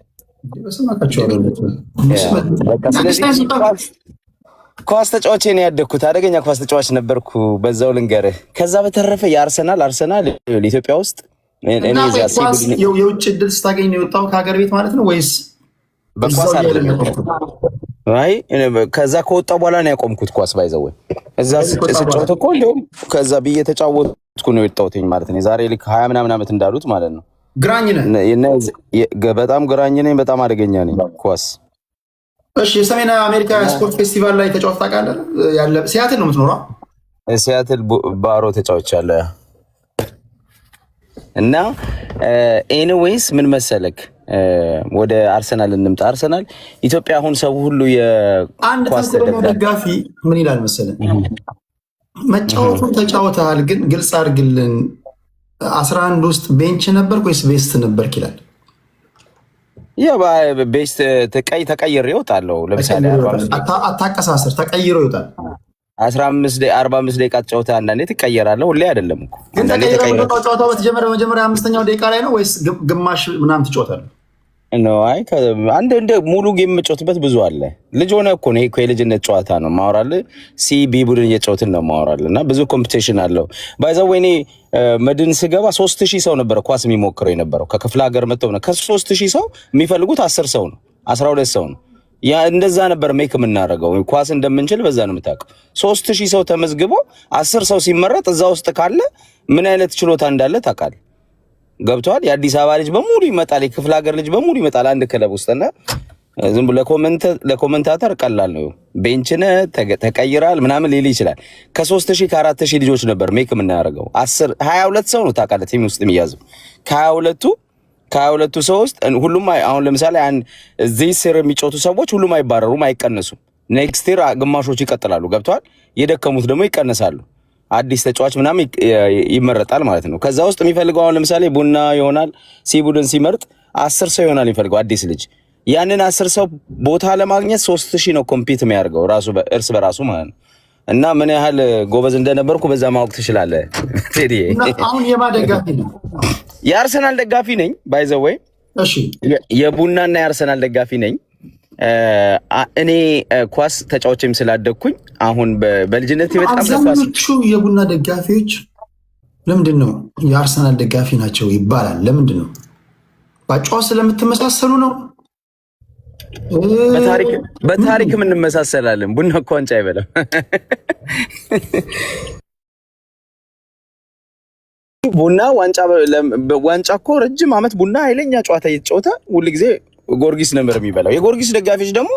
ኳስ ተጫዋች ነው ያደግኩት። አደገኛ ኳስ ተጫዋች ነበርኩ። በዛው ልንገርህ። ከዛ በተረፈ የአርሰናል ኢትዮጵያ ውስጥ የውጭ እድል ስታገኝ ነው የወጣው ከሀገር ቤት ማለት ነው ወይስ በኳስ አይደለም? አይ ከዛ ከወጣ በኋላ ነው ያቆምኩት ኳስ ባይዘው። እዛ ስጫወት እኮ እንደውም ከዛ ብዬ ተጫወትኩ ነው የወጣሁትኝ ማለት ነው። ዛሬ ልክ 20 ምናምን ዓመት እንዳሉት ማለት ነው። ግራኝ ነህ? በጣም ግራኝ ነኝ። በጣም አደገኛ ነኝ ኳስ። እሺ፣ የሰሜን አሜሪካ ስፖርት ፌስቲቫል ላይ ተጫውተህ ታውቃለህ? ሲያትል ነው የምትኖረው? ሲያትል ባሮ ተጫውቻለሁ። እና ኤኒዌይስ ምን መሰለክ ወደ አርሰናል እንምጣ። አርሰናል ኢትዮጵያ አሁን ሰው ሁሉ የኳስ ደጋፊ ምን ይላል መሰለህ? መጫወቱን ተጫውተሃል፣ ግን ግልጽ አድርግልን 11 ውስጥ ቤንች ነበርክ ወይስ ቤስት ነበርክ ይላል። ያ ቤስት ተቀይሬ እወጣለሁ። ለምሳሌ አታቀሳስር፣ ተቀይሮ ይወጣል። 45 ደቂቃ ተጫውተህ አንዳንዴ ትቀየራለህ። ሁሌ አይደለም እኮ ግን ተቀይሮ ጨዋታው በተጀመረ መጀመሪያ 5ኛው ደቂቃ ላይ ነው ወይስ ግማሽ ምናምን ትጫወታለህ? ነው አይ አንድ ሙሉ ጌም የምጫወትበት ብዙ አለ። ልጅ ሆነ እኮ ነው። ይሄ የልጅነት ጨዋታ ነው ማወራልህ። ቢ ቡድን እየጫወትን ነው ማወራልህ። እና ብዙ ኮምፒቲሽን አለው። ባይዘው እኔ መድን ስገባ 3000 ሰው ነበር ኳስ የሚሞክረው የነበረው። ከክፍለ ሀገር መጥተው ነው። ከ3000 ሰው የሚፈልጉት 10 ሰው ነው 12 ሰው ነው። ያ እንደዛ ነበር ሜክ የምናደርገው። ኳስ እንደምንችል በዛ ነው የምታውቀው። 3000 ሰው ተመዝግቦ 10 ሰው ሲመረጥ እዛ ውስጥ ካለ ምን አይነት ችሎታ እንዳለ ታውቃለህ። ገብቷል። የአዲስ አበባ ልጅ በሙሉ ይመጣል። የክፍለ ሀገር ልጅ በሙሉ ይመጣል አንድ ክለብ ውስጥና ዝም ብሎ ለኮመንታተር ቀላል ነው። ቤንችነ ተቀይራል ምናምን ሊል ይችላል። ከ3000 ከ4000 ልጆች ነበር ሜክ የምናደርገው። 22 ሰው ነው ታውቃለህ ቲም ውስጥ የሚያዘው። ከ22ቱ ሰው ውስጥ ሁሉም አሁን ለምሳሌ እዚህ ስር የሚጮቱ ሰዎች ሁሉም አይባረሩም፣ አይቀነሱም። ኔክስት ይር ግማሾቹ ይቀጥላሉ። ገብቷል። የደከሙት ደግሞ ይቀነሳሉ። አዲስ ተጫዋች ምናምን ይመረጣል ማለት ነው። ከዛ ውስጥ የሚፈልገው አሁን ለምሳሌ ቡና ይሆናል ቡድን ሲመርጥ 10 ሰው ይሆናል የሚፈልገው አዲስ ልጅ። ያንን 10 ሰው ቦታ ለማግኘት 3000 ነው ኮምፒት የሚያደርገው ራሱ እርስ በራሱ ማለት ነው። እና ምን ያህል ጎበዝ እንደነበርኩ በዛ ማወቅ ትችላለህ። ቴዲ አሁን የማን ደጋፊ ነው? የአርሰናል ደጋፊ ነኝ ባይ ዘ ወይ። እሺ፣ የቡናና የአርሰናል ደጋፊ ነኝ። እኔ ኳስ ተጫዋችም ስላደግኩኝ አሁን በልጅነት በጣም አብዛኞቹ የቡና ደጋፊዎች ለምንድን ነው የአርሰናል ደጋፊ ናቸው ይባላል? ለምንድን ነው? ባጫዋ ስለምትመሳሰሉ ነው? በታሪክም እንመሳሰላለን። ቡና እኮ ዋንጫ አይበላም። ቡና ዋንጫ እኮ ረጅም ዓመት ቡና ኃይለኛ ጨዋታ እየተጫወተ ሁልጊዜ ጎርጊስ ነበር የሚበላው። የጎርጊስ ደጋፊዎች ደግሞ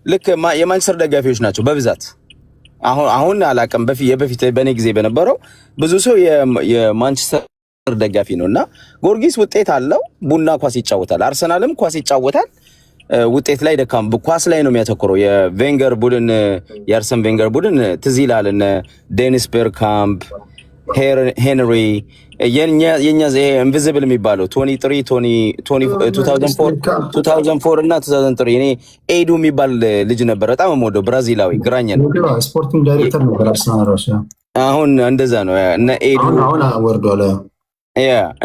ልክ የማንቸስተር ደጋፊዎች ናቸው በብዛት። አሁን አላውቅም። በፊት በኔ ጊዜ በነበረው ብዙ ሰው የማንቸስተር ደጋፊ ነው። እና ጎርጊስ ውጤት አለው፣ ቡና ኳስ ይጫወታል፣ አርሰናልም ኳስ ይጫወታል። ውጤት ላይ ደካም ኳስ ላይ ነው የሚያተኩረው። የቬንገር ቡድን የአርሰን ቬንገር ቡድን ትዝ ይላል። እነ ዴኒስ ቤርካምፕ፣ ሄንሪ የኛ ኢንቪዚብል የሚባለው 2004 እና 2003 እኔ ኤዱ የሚባል ልጅ ነበር በጣም የምወደው ብራዚላዊ ግራኝ ነው። ስፖርቲንግ ዳይሬክተር ነበር አርሰናል ራሱ። አሁን እንደዛ ነው። እነ ኤዱ አሁን ወርዷል።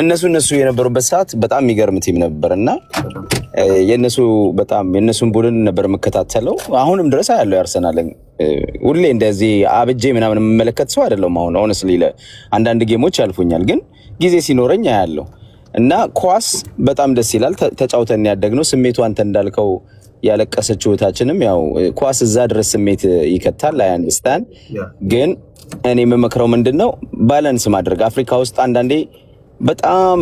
እነሱ የነበሩበት ሰዓት በጣም የሚገርም ቲም ነበር እና የእነሱን ቡድን ነበር የምከታተለው። አሁንም ድረስ ያለው ያርሰናልን ሁሌ እንደዚህ አብጄ ምናምን የምመለከት ሰው አይደለም። አሁን ሆነስሊ አንዳንድ ጌሞች ያልፉኛል፣ ግን ጊዜ ሲኖረኝ ያለው እና ኳስ በጣም ደስ ይላል። ተጫውተን ያደግነው ስሜቱ አንተ እንዳልከው ያለቀሰችው እህታችንም ያው ኳስ እዛ ድረስ ስሜት ይከታል። አይ አንደርስታንድ። ግን እኔ የምመክረው ምንድነው ባላንስ ማድረግ። አፍሪካ ውስጥ አንዳንዴ በጣም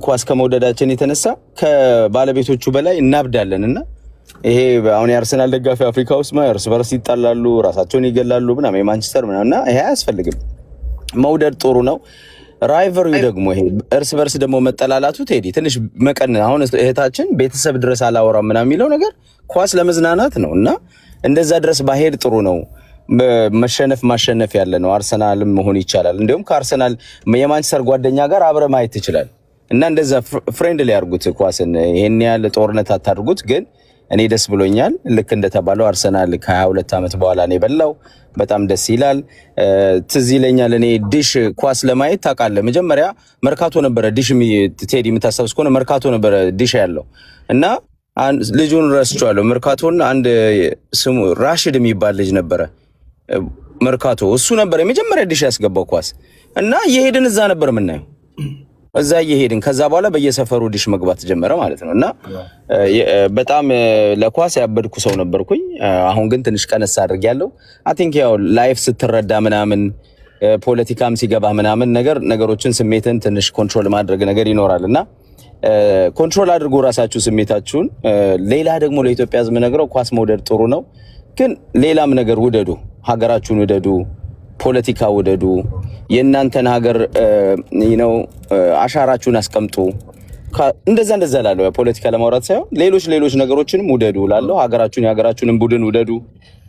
ኳስ ከመውደዳችን የተነሳ ከባለቤቶቹ በላይ እናብዳለን እና ይሄ አሁን የአርሰናል ደጋፊ አፍሪካ ውስጥ እርስ በርስ ይጣላሉ፣ ራሳቸውን ይገላሉ ምናምን የማንቸስተር ምናምንና ይሄ አያስፈልግም። መውደድ ጥሩ ነው። ራይቨሪ ደግሞ ይሄ እርስ በርስ ደግሞ መጠላላቱ ቴዲ ትንሽ መቀን አሁን እህታችን ቤተሰብ ድረስ አላወራም ምናምን የሚለው ነገር ኳስ ለመዝናናት ነው እና እንደዛ ድረስ ባሄድ ጥሩ ነው። መሸነፍ ማሸነፍ ያለ ነው። አርሰናልም መሆን ይቻላል። እንዲሁም ከአርሰናል የማንቸስተር ጓደኛ ጋር አብረ ማየት ትችላል እና እንደዛ ፍሬንድሊ ያርጉት ኳስን። ይሄን ያህል ጦርነት አታድርጉት። ግን እኔ ደስ ብሎኛል። ልክ እንደተባለው አርሰናል ከ22 ዓመት በኋላ ነው የበላው። በጣም ደስ ይላል። ትዝ ይለኛል እኔ ዲሽ ኳስ ለማየት ታውቃለህ፣ መጀመሪያ መርካቶ ነበረ ዲሽ ቴዲ የምታስታውስ ከሆነ መርካቶ ነበረ ዲሽ ያለው እና ልጁን ረስቼዋለሁ። መርካቶን አንድ ስሙ ራሽድ የሚባል ልጅ ነበረ መርካቶ፣ እሱ ነበር የመጀመሪያ ዲሽ ያስገባው ኳስ እና እየሄድን እዛ ነበር የምናየው። እዛ እየሄድን ከዛ በኋላ በየሰፈሩ ዲሽ መግባት ጀመረ ማለት ነው እና በጣም ለኳስ ያበድኩ ሰው ነበርኩኝ። አሁን ግን ትንሽ ቀነስ አድርጌያለሁ። አይ ቲንክ ያው ላይፍ ስትረዳ ምናምን ፖለቲካም ሲገባ ምናምን ነገሮችን ስሜትን ትንሽ ኮንትሮል ማድረግ ነገር ይኖራል እና ኮንትሮል አድርጎ ራሳችሁ ስሜታችሁን። ሌላ ደግሞ ለኢትዮጵያ ሕዝብ ነግረው ኳስ መውደድ ጥሩ ነው፣ ግን ሌላም ነገር ውደዱ። ሀገራችሁን ውደዱ፣ ፖለቲካ ውደዱ። የእናንተን ሀገር ነው አሻራችሁን አስቀምጡ። እንደዛ ላለው ፖለቲካ ለማውራት ሳይሆን ሌሎች ነገሮችንም ውደዱ ላለው ሀገራችሁን የሀገራችሁንም ቡድን ውደዱ።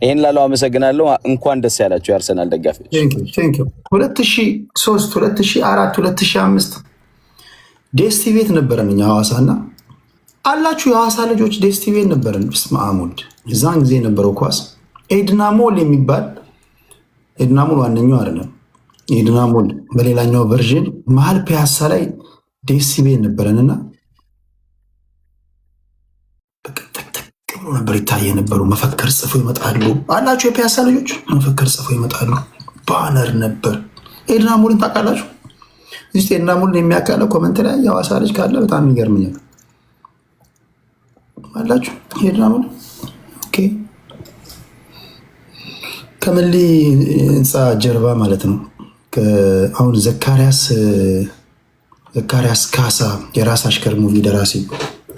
ይሄን ላለው አመሰግናለሁ። እንኳን ደስ ያላችሁ የአርሰናል ደጋፊዎች። 2003 2004 2005 ዴስቲ ቤት ነበረን እኛ ሐዋሳና አላችሁ የሐዋሳ ልጆች ዴስቲ ቤት ነበረን። በስመ አብ ወልድ። የዛን ጊዜ የነበረው ኳስ ኤድናሞል የሚባል ኤድናሞል ዋነኛው አይደለም፣ ኤድናሞል በሌላኛው ቨርዥን መሀል ፒያሳ ላይ ዴስቲ ቤት ነበረንና ብሎ ነበር ይታየ ነበሩ። መፈክር ጽፎ ይመጣሉ አላችሁ የፒያሳ ልጆች መፈክር ጽፎ ይመጣሉ። ባነር ነበር። ኤድናሞልን ታውቃላችሁ? እዚህ ኤድናሞልን የሚያውቃለው ኮመንት ላይ የሐዋሳ ልጅ ካለ በጣም ይገርምኛል። አላችሁ ኤድናሞል? ኦኬ። ከመሊ ህንፃ ጀርባ ማለት ነው። አሁን ዘካሪያስ ካሳ የራስ አሽከር ሙቪ ደራሲ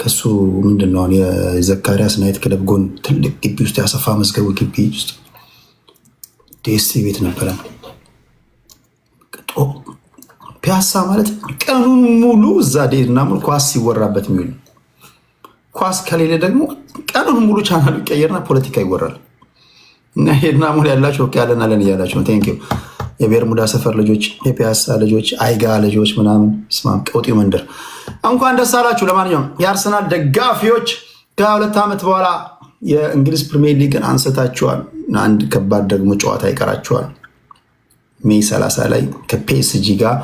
ከሱ ምንድን ነው የዘካሪያስ ናይት ክለብ ጎን ትልቅ ግቢ ውስጥ ያሰፋ መዝገቡ ግቢ ውስጥ ዴስቲ ቤት ነበረ። ፒያሳ ማለት ቀኑን ሙሉ እዛ ኤድናሞል ኳስ ሲወራበት የሚውል ኳስ ከሌለ ደግሞ ቀኑን ሙሉ ቻናሉ ይቀየርና ፖለቲካ ይወራል። እና ኤድናሞል ያላችሁ ያለን አለን እያላችሁ ነው። ቴንኪው የቤርሙዳ ሰፈር ልጆች፣ የፒያሳ ልጆች፣ አይጋ ልጆች ምናምን ስማም ቀውጢ መንደር እንኳን ደስ አላችሁ። ለማንኛውም የአርሰናል ደጋፊዎች ከ2 ዓመት በኋላ የእንግሊዝ ፕሪሚየር ሊግን አንስታችኋል። አንድ ከባድ ደግሞ ጨዋታ ይቀራችኋል። ሜይ 30 ላይ ከፒኤስጂ ጋር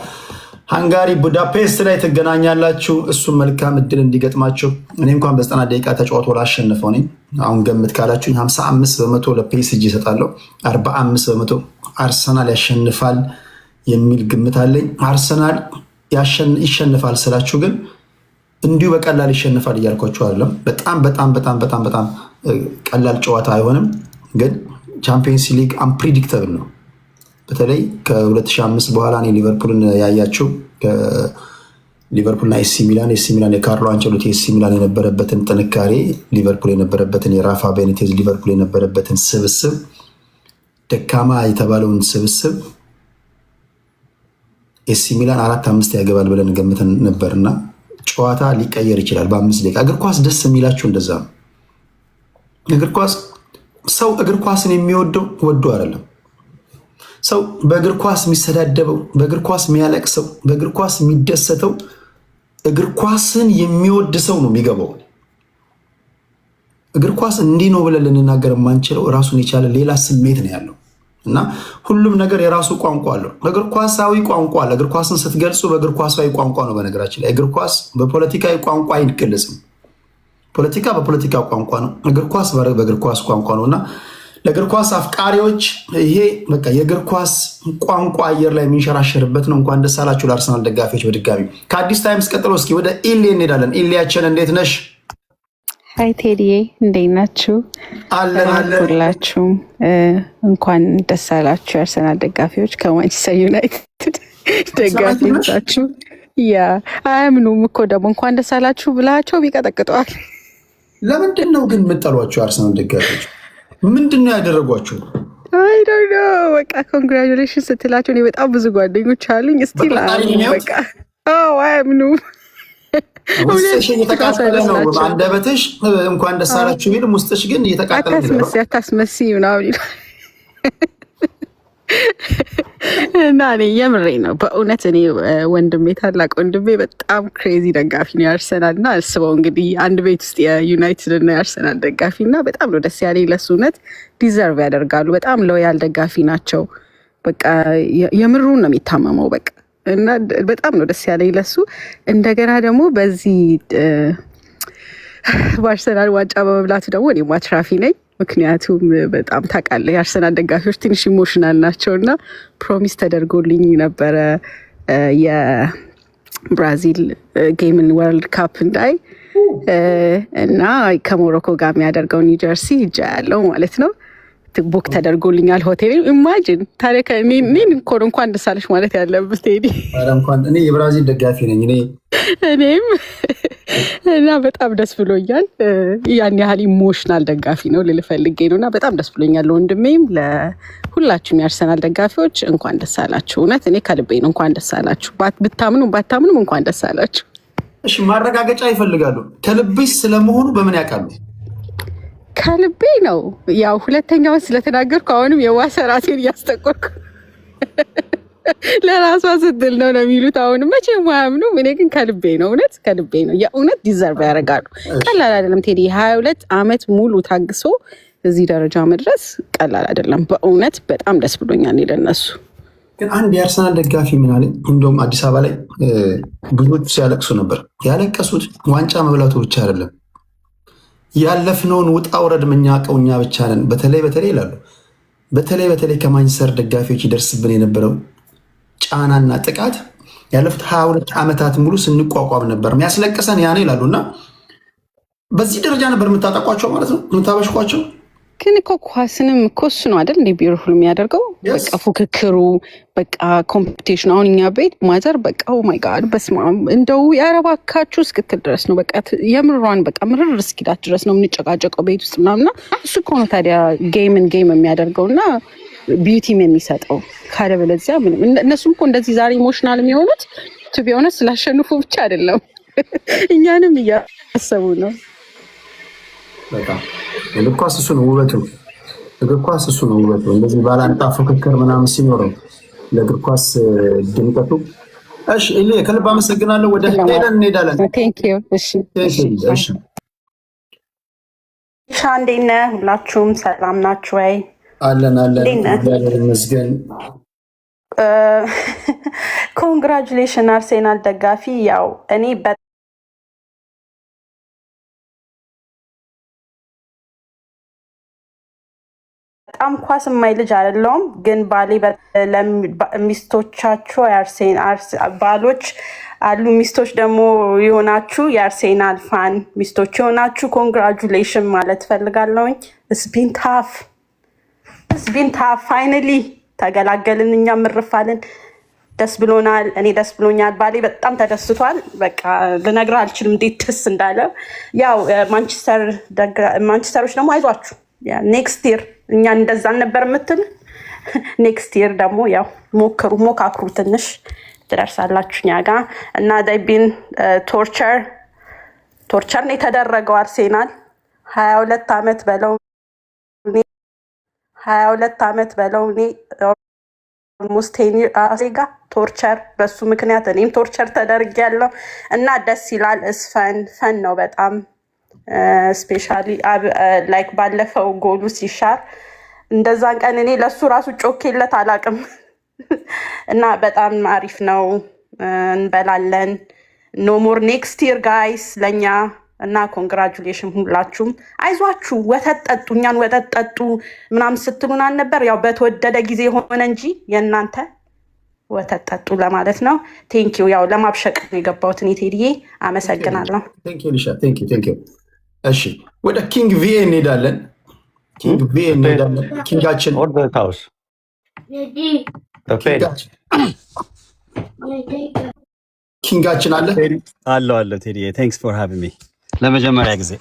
ሃንጋሪ ቡዳፔስት ላይ ትገናኛላችሁ። እሱም መልካም እድል እንዲገጥማቸው። እኔ እንኳን በ90 ደቂቃ ተጫውቶ ላሸነፈው ነኝ። አሁን ገምት ካላችሁ 55% ለፒኤስጂ ይሰጣለሁ፣ 45% አርሰናል ያሸንፋል የሚል ግምት አለኝ። አርሰናል ይሸንፋል ስላችሁ ግን እንዲሁ በቀላል ይሸንፋል እያልኳችሁ አይደለም። በጣም ቀላል ጨዋታ አይሆንም። ግን ቻምፒየንስ ሊግ አንፕሪዲክተብል ነው። በተለይ ከ2005 በኋላ እኔ ሊቨርፑልን ያያችሁ ሊቨርፑልና ኤሲ ሚላን የካርሎ አንቸሎቲ ኤሲ ሚላን የነበረበትን ጥንካሬ፣ ሊቨርፑል የነበረበትን የራፋ ቤኒቴዝ ሊቨርፑል የነበረበትን ስብስብ፣ ደካማ የተባለውን ስብስብ ኤሲ ሚላን 4-5 ያገባል ብለን ገምተን ነበርና ጨዋታ ሊቀየር ይችላል በ5 ደቂቃ። እግር ኳስ ደስ የሚላችሁ እንደዛ ነው። እግር ኳስ ሰው እግር ኳስን የሚወደው ወዶ አይደለም። ሰው በእግር ኳስ የሚሰዳደበው፣ በእግር ኳስ የሚያለቅሰው፣ በእግር ኳስ የሚደሰተው እግር ኳስን የሚወድ ሰው ነው የሚገባው። እግር ኳስ እንዲህ ነው ብለን ልንናገር የማንችለው ራሱን የቻለ ሌላ ስሜት ነው ያለው እና ሁሉም ነገር የራሱ ቋንቋ አለው። እግር ኳሳዊ ቋንቋ አለ። እግር ኳስን ስትገልጹ በእግር ኳሳዊ ቋንቋ ነው። በነገራችን ላይ እግር ኳስ በፖለቲካዊ ቋንቋ አይገለጽም። ፖለቲካ በፖለቲካ ቋንቋ ነው። እግር ኳስ በእግር ኳስ ቋንቋ ነው እና ለእግር ኳስ አፍቃሪዎች ይሄ በቃ የእግር ኳስ ቋንቋ አየር ላይ የሚንሸራሸርበት ነው። እንኳን ደስ አላችሁ ለአርሰናል ደጋፊዎች። በድጋሚ ከአዲስ ታይምስ ቀጥሎ እስኪ ወደ ኢሌ እንሄዳለን። ኢሌያችን እንዴት ነሽ? ሀይ ቴዲዬ እንዴት ናችሁ? ሁላችሁም እንኳን ደስ አላችሁ የአርሰናል ደጋፊዎች ከማንቸስተር ዩናይትድ ደጋፊዎቻችሁ። ያ አያምኑም እኮ ደግሞ እንኳን ደስ አላችሁ ብላቸው ቢቀጠቅጠዋል። ለምንድን ነው ግን የምጠሏቸው አርሰናል ደጋፊዎች? ምንድን ነው ያደረጓቸው? አይ ዶንት ኖ በቃ ኮንግራቹሌሽን ስትላቸው እኔ በጣም ብዙ ጓደኞች አሉኝ። እስቲል በቃ አያምኑም። ውስጥሽ እየተቃጠለ ነው። አንደበትሽ እንኳን ደስ አላችሁ ቢልም ውስጥሽ ግን እየተቃጠለ ነው። አታስመስይ ምናምን ይላል እና እኔ የምሬ ነው በእውነት እኔ ወንድሜ ታላቅ ወንድሜ በጣም ክሬዚ ደጋፊ ነው የአርሰናል እና አስበው እንግዲህ አንድ ቤት ውስጥ የዩናይትድ እና የአርሰናል ደጋፊ እና በጣም ነው ደስ ያለኝ። ለሱ እውነት ዲዘርቭ ያደርጋሉ። በጣም ሎያል ደጋፊ ናቸው። በቃ የምሩን ነው የሚታመመው በቃ እና በጣም ነው ደስ ያለኝ ለሱ። እንደገና ደግሞ በዚህ በአርሰናል ዋንጫ በመብላቱ ደግሞ እኔም አትራፊ ነኝ። ምክንያቱም በጣም ታውቃለህ የአርሰናል ደጋፊዎች ትንሽ ኢሞሽናል ናቸው እና ፕሮሚስ ተደርጎልኝ ነበረ የብራዚል ጌምን ወርልድ ካፕ እንዳይ እና ከሞሮኮ ጋር የሚያደርገው ኒው ጀርሲ ሂጃ ያለው ማለት ነው። ቡክ ተደርጎልኛል ሆቴል። ኢማጂን ታሪክ እኔን እንኳን ደስ አለሽ ማለት ያለብት ቴዲ። እኔ የብራዚል ደጋፊ ነኝ እኔም እና በጣም ደስ ብሎኛል። ያን ያህል ኢሞሽናል ደጋፊ ነው ልል ፈልጌ ነው እና በጣም ደስ ብሎኛል። ለወንድሜም ለሁላችሁም የአርሰናል ደጋፊዎች እንኳን ደስ አላችሁ። እውነት እኔ ከልቤ ነው እንኳን ደስ አላችሁ። ባታምኑም እንኳን ደስ አላችሁ። እሺ ማረጋገጫ ይፈልጋሉ። ከልብሽ ስለመሆኑ በምን ያውቃሉ? ከልቤ ነው። ያው ሁለተኛውን ስለተናገርኩ አሁንም የዋሰ ራሴን እያስጠቆርኩ ለራሷ ስትል ነው የሚሉት። አሁንም መቼም አያምኑም። እኔ ግን ከልቤ ነው፣ እውነት ከልቤ ነው። የእውነት ዲዘርቭ ያደርጋሉ። ቀላል አይደለም ቴዲ። 22 ዓመት ሙሉ ታግሶ እዚህ ደረጃ መድረስ ቀላል አይደለም። በእውነት በጣም ደስ ብሎኛል ለነሱ። ግን አንድ የአርሰናል ደጋፊ ምን አለኝ፣ እንደውም አዲስ አበባ ላይ ብዙዎቹ ሲያለቅሱ ነበር። ያለቀሱት ዋንጫ መብላቱ ብቻ አይደለም ያለፍነውን ውጣ ውረድ የምናውቀው እኛ ብቻ ነን። በተለይ ይላሉ በተለይ ከማንቸስተር ደጋፊዎች ይደርስብን የነበረው ጫናና ጥቃት ያለፉት 22 ዓመታት ሙሉ ስንቋቋም ነበር የሚያስለቅሰን ያኔ ይላሉ። እና በዚህ ደረጃ ነበር የምታጠቋቸው ማለት ነው የምታበሽቋቸው። ግን እኮ ኳስንም እኮ እሱ ነው አይደል እንደ ቢዩቲፉል የሚያደርገው በቃ ፉክክሩ፣ በቃ ኮምፒቲሽን። አሁን እኛ ቤት ማዘር በቃ ኦ ማይ ጋድ በስመ አብ እንደው ያረባካችሁ እስክትል ድረስ ነው በቃ የምሯን በቃ ምርር እስኪላት ድረስ ነው የምንጨቃጨቀው ቤት ውስጥ ምናምና። እሱ እኮ ነው ታዲያ ጌም የሚያደርገውና ቢዩቲም የሚሰጠው። ካለበለዚያ ምንም። እነሱም እኮ እንደዚህ ዛሬ ኢሞሽናል የሚሆኑት ቱ ቢ ኦነስት ስላሸንፉ ብቻ አይደለም እኛንም እያሰቡ ነው። በጣም እግር ኳስ እሱ ነው ውበቱ። እግር ኳስ እሱ ነው ውበቱ። እንደዚህ ባላንጣ ፉክክር ምናምን ሲኖረው ለእግር ኳስ ድምቀቱ። እሺ እኔ ከልብ አመሰግናለሁ። ወደ ሄደን እንሄዳለን። ቴንክ ዩ። እሺ እንዴት ነህ? ሁላችሁም ሰላም ናችሁ ወይ? አለን እግዚአብሔር ይመስገን። ኮንግራቹሌሽን አርሴናል ደጋፊ። ያው እኔ በጣም ኳስ የማይ ልጅ አይደለሁም፣ ግን ባሌ ሚስቶቻችሁ ባሎች አሉ፣ ሚስቶች ደግሞ የሆናችሁ የአርሴናል ፋን ሚስቶች የሆናችሁ ኮንግራቹሌሽን ማለት ፈልጋለሁኝ። ስቢን ታፍ ፋይናሊ ተገላገልን፣ እኛ ምርፋልን። ደስ ብሎናል። እኔ ደስ ብሎኛል። ባሌ በጣም ተደስቷል። በቃ ልነግርህ አልችልም እንዴት ደስ እንዳለ። ያው ማንቸስተሮች ደግሞ አይዟችሁ ኔክስት ይር እኛ እንደዛ ነበር የምትል ኔክስት ይር ደግሞ ያው ሞካክሩ ትንሽ ትደርሳላችሁ እኛ ጋር እና ዳይቢን ቶርቸር ነው የተደረገው። አርሴናል 22 ዓመት በለው እኔ ኦልሞስት ዜጋ ቶርቸር በሱ ምክንያት እኔም ቶርቸር ተደርጊያለሁ እና ደስ ይላል። ፈን ነው በጣም ስፔሻሊ ላይክ ባለፈው ጎሉ ሲሻር እንደዛን ቀን እኔ ለሱ ራሱ ጮኬለት አላቅም እና በጣም አሪፍ ነው። እንበላለን። ኖ ሞር ኔክስት ይር ጋይስ። ለኛ እና ኮንግራጁሌሽን ሁላችሁም፣ አይዟችሁ፣ ወተት ጠጡ፣ እኛን ወተት ጠጡ ምናምን ስትሉን አልነበር? ያው በተወደደ ጊዜ ሆነ እንጂ የእናንተ ወተት ጠጡ ለማለት ነው። ቴንኪዩ። ያው ለማብሸቅ ነው የገባሁት እኔ ቴዲዬ፣ አመሰግናለሁ። እሺ ወደ ኪንግ ቪኤ እንሄዳለን። ኪንጋችን ኪንጋችን አለ ቴዲ ቴንክስ ፎር ሃቪንግ ሚ ለመጀመሪያ ጊዜ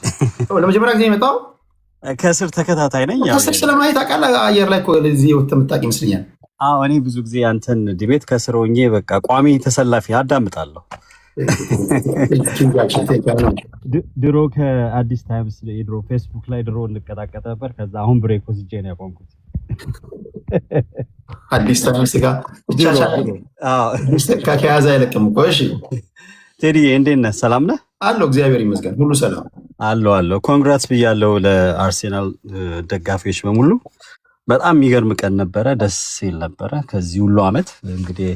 የመጣው ከስር ተከታታይ ነኝ። ከስር ስለማየት አውቃለህ። አየር ላይ እዚህ የምታውቅ ይመስለኛል። አዎ እኔ ብዙ ጊዜ አንተን ዲቤት ከስር ሆኜ በቃ ቋሚ ተሰላፊ አዳምጣለሁ። ድሮ ከአዲስ ታይምስ የድሮ ፌስቡክ ላይ ድሮ እንቀጣቀጥ ነበር። ከዛ አሁን ብሬክ ወስጄ ነው ያቆምኩት። አዲስ ታይምስ ጋር ከያዘ አይለቅም እኮ። እሺ ቴዲ እንዴት ነህ? ሰላም ነህ? አለሁ እግዚአብሔር ይመስገን፣ ሁሉ ሰላም አለሁ። ኮንግራትስ ብያለሁ ለአርሴናል ደጋፊዎች በሙሉ። በጣም የሚገርም ቀን ነበረ፣ ደስ ሲል ነበረ። ከዚህ ሁሉ አመት እንግዲህ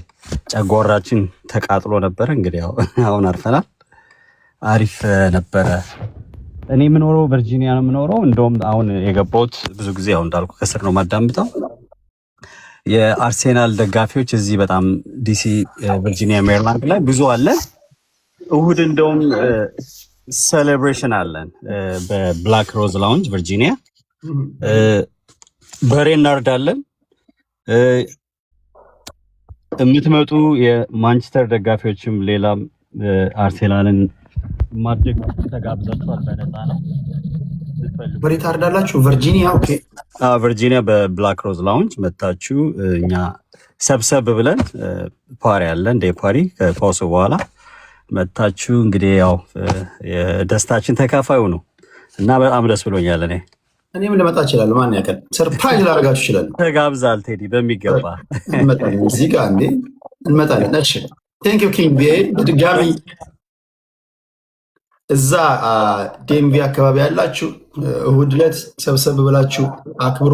ጨጓራችን ተቃጥሎ ነበረ። እንግዲህ አሁን አርፈናል። አሪፍ ነበረ። እኔ የምኖረው ቨርጂኒያ ነው የምኖረው። እንደውም አሁን የገባሁት ብዙ ጊዜ አሁን እንዳልኩ ከስር ነው የማዳምጠው። የአርሴናል ደጋፊዎች እዚህ በጣም ዲሲ፣ ቨርጂኒያ፣ ሜሪላንድ ላይ ብዙ አለን። እሁድ እንደውም ሴሌብሬሽን አለን በብላክ ሮዝ ላውንጅ ቨርጂኒያ። በሬ እናርዳለን። የምትመጡ የማንቸስተር ደጋፊዎችም ሌላም አርሴናልን ማድረግ ተጋብዛችኋል። በነፃ ነው። በሬ ታርዳላችሁ ቨርጂኒያ? ኦኬ ቨርጂኒያ በብላክ ሮዝ ላውንጅ መታችሁ እኛ ሰብሰብ ብለን ፓሪ አለን ዴይ ፓሪ ከፓውሱ በኋላ መታችሁ እንግዲህ ያው የደስታችን ተካፋዩ ነው እና በጣም ደስ ብሎኛል። እኔም ልመጣ እችላለሁ። ማን ያውቃል? ሰርፕራይዝ ላደርጋችሁ እችላለሁ። ተጋብዛል ቴዲ በሚገባ እንመጣለን። እዚህ ጋር እንዴ እንመጣለን። እሺ ቴንክ ዩ ኪንግ ቢኤ። በድጋሚ እዛ ዴምቪ አካባቢ ያላችሁ እሑድ ዕለት ሰብሰብ ብላችሁ አክብሩ።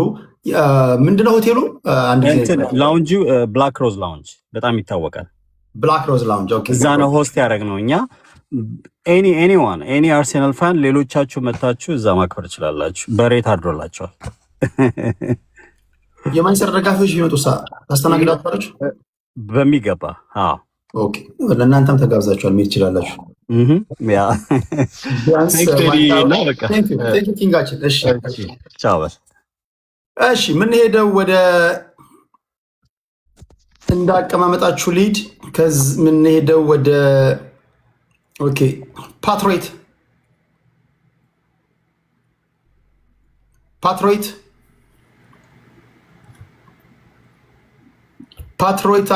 ምንድነው ሆቴሉ? አንድ ጊዜ ላውንጁ ብላክ ሮዝ ላውንጅ በጣም ይታወቃል። ብላክ ሮዝ ላውንጅ ኦኬ። እዛ ነው ሆስት ያደረግነው እኛ። ኤኒዋን ኤኒ አርሴናል ፋን ሌሎቻችሁ መታችሁ እዛ ማክበር ትችላላችሁ። በሬ ታድሮላችኋል። የማንቸስተር ደጋፊዎች ቢመጡ ታስተናግዳችኋላችሁ? በሚገባ ኦኬ። ለእናንተም ተጋብዛችኋል፣ መሄድ ትችላላችሁ። ኪንጋችን እሺ የምንሄደው ወደ እንዳቀማመጣችሁ ሊድ የምንሄደው ወደ ኦኬ ፓትሮይት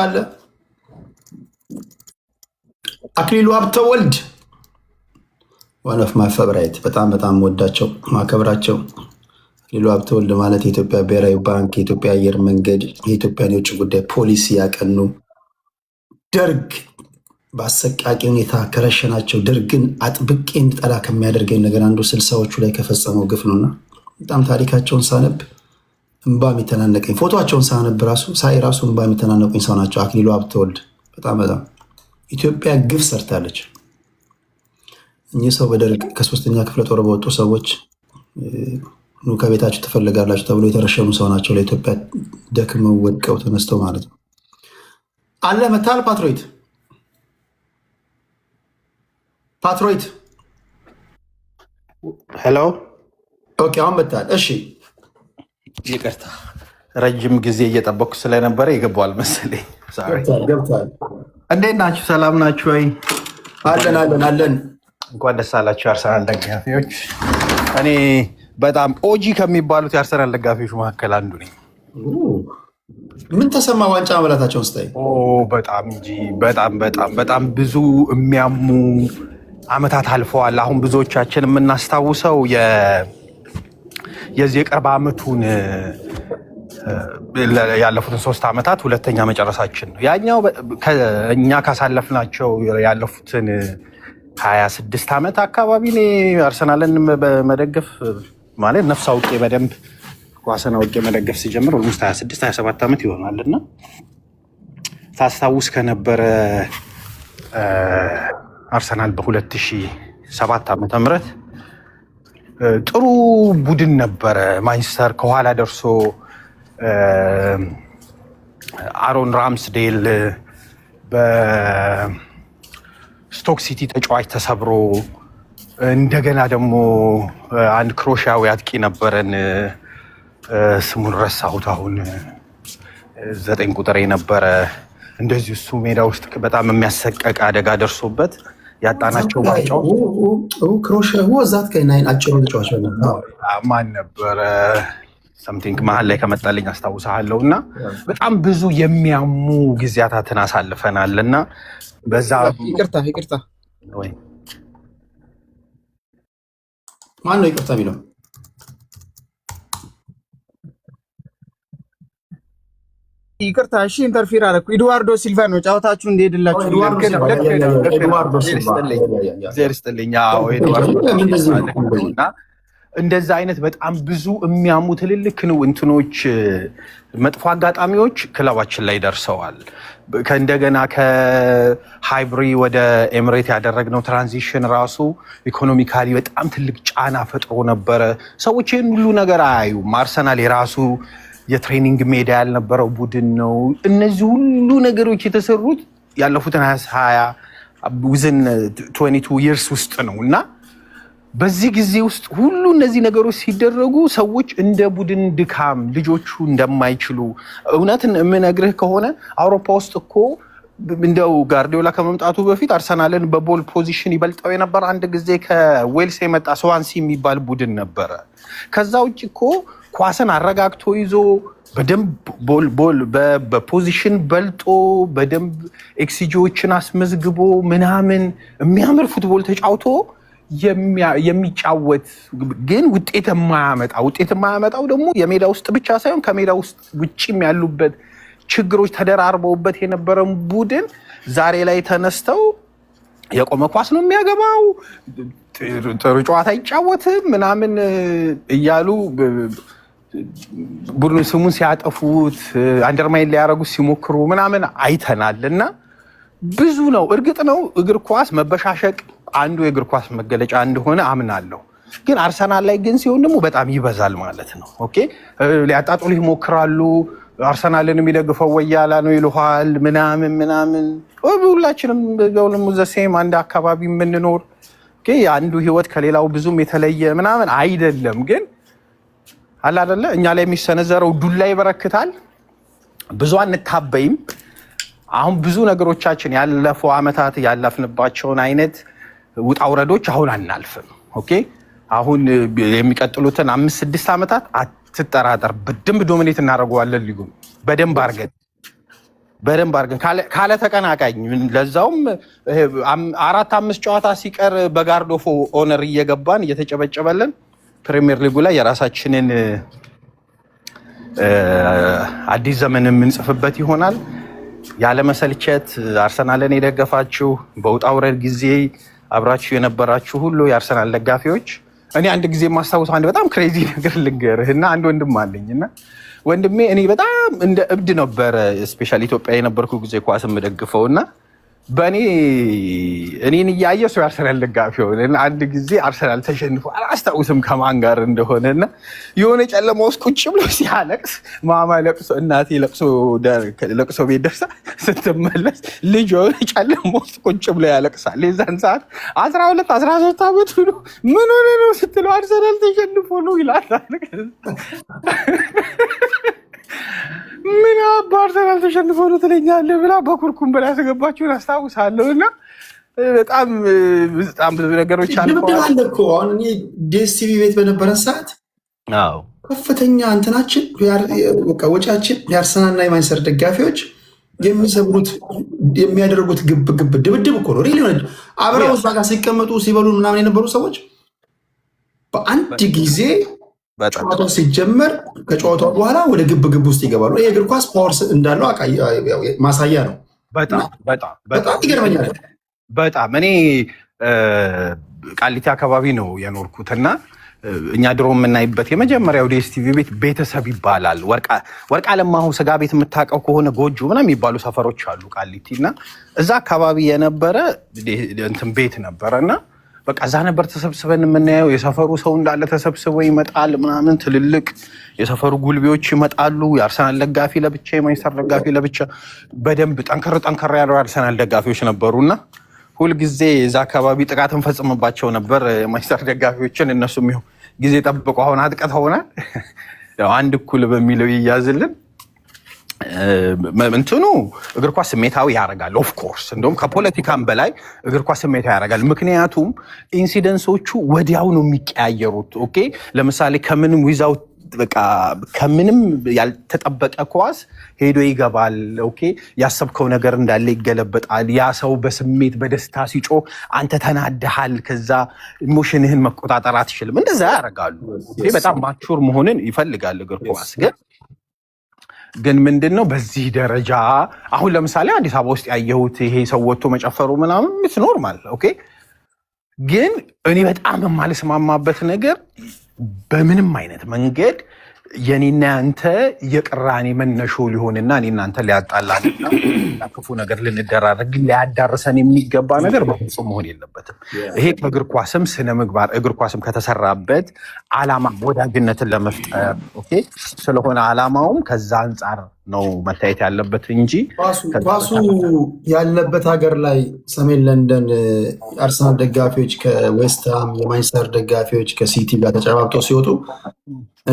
አለ። አክሊሉ ሀብተወልድ ዋን ኦፍ ማይ ፌቨራይት፣ በጣም ወዳቸው ማከብራቸው። አክሊሉ ሀብተወልድ ማለት የኢትዮጵያ ብሔራዊ ባንክ፣ የኢትዮጵያ አየር መንገድ፣ የኢትዮጵያን የውጭ ጉዳይ ፖሊሲ ያቀኑ፣ ደርግ በአሰቃቂ ሁኔታ ከረሸናቸው፣ ደርግን አጥብቄ እንድጠላ ከሚያደርገኝ ነገር አንዱ ስልሳዎቹ ላይ ከፈጸመው ግፍ ነውና በጣም ታሪካቸውን ሳነብ እንባ የሚተናነቀኝ፣ ፎቶቸውን ሳነብ ራሱ እንባ የሚተናነቁኝ ሰው ናቸው። አክሊሉ ሀብተወልድ በጣም ኢትዮጵያ ግፍ ሰርታለች። እኚህ ሰው በደርግ ከ3ኛ ክፍለ ጦር በወጡ ሰዎች ከቤታችሁ ትፈልጋላችሁ ተብሎ የተረሸኑ ሰው ናቸው። ለኢትዮጵያ ደክመው ወድቀው ተነስተው ማለት ነው። አለ መታል ፓትሮይት ሄሎ ኦኬ፣ አሁን መታል። እሺ ይቅርታ ረጅም ጊዜ እየጠበኩ ስለነበረ ይገባዋል መሰለኝ። ገብቷል። እንዴት ናችሁ? ሰላም ናችሁ ወይ? አለን። እንኳን ደስ አላችሁ የአርሰናል ደጋፊዎች። እኔ በጣም ኦጂ ከሚባሉት የአርሰናል ደጋፊዎች መካከል አንዱ ነኝ። ምን ተሰማ ዋንጫ መብላታቸውን ስታይ? በጣም እንጂ በጣም ብዙ የሚያሙ አመታት አልፈዋል። አሁን ብዙዎቻችን የምናስታውሰው የዚህ የቅርብ አመቱን ያለፉትን 3 ዓመታት ሁለተኛ መጨረሳችን ነው። ያኛው እኛ ካሳለፍናቸው ያለፉትን 26 ዓመት አካባቢ እኔ አርሰናልን በመደገፍ ማለት ነፍስ አውቄ በደንብ ኳስን አውቄ መደገፍ ሲጀምር ኦልሞስት 26-27 ዓመት ይሆናል እና ታስታውስ ከነበረ አርሰናል 2007 ዓመተ ምህረት ጥሩ ቡድን ነበረ። ማንቸስተር ከኋላ ደርሶ አሮን ራምስዴል በስቶክ ሲቲ ተጫዋች ተሰብሮ እንደገና ደግሞ አንድ ክሮሻዊ አጥቂ ነበረን፣ ስሙን ረሳሁት አሁን 9 ቁጥር የነበረ እንደዚህ እሱ ሜዳ ውስጥ በጣም የሚያሰቀቅ አደጋ ደርሶበት ያጣናቸው ባጫው ክሮሻዊ ወዛት ከናይን አጭሩ ተጫዋች ማን ነበረ? ሰምቲንግ መሀል ላይ ከመጣልኝ አስታውሳለሁ። እና በጣም ብዙ የሚያሙ ጊዜያትን አሳልፈናል እና በዛ ይቅርታ ወይ ማን ነው ይቅርታ ቢለው ይቅርታ እሺ፣ ኢንተርፌር አደረኩ። ኤድዋርዶ ሲልቫ ነው ጨዋታችሁ እንደሄድላችሁ። ኤድዋርዶ ሲልቫ እንደዛ አይነት በጣም ብዙ የሚያሙ ትልልቅ እንትኖች መጥፎ አጋጣሚዎች ክለባችን ላይ ደርሰዋል። ከእንደገና ከሃይብሪ ወደ ኤምሬት ያደረግነው ትራንዚሽን ራሱ ኢኮኖሚካሊ በጣም ትልቅ ጫና ፈጥሮ ነበረ። ሰዎች ይህን ሁሉ ነገር አያዩም። አርሰናል የራሱ የትሬኒንግ ሜዳ ያልነበረው ቡድን ነው። እነዚህ ሁሉ ነገሮች የተሰሩት ያለፉትን 20 ውዝን 22 ይርስ ውስጥ ነው እና በዚህ ጊዜ ውስጥ ሁሉ እነዚህ ነገሮች ሲደረጉ ሰዎች እንደ ቡድን ድካም ልጆቹ እንደማይችሉ እውነትን የምነግርህ ከሆነ አውሮፓ ውስጥ እኮ እንደው ጋርዲዮላ ከመምጣቱ በፊት አርሰናልን በቦል ፖዚሽን ይበልጠው የነበረ አንድ ጊዜ ከዌልስ የመጣ ስዋንሲ የሚባል ቡድን ነበረ። ከዛ ውጭ እኮ ኳስን አረጋግቶ ይዞ በደንብ ቦል በፖዚሽን በልጦ በደንብ ኤክስጂዎችን አስመዝግቦ ምናምን የሚያምር ፉትቦል ተጫውቶ የሚጫወት ግን ውጤት የማያመጣው ደግሞ የሜዳ ውስጥ ብቻ ሳይሆን ከሜዳ ውስጥ ውጭም ያሉበት ችግሮች ተደራርበውበት የነበረን ቡድን ዛሬ ላይ ተነስተው የቆመ ኳስ ነው የሚያገባው፣ ጥሩ ጨዋታ አይጫወትም ምናምን እያሉ ቡድኑ ስሙን ሲያጠፉት አንደርማይን ሊያደርጉት ሲሞክሩ ምናምን አይተናል እና ብዙ ነው። እርግጥ ነው እግር ኳስ መበሻሸቅ አንዱ የእግር ኳስ መገለጫ እንደሆነ አምናለሁ። ግን አርሰናል ላይ ግን ሲሆን ደግሞ በጣም ይበዛል ማለት ነው። ኦኬ ሊያጣጥሉ ይሞክራሉ። አርሰናልን የሚደግፈው ወያላ ነው ይሉሃል ምናምን ሁላችንም በሁሉም ዘሴም አንድ አካባቢ የምንኖር አንዱ ህይወት ከሌላው ብዙም የተለየ ምናምን አይደለም። ግን አለ አይደለ እኛ ላይ የሚሰነዘረው ዱላ ይበረክታል። ብዙ አንታበይም። አሁን ብዙ ነገሮቻችን ያለፈው አመታት ያለፍንባቸውን አይነት ውጣ ውረዶች አሁን አናልፍም። ኦኬ አሁን የሚቀጥሉትን 5-6 አመታት አትጠራጠር በደንብ ዶሚኔት እናደርገዋለን ሊጉን በደንብ አድርገን ካለ ተቀናቃኝ ለዛውም 4-5 ጨዋታ ሲቀር በጋርድ ኦፍ ኦነር እየገባን እየተጨበጨበልን ፕሪሚየር ሊጉ ላይ የራሳችንን አዲስ ዘመን የምንጽፍበት ይሆናል። ያለመሰልቸት አርሰናልን የደገፋችሁ በውጣ ውረድ ጊዜ አብራችሁ የነበራችሁ ሁሉ የአርሰናል ደጋፊዎች፣ እኔ አንድ ጊዜ የማስታውሰው አንድ በጣም ክሬዚ ነገር ልንገርህ እና አንድ ወንድም አለኝ እና ወንድሜ እኔ በጣም እንደ እብድ ነበረ ስፔሻሊ ኢትዮጵያ የነበርኩ ጊዜ ኳስ የምደግፈው እና እኔን እያየ ሰው የአርሰናል ደጋፊ ሆነ። አንድ ጊዜ አርሰናል ተሸንፎ አላስታውስም ከማን ጋር እንደሆነና የሆነ ጨለማ ውስጥ ቁጭ ብሎ ሲያለቅስ ማማ ለቅሶ እናቴ ለቅሶ ቤት ደርሳ ስትመለስ ልጅ የሆነ ጨለማ ውስጥ ቁጭ ብሎ ያለቅሳል። የዛን ሰዓት 12-13 ዓመቱ ነው። ምን ሆነ ነው ስትለው አርሰናል ተሸንፎ ነው ይላታል። ምን አርሰናል ተሸንፎ ነው ትለኛለህ ብላ በኩርኩም ብላ ያስገባችሁን አስታውሳለሁ። እና በጣም ብዙ ነገሮች አሉ እኮ አሁን እኔ ዲኤስቲቪ ቤት በነበረን ሰዓት ከፍተኛ እንትናችን ወጪያችን የአርሰናልና የማንቸስተር ደጋፊዎች የሚያደርጉት ግብ ድብድብ እኮ ነው። ሪሊ አብረው እዛ ጋር ሲቀመጡ ሲበሉ ምናምን የነበሩ ሰዎች በአንድ ጊዜ ጨዋታው ሲጀመር ከጨዋታው በኋላ ወደ ግብ ውስጥ ይገባሉ። ይሄ እግር ኳስ ፓወር እንዳለው ማሳያ ነው። በጣም ይገርመኛል። በጣም እኔ ቃሊቲ አካባቢ ነው የኖርኩት እና እኛ ድሮ የምናይበት የመጀመሪያው ዲኤስቲቪ ቤት ቤተሰብ ይባላል። ወርቅ አለማሁ ስጋ ቤት የምታውቀው ከሆነ ጎጆ ምናምን የሚባሉ ሰፈሮች አሉ ቃሊቲ እና እዛ አካባቢ የነበረ እንትን ቤት ነበረ እና በቃ እዛ ነበር ተሰብስበን የምናየው። የሰፈሩ ሰው እንዳለ ተሰብስቦ ይመጣል ምናምን፣ ትልልቅ የሰፈሩ ጉልቤዎች ይመጣሉ። የአርሰናል ደጋፊ ለብቻ፣ የማንቸስተር ደጋፊ ለብቻ። በደንብ ጠንከር ያለው አርሰናል ደጋፊዎች ነበሩና ሁልጊዜ እዛ አካባቢ ጥቃት እንፈጽምባቸው ነበር የማንቸስተር ደጋፊዎችን። እነሱም ይኸው ጊዜ ጠብቆ አሁን አጥቅተውናል። አንድ እኩል በሚለው ይያዝልን። እንትኑ እግር ኳስ ስሜታዊ ያደርጋል። ኦፍ ኮርስ እንደውም ከፖለቲካም በላይ እግር ኳስ ስሜታዊ ያደርጋል። ምክንያቱም ኢንሲደንሶቹ ወዲያው ነው የሚቀያየሩት። ኦኬ ለምሳሌ ከምንም ዊዛው በቃ ከምንም ያልተጠበቀ ኳስ ሄዶ ይገባል። ኦኬ ያሰብከው ነገር እንዳለ ይገለበጣል። ያ ሰው በስሜት በደስታ ሲጮ አንተ ተናደሃል። ከዛ ኢሞሽንህን መቆጣጠር አትችልም። እንደዛ ያደርጋሉ። ይሄ በጣም ማቹር መሆንን ይፈልጋል እግር ኳስ። ግን ምንድነው በዚህ ደረጃ አሁን ለምሳሌ አዲስ አበባ ውስጥ ያየሁት ይሄ ሰው ወጥቶ መጨፈሩ ምናምን ምስ ኖርማል። ኦኬ ግን እኔ በጣም የማልስማማበት ነገር በምንም አይነት መንገድ የኔና ያንተ የቅራኔ መነሾ ሊሆንና እኔና አንተ ሊያጣላንና ክፉ ነገር ልንደራረግ ሊያዳርሰን የሚገባ ነገር በፍጹም መሆን የለበትም። ይሄ ከእግር ኳስም ስነ ምግባር እግር ኳስም ከተሰራበት ዓላማ ወዳጅነትን ለመፍጠር ኦኬ ስለሆነ ዓላማውም ከዛ አንጻር ነው መታየት ያለበት እንጂ ኳሱ ያለበት ሀገር ላይ ሰሜን ለንደን አርሰናል ደጋፊዎች ከዌስትሃም የማንቸስተር ደጋፊዎች ከሲቲ ጋር ተጨባብጠው ሲወጡ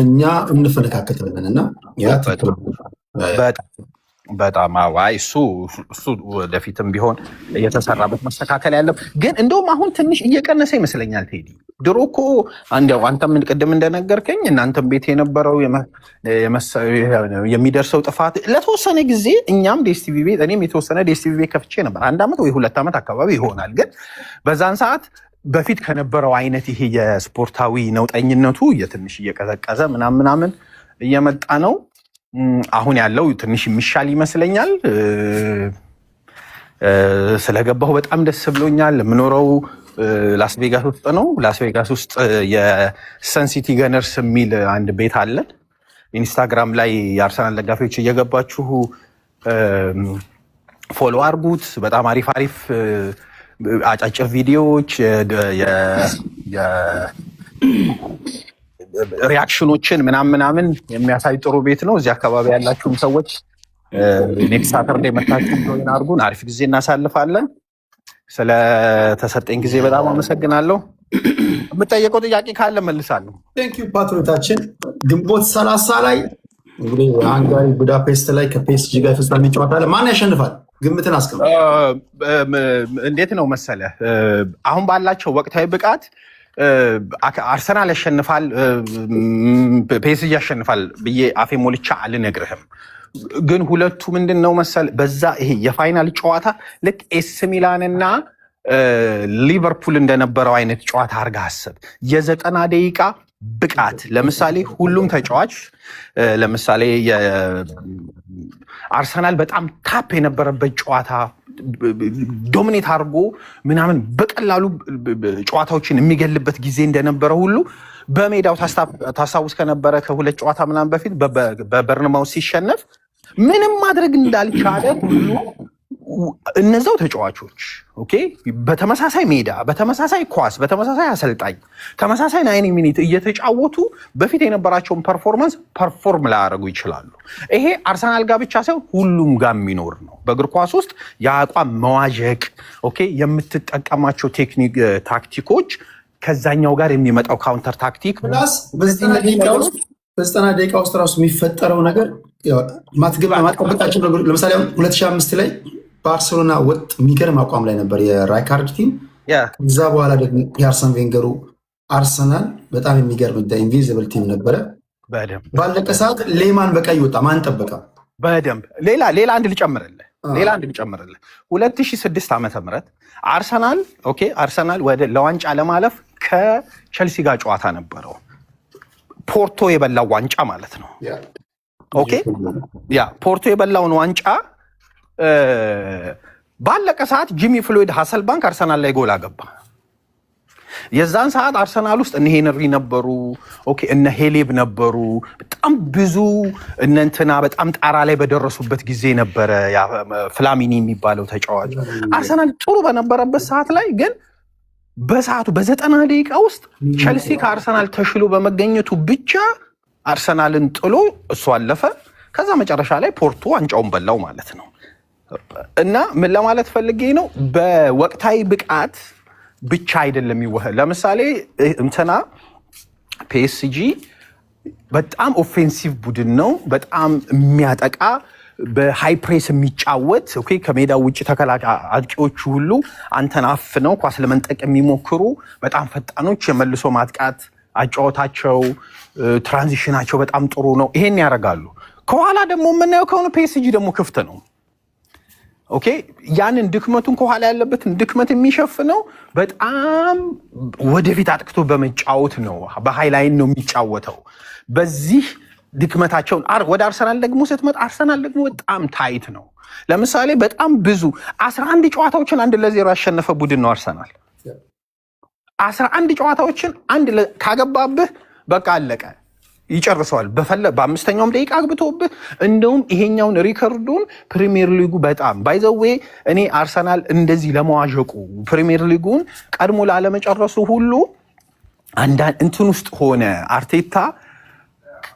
እኛ እንፈነካከታለን እና ያ በጣም አዋይ እሱ ወደፊትም ቢሆን እየተሰራበት መስተካከል ያለው ግን እንደውም አሁን ትንሽ እየቀነሰ ይመስለኛል። ቴዲ ድሮ እኮ እንደው አንተም ቅድም እንደነገርከኝ እናንተም ቤት የነበረው የሚደርሰው ጥፋት ለተወሰነ ጊዜ እኛም ዲኤስቲቪ ቤት እኔም የተወሰነ ዲኤስቲቪ ቤት ከፍቼ ነበር 1 ዓመት ወይ 2 ዓመት አካባቢ ይሆናል። ግን በዛን ሰዓት በፊት ከነበረው አይነት ይሄ የስፖርታዊ ነውጠኝነቱ ትንሽ እየቀዘቀዘ ምናምን እየመጣ ነው። አሁን ያለው ትንሽ የሚሻል ይመስለኛል። ስለገባሁ በጣም ደስ ብሎኛል። የምኖረው ላስ ቬጋስ ውስጥ ነው። ላስ ቬጋስ ውስጥ የሰን ሲቲ ገነርስ የሚል አንድ ቤት አለ። ኢንስታግራም ላይ የአርሰናል ደጋፊዎች እየገባችሁ ፎሎ አርጉት። በጣም አሪፍ አጫጭር ቪዲዮዎች ሪያክሽኖችን ምናምን የሚያሳይ ጥሩ ቤት ነው። እዚህ አካባቢ ያላችሁም ሰዎች ኔክስት ሳተርዴ መታችሁ ጆይን አድርጉን። አሪፍ ጊዜ እናሳልፋለን። ስለተሰጠኝ ጊዜ በጣም አመሰግናለሁ። የምጠየቀው ጥያቄ ካለ መልሳለሁ። ቴንኪው ፓትሮታችን። ግንቦት 30 ላይ እንግዲህ ሃንጋሪ ቡዳፔስት ላይ ከፒኤስጂ ጋር ፍጻሜ ጨዋታ ማን ያሸንፋል? ግምትን አስቀምጥ። እንዴት ነው መሰለ አሁን ባላቸው ወቅታዊ ብቃት አርሰናል ያሸንፋል፣ ፒኤስጂ ያሸንፋል ብዬ አፌ ሞልቻ አልነግርህም። ግን ሁለቱ ምንድን ነው መሰለ በዛ ይሄ የፋይናል ጨዋታ ልክ ኤስ ሚላን እና ሊቨርፑል እንደነበረው አይነት ጨዋታ አድርገህ አስብ። የ90 ደቂቃ ብቃት ለምሳሌ ሁሉም ተጫዋች ለምሳሌ አርሰናል በጣም ታፕ የነበረበት ጨዋታ ዶሚኔት አድርጎ ምናምን በቀላሉ ጨዋታዎችን የሚገልበት ጊዜ እንደነበረ ሁሉ በሜዳው ታስታውስ ከነበረ ከ2 ጨዋታ ምናምን በፊት በበርንማውዝ ሲሸነፍ ምንም ማድረግ እንዳልቻለ ሁሉ እነዛው ተጫዋቾች ኦኬ በተመሳሳይ ሜዳ በተመሳሳይ ኳስ በተመሳሳይ አሰልጣኝ ተመሳሳይ 90 ሚኒት እየተጫወቱ በፊት የነበራቸውን ፐርፎርማንስ ፐርፎርም ላያደርጉ ይችላሉ። ይሄ አርሰናል ጋር ብቻ ሳይሆን ሁሉም ጋር የሚኖር ነው። በእግር ኳስ ውስጥ የአቋም መዋዠቅ ኦኬ የምትጠቀማቸው ቴክኒክ ታክቲኮች ከዛኛው ጋር የሚመጣው ካውንተር ታክቲክ ፕላስ በ90 ደቂቃ ውስጥ ራሱ የሚፈጠረው ነገር ማትጠበቃቸው ነገሮች ለምሳሌ 2005 ላይ ባርሴሎና ወጥ የሚገርም አቋም ላይ ነበር የራይካርድ ቲም። እዛ በኋላ ደግሞ የአርሰን ቬንገሩ አርሰናል በጣም የሚገርም ኢንቪዚብል ቲም ነበረ። ባለቀ ሰዓት ሌማን በቀይ ወጣ። ማን ጠበቃ? በደንብ ሌላ አንድ ልጨምርልህ 2006 ዓ.ም አርሰናል ለዋንጫ ለማለፍ ከቸልሲ ጋር ጨዋታ ነበረው። ፖርቶ የበላው ዋንጫ ማለት ነው። ኦኬ ፖርቶ የበላውን ዋንጫ ባለቀ ሰዓት ጂሚ ፍሎይድ ሃሰልባንክ አርሰናል ላይ ጎል አገባ። የዛን ሰዓት አርሰናል ውስጥ እነ ሄንሪ ነበሩ፣ ኦኬ እነ ሄሌብ ነበሩ፣ በጣም ብዙ እነ እንትና በጣም ጣራ ላይ በደረሱበት ጊዜ ነበረ። ፍላሚኒ የሚባለው ተጫዋች አርሰናል ጥሩ በነበረበት ሰዓት ላይ ግን በሰዓቱ በ90 ደቂቃ ውስጥ ቸልሲ ከአርሰናል ተሽሎ በመገኘቱ ብቻ አርሰናልን ጥሎ እሱ አለፈ። ከዛ መጨረሻ ላይ ፖርቶ ዋንጫውን በላው ማለት ነው። እና ምን ለማለት ፈልጌ ነው፣ በወቅታዊ ብቃት ብቻ አይደለም ይወህ። ለምሳሌ እንትና ፒኤስጂ በጣም ኦፌንሲቭ ቡድን ነው፣ በጣም የሚያጠቃ በሃይ ፕሬስ የሚጫወት ኦኬ፣ ከሜዳው ውጭ ተከላካይ አጥቂዎቹ ሁሉ አንተን አፍነው ኳስ ለመንጠቅ የሚሞክሩ በጣም ፈጣኖች፣ የመልሶ ማጥቃት አጫወታቸው ትራንዚሽናቸው በጣም ጥሩ ነው። ይሄን ያደርጋሉ። ከኋላ ደግሞ የምናየው ከሆነ ፒኤስጂ ደግሞ ክፍት ነው። ኦኬ፣ ያንን ድክመቱን ከኋላ ያለበትን ድክመት የሚሸፍነው በጣም ወደፊት አጥቅቶ በመጫወት ነው። በሃይ ላይን ነው የሚጫወተው። በዚህ ድክመታቸውን ወደ አርሰናል ደግሞ ስትመጣ አርሰናል ደግሞ በጣም ታይት ነው። ለምሳሌ በጣም ብዙ 11 ጨዋታዎችን 1-0 ያሸነፈ ቡድን ነው አርሰናል። 11 ጨዋታዎችን ካገባብህ በቃ አለቀ፣ ይጨርሰዋል። በአምስተኛውም ደቂቃ አግብቶብህ። እንደውም ይሄኛውን ሪከርዱን ፕሪሚየር ሊጉ በጣም ባይዘዌ እኔ አርሰናል እንደዚህ ለመዋዠቁ ፕሪሚየር ሊጉን ቀድሞ ላለመጨረሱ ሁሉ አንዳንድ እንትን ውስጥ ሆነ አርቴታ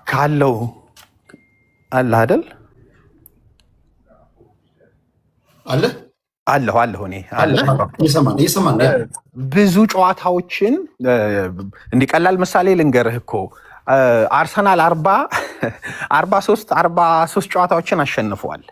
ካለው አለ አይደል አለሁ እኔ ብዙ ጨዋታዎችን እንዲቀላል ምሳሌ ልንገርህ እኮ አርሰናል 43 ጨዋታዎችን አሸንፈዋል።